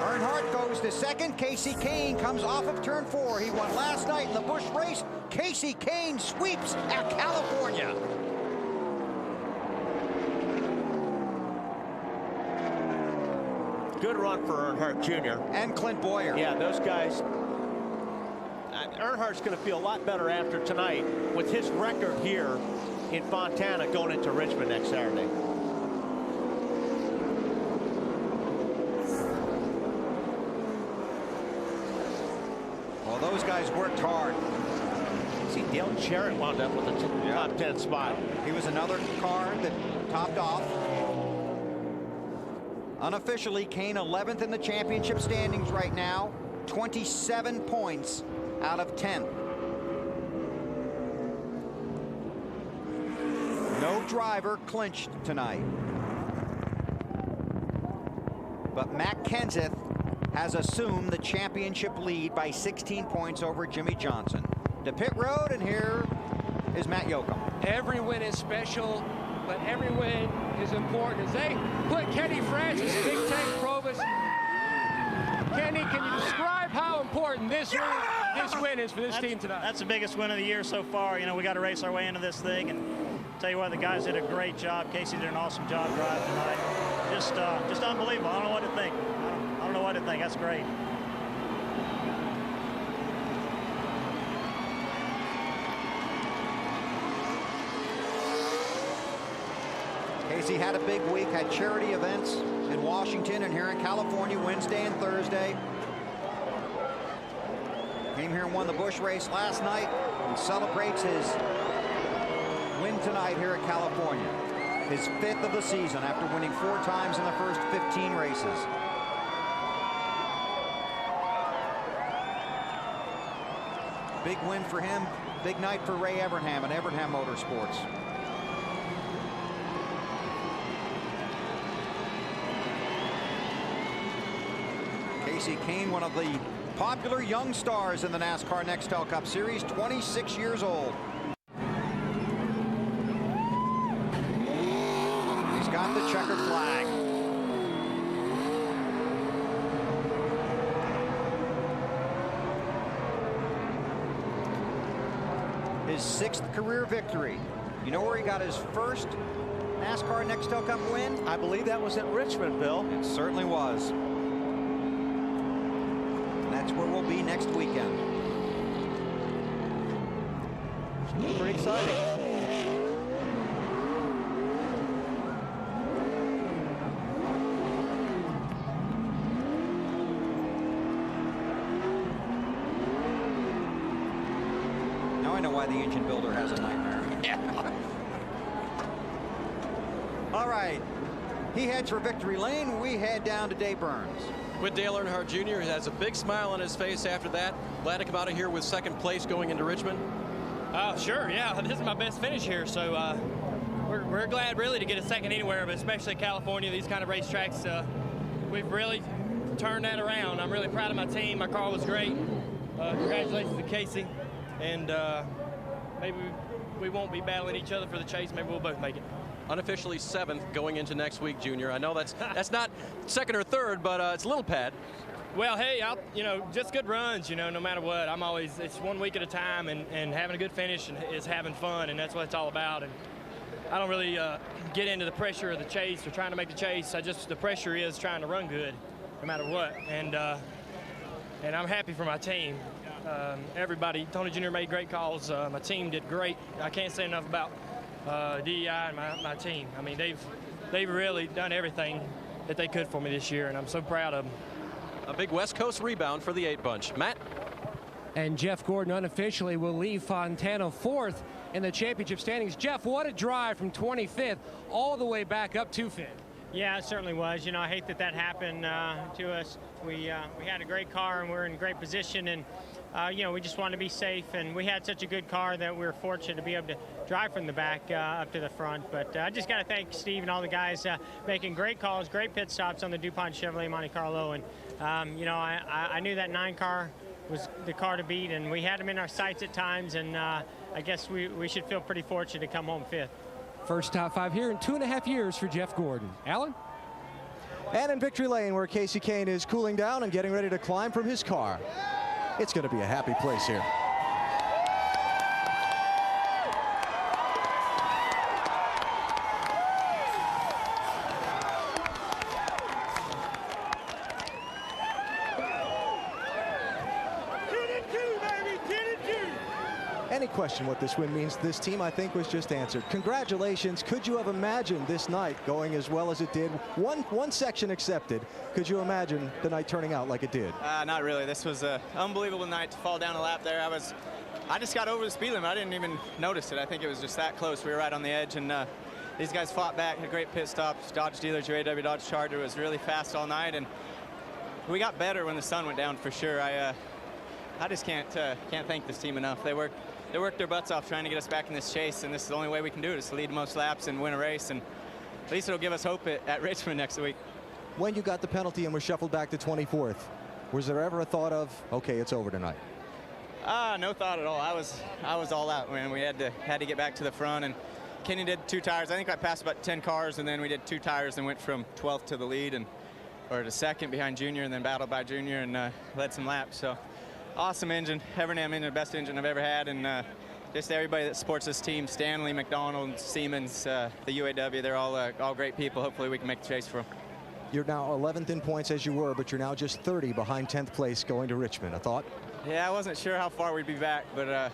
Earnhardt goes to second. Casey Kane comes off of turn 4. He won last night in the Busch race. Casey Kane sweeps at California. Good run for Earnhardt Jr. And Clint Boyer. Yeah, those guys. Earnhardt's going to feel a lot better after tonight with his record here in Fontana going into Richmond next Saturday. Well, those guys worked hard. See, Dale Jarrett wound up with a top 10 spot. He was another car that topped off. Unofficially, Kane 11th in the championship standings right now. 27 points out of 10. No driver clinched tonight. But Matt Kenseth has assumed the championship lead by 16 points over Jimmy Johnson. To pit road, and here is Matt Yoakum. Every win is special, but every win is important. As they put Kenny Francis, Big Tank Probus. Kenny, can you describe how important this win is for this team tonight? That's the biggest win of the year so far. You know, we got to race our way into this thing, and tell you what, the guys did a great job. Casey did an awesome job driving tonight. Just unbelievable. I don't know what to think. I don't know what to think. That's great. Casey had a big week, had charity events in Washington and here in California Wednesday and Thursday. Came here and won the Busch race last night and celebrates his win tonight here at California. His 5th of the season after winning 4 times in the first 15 races. Big win for him. Big night for Ray Evernham and Evernham Motorsports. Casey Kane, one of the popular young stars in the NASCAR Nextel Cup Series, 26 years old. He's got the checkered flag. His 6th career victory. You know where he got his first NASCAR Nextel Cup win? I believe that was at Richmond, Bill. It certainly was. That's where we'll be next weekend. Pretty exciting. Now I know why the engine builder has a nightmare. Yeah. All right. He heads for victory lane. We head down to Dave Burns. With Dale Earnhardt Jr., he has a big smile on his face after that. Glad to come out of here with 2nd place going into Richmond. Sure, yeah. This is my best finish here, so we're glad really to get a 2nd anywhere, but especially California, these kind of racetracks, we've really turned that around. I'm really proud of my team. My car was great. Congratulations to Casey, and maybe we won't be battling each other for the chase. Maybe we'll both make it. Unofficially 7th going into next week, Junior. I know that's not 2nd or 3rd, but it's a little pad. Well, hey, just good runs, no matter what. It's 1 week at a time, and having a good finish is having fun, and that's what it's all about. And I don't really get into the pressure of the chase or trying to make the chase. The pressure is trying to run good, no matter what. And I'm happy for my team. Everybody, Tony Jr. made great calls. My team did great. I can't say enough about DEI and my team. I mean, they've really done everything that they could for me this year, and I'm so proud of them. A big West Coast rebound for the 8 bunch. Matt? And Jeff Gordon unofficially will leave Fontana 4th in the championship standings. Jeff, what a drive from 25th all the way back up to 5th. Yeah, it certainly was. You know, I hate that happened to us. We had a great car and we're in great position, and you know, we just wanted to be safe, and we had such a good car that we were fortunate to be able to drive from the back up to the front. But I just got to thank Steve and all the guys making great calls, great pit stops on the DuPont Chevrolet Monte Carlo, and you know, I knew that 9 car was the car to beat, and we had them in our sights at times, and I guess we should feel pretty fortunate to come home 5th. First top 5 here in 2.5 years for Jeff Gordon. Alan? And in victory lane, where Casey Kane is cooling down and getting ready to climb from his car. It's going to be a happy place here. Any question what this win means to this team, I think, was just answered. Congratulations. Could you have imagined this night going as well as it did? One section accepted. Could you imagine the night turning out like it did? Not really. This was an unbelievable night to fall down a lap there. I just got over the speed limit. I didn't even notice it. I think it was just that close. We were right on the edge, and these guys fought back, had great pit stops. Dodge dealers, UAW Dodge Charger was really fast all night, and we got better when the sun went down for sure. I just can't thank this team enough. They worked their butts off trying to get us back in this chase, and this is the only way we can do it, is to lead the most laps and win a race, and at least it'll give us hope at Richmond next week. When you got the penalty and were shuffled back to 24th, was there ever a thought of, okay, it's over tonight? No thought at all. I was all out, man. We had to get back to the front, and Kenny did 2 tires. I think I passed about 10 cars, and then we did 2 tires and went from 12th to the lead, or to 2nd behind Junior, and then battled by Junior and led some laps. So awesome engine, Evernham engine, the best engine I've ever had, and just everybody that supports this team, Stanley, McDonald, Siemens, the UAW, they're all great people. Hopefully we can make the chase for them. You're now 11th in points as you were, but you're now just 30 behind 10th place going to Richmond. A thought? Yeah, I wasn't sure how far we'd be back, but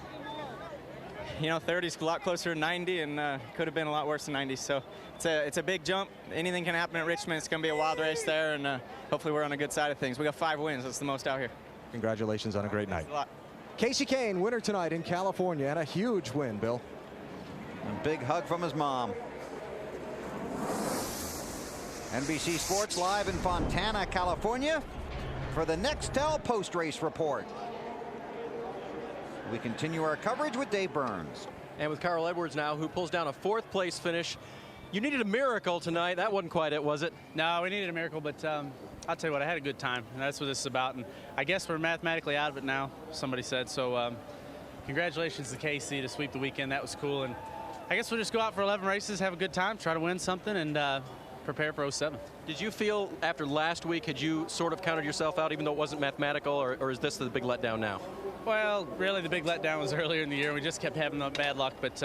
you know, 30's a lot closer to 90, and could have been a lot worse than 90. So it's a big jump. Anything can happen at Richmond. It's going to be a wild race there, and hopefully we're on the good side of things. We got 5 wins. That's the most out here. Congratulations on a great night. Thanks a lot. Casey Kane, winner tonight in California, and a huge win, Bill. A big hug from his mom. NBC Sports live in Fontana, California for the Nextel post-race report. We continue our coverage with Dave Burns. And with Carl Edwards now, who pulls down a 4th place finish. You needed a miracle tonight. That wasn't quite it, was it? No, we needed a miracle, but I'll tell you what, I had a good time, and that's what this is about. And I guess we're mathematically out of it now, somebody said. So congratulations to KC to sweep the weekend. That was cool. And I guess we'll just go out for 11 races, have a good time, try to win something, and prepare for 07. Did you feel after last week, had you sort of counted yourself out, even though it wasn't mathematical, or is this the big letdown now? Well, really the big letdown was earlier in the year. We just kept having the bad luck, but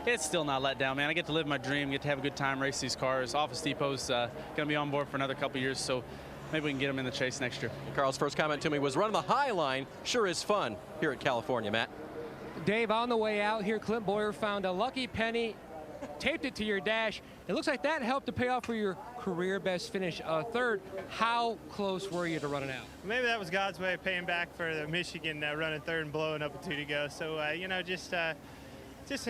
it's still not let down, man. I get to live my dream, get to have a good time, race these cars. Office Depot's going to be on board for another couple years, so maybe we can get them in the chase next year. Carl's first comment to me was, running the high line sure is fun here at California, Matt. Dave, on the way out here, Clint Boyer found a lucky penny, taped it to your dash. It looks like that helped to pay off for your career best finish, 3rd. How close were you to running out? Maybe that was God's way of paying back for the Michigan running 3rd and blowing up a 2 to go. So, you know, just an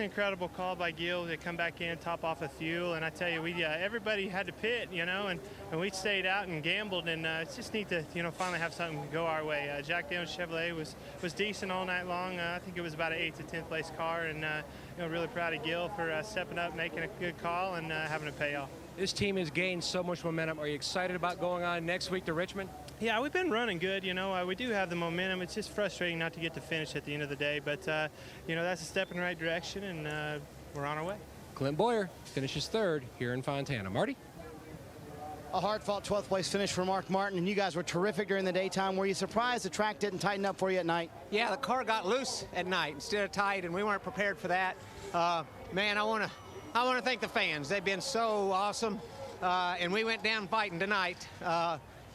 incredible call by Gil to come back in, top off of fuel. And I tell you, everybody had to pit, you know, and we stayed out and gambled. And it's just neat to, you know, finally have something go our way. Jack Daniels Chevrolet was decent all night long. I think it was about an 8th to 10th place car. And, you know, really proud of Gil for stepping up, making a good call, and having a payoff. This team has gained so much momentum. Are you excited about going on next week to Richmond? Yeah, we've been running good. You know, we do have the momentum. It's just frustrating not to get to finish at the end of the day. But, you know, that's a step in the right direction, and we're on our way. Clint Boyer finishes 3rd here in Fontana. Marty? A hard-fought 12th place finish for Mark Martin, and you guys were terrific during the daytime. Were you surprised the track didn't tighten up for you at night? Yeah, the car got loose at night instead of tight, and we weren't prepared for that. Man, I want to thank the fans. They've been so awesome, and we went down fighting tonight.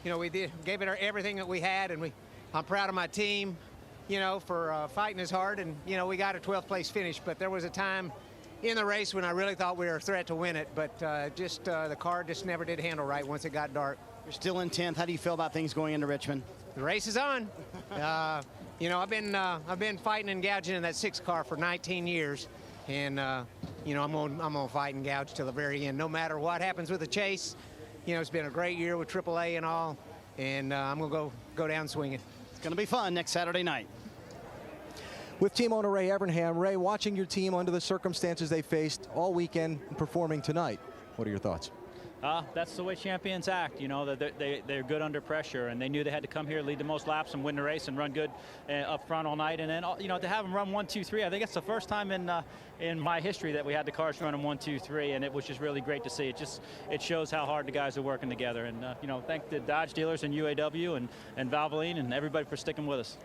You know, we gave it everything that we had, and I'm proud of my team, you know, for fighting as hard. And, you know, we got a 12th place finish, but there was a time in the race when I really thought we were a threat to win it, but the car just never did handle right once it got dark. You're still in 10th. How do you feel about things going into Richmond? The race is on. You know, I've been fighting and gouging in that 6 car for 19 years, and you know, I'm gonna fight and gouge till the very end, no matter what happens with the chase. You know, it's been a great year with AAA and all, and I'm gonna go down swinging. It's gonna be fun next Saturday night. With team owner Ray Evernham. Ray, watching your team under the circumstances they faced all weekend and performing tonight, what are your thoughts? That's the way champions act. You know, they're good under pressure, and they knew they had to come here, lead the most laps, and win the race, and run good up front all night. And then, you know, to have them run 1, 2, 3, I think it's the first time in my history that we had the cars running 1, 2, 3, and it was just really great to see. It shows how hard the guys are working together. And you know, thank the Dodge dealers and UAW and Valvoline and everybody for sticking with us.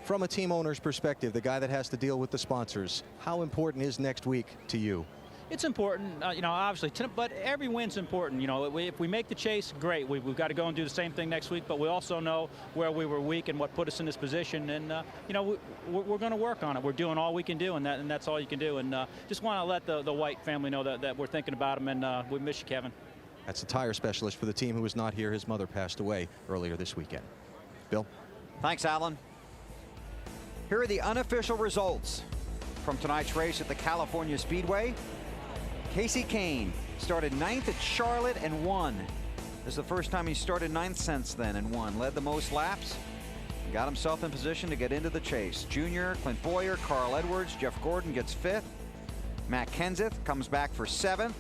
From a team owner's perspective, the guy that has to deal with the sponsors, how important is next week to you? It's important, you know, obviously, but every win's important. You know, if we make the chase, great. We've got to go and do the same thing next week, but we also know where we were weak and what put us in this position. And, you know, we're going to work on it. We're doing all we can do, and that's all you can do. And just want to let the White family know that we're thinking about them, and we miss you, Kevin. That's the tire specialist for the team who was not here. His mother passed away earlier this weekend. Bill? Thanks, Alan. Here are the unofficial results from tonight's race at the California Speedway. Casey Kane started 9th at Charlotte and won. This is the first time he started 9th since then and won. Led the most laps. Got himself in position to get into the chase. Junior, Clint Boyer, Carl Edwards, Jeff Gordon gets 5th. Matt Kenseth comes back for 7th.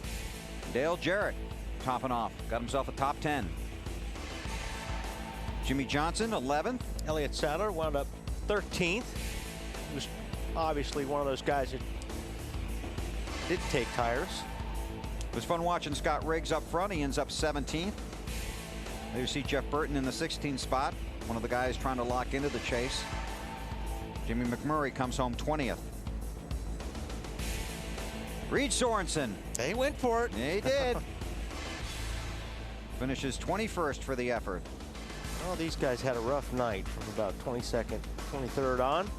Dale Jarrett topping off. Got himself a top 10. Jimmy Johnson 11th. Elliott Sadler wound up 13th. He was obviously one of those guys that did take tires. It was fun watching Scott Riggs up front. He ends up 17th. There you see Jeff Burton in the 16th spot. One of the guys trying to lock into the chase. Jimmy McMurray comes home 20th. Reed Sorensen. He went for it. Yeah, he did. Finishes 21st for the effort. Well, these guys had a rough night from about 22nd, 23rd on.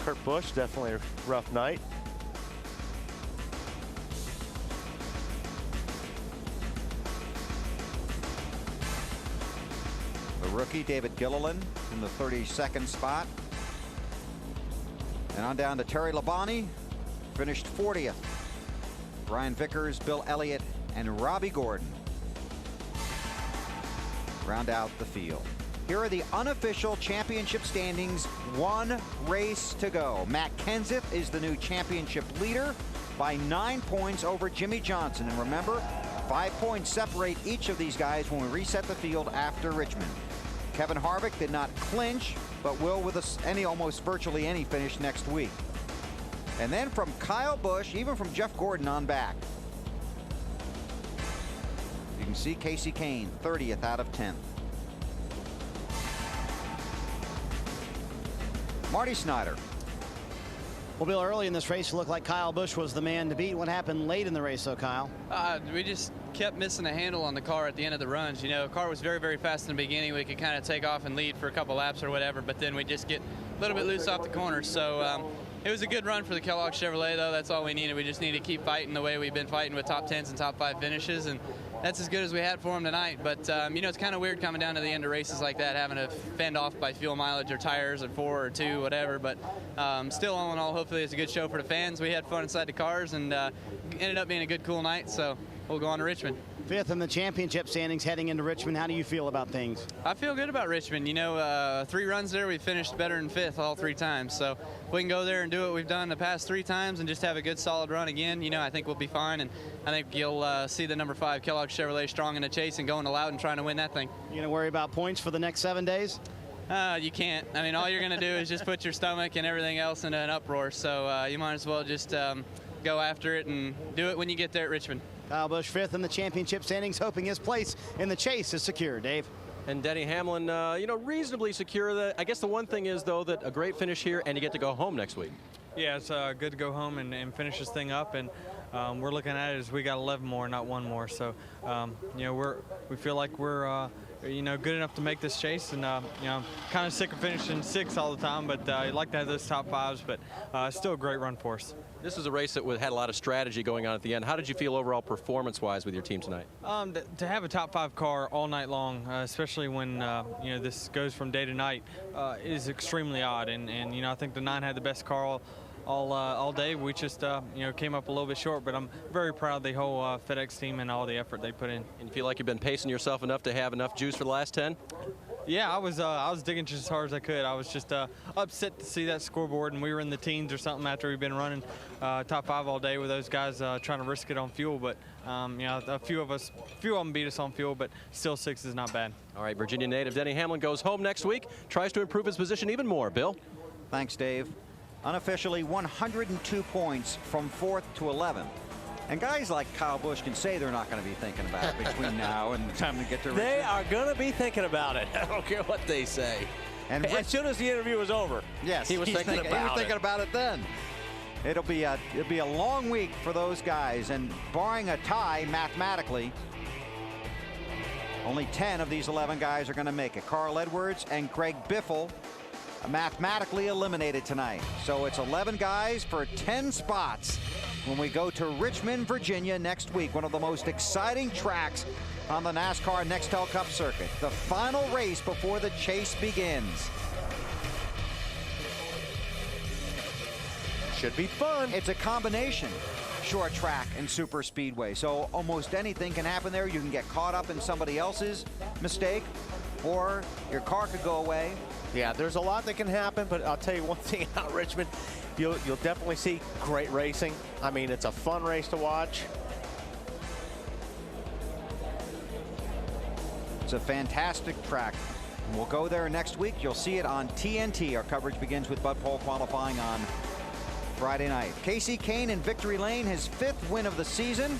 Kurt Busch, definitely a rough night. The rookie, David Gilliland, in the 32nd spot. And on down to Terry Labonte, finished 40th. Brian Vickers, Bill Elliott, and Robbie Gordon round out the field. Here are the unofficial championship standings. 1 race to go. Matt Kenseth is the new championship leader by 9 points over Jimmy Johnson. And remember, 5 points separate each of these guys when we reset the field after Richmond. Kevin Harvick did not clinch, but will with almost virtually any finish next week. And then from Kyle Busch, even from Jeff Gordon on back. You can see Casey Kane, 30th out of 10th. Marty Snyder. Well, Bill, early in this race, it looked like Kyle Busch was the man to beat. What happened late in the race, though, Kyle? We just kept missing a handle on the car at the end of the runs. You know, the car was very, very fast in the beginning. We could kind of take off and lead for a couple laps or whatever, but then we just get a little bit loose off the corners. So it was a good run for the Kellogg Chevrolet, though. That's all we needed. We just need to keep fighting the way we've been fighting with top 10s and top 5 finishes, and that's as good as we had for them tonight. But, you know, it's kind of weird coming down to the end of races like that, having to fend off by fuel mileage or tires or 4 or 2, whatever. But still, all in all, hopefully it's a good show for the fans. We had fun inside the cars, and ended up being a good, cool night. So we'll go on to Richmond. 5th in the championship standings heading into Richmond. How do you feel about things? I feel good about Richmond. You know, 3 runs there, we finished better than 5th all 3 times. So if we can go there and do what we've done the past 3 times and just have a good, solid run again, you know, I think we'll be fine. And I think you'll see the number 5 Kellogg Chevrolet strong in the chase and going to Loudon trying to win that thing. You going to worry about points for the next 7 days? You can't. I mean, all you're going to do is just put your stomach and everything else into an uproar. So you might as well just go after it and do it when you get there at Richmond. Kyle Busch 5th in the championship standings, hoping his place in the chase is secure. Dave? And Denny Hamlin, you know, reasonably secure. I guess the one thing is, though, that a great finish here, and you get to go home next week. Yeah, it's good to go home and finish this thing up. And we're looking at it as we got 11 more, not 1 more. So, you know, we feel like we're you know, good enough to make this chase, and you know, kind of sick of finishing 6th all the time, but I'd like to have those top 5s, but still a great run for us. This is a race that had a lot of strategy going on at the end. How did you feel overall performance-wise with your team tonight? To have a top 5 car all night long, especially when you know, this goes from day to night, is extremely odd. And you know, I think the 9 had the best car all day. We just you know, came up a little bit short, but I'm very proud of the whole FedEx team and all the effort they put in. And you feel like you've been pacing yourself enough to have enough juice for the last 10? Yeah, I was digging just as hard as I could. I was just upset to see that scoreboard, and we were in the teens or something after we've been running top 5 all day with those guys trying to risk it on fuel. But you know, a few of them beat us on fuel, but still 6 is not bad. All right, Virginia native Denny Hamlin goes home next week, tries to improve his position even more. Bill? Thanks, Dave. Unofficially 102 points from 4th to 11th. And guys like Kyle Busch can say they're not going to be thinking about it between now and the time to get to Richmond. They are going to be thinking about it. I don't care what they say. And as soon as the interview was over, yes, he was thinking about it. He was thinking about it then. It'll be a long week for those guys, and barring a tie mathematically, only 10 of these 11 guys are going to make it. Carl Edwards and Greg Biffle mathematically eliminated tonight. So it's 11 guys for 10 spots when we go to Richmond, Virginia next week. One of the most exciting tracks on the NASCAR Nextel Cup circuit. The final race before the chase begins. Should be fun. It's a combination short track and super speedway. So almost anything can happen there. You can get caught up in somebody else's mistake, or your car could go away. Yeah, there's a lot that can happen, but I'll tell you one thing about Richmond, you'll definitely see great racing. I mean, it's a fun race to watch. It's a fantastic track. We'll go there next week. You'll see it on TNT. Our coverage begins with Bud Pole qualifying on Friday night. Casey Kane in victory lane, his 5th win of the season.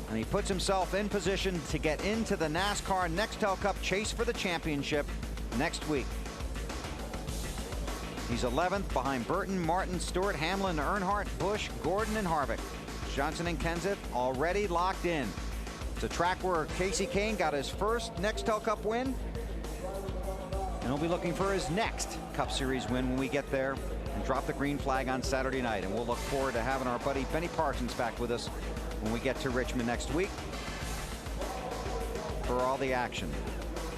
And he puts himself in position to get into the NASCAR Nextel Cup chase for the championship next week. He's 11th behind Burton, Martin, Stewart, Hamlin, Earnhardt, Busch, Gordon, and Harvick. Johnson and Kenseth already locked in. It's a track where Casey Kane got his first Nextel Cup win, and he'll be looking for his next Cup Series win when we get there and drop the green flag on Saturday night. And we'll look forward to having our buddy Benny Parsons back with us when we get to Richmond next week for all the action.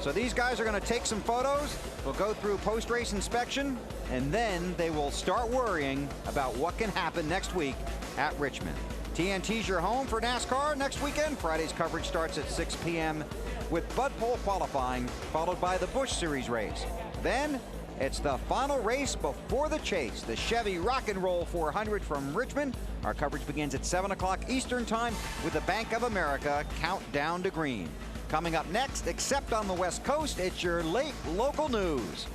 So these guys are going to take some photos. We'll go through post-race inspection, and then they will start worrying about what can happen next week at Richmond. TNT's your home for NASCAR next weekend. Friday's coverage starts at 6 p.m. with Bud Pole qualifying, followed by the Busch Series race. Then it's the final race before the chase, the Chevy Rock and Roll 400 from Richmond. Our coverage begins at 7 o'clock Eastern Time with the Bank of America Countdown to Green. Coming up next, except on the West Coast, it's your late local news.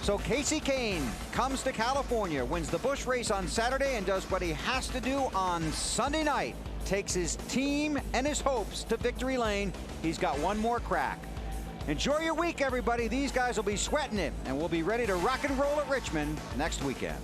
So Casey Kane comes to California, wins the Busch race on Saturday, and does what he has to do on Sunday night. Takes his team and his hopes to victory lane. He's got one more crack. Enjoy your week, everybody. These guys will be sweating it, and we'll be ready to rock and roll at Richmond next weekend.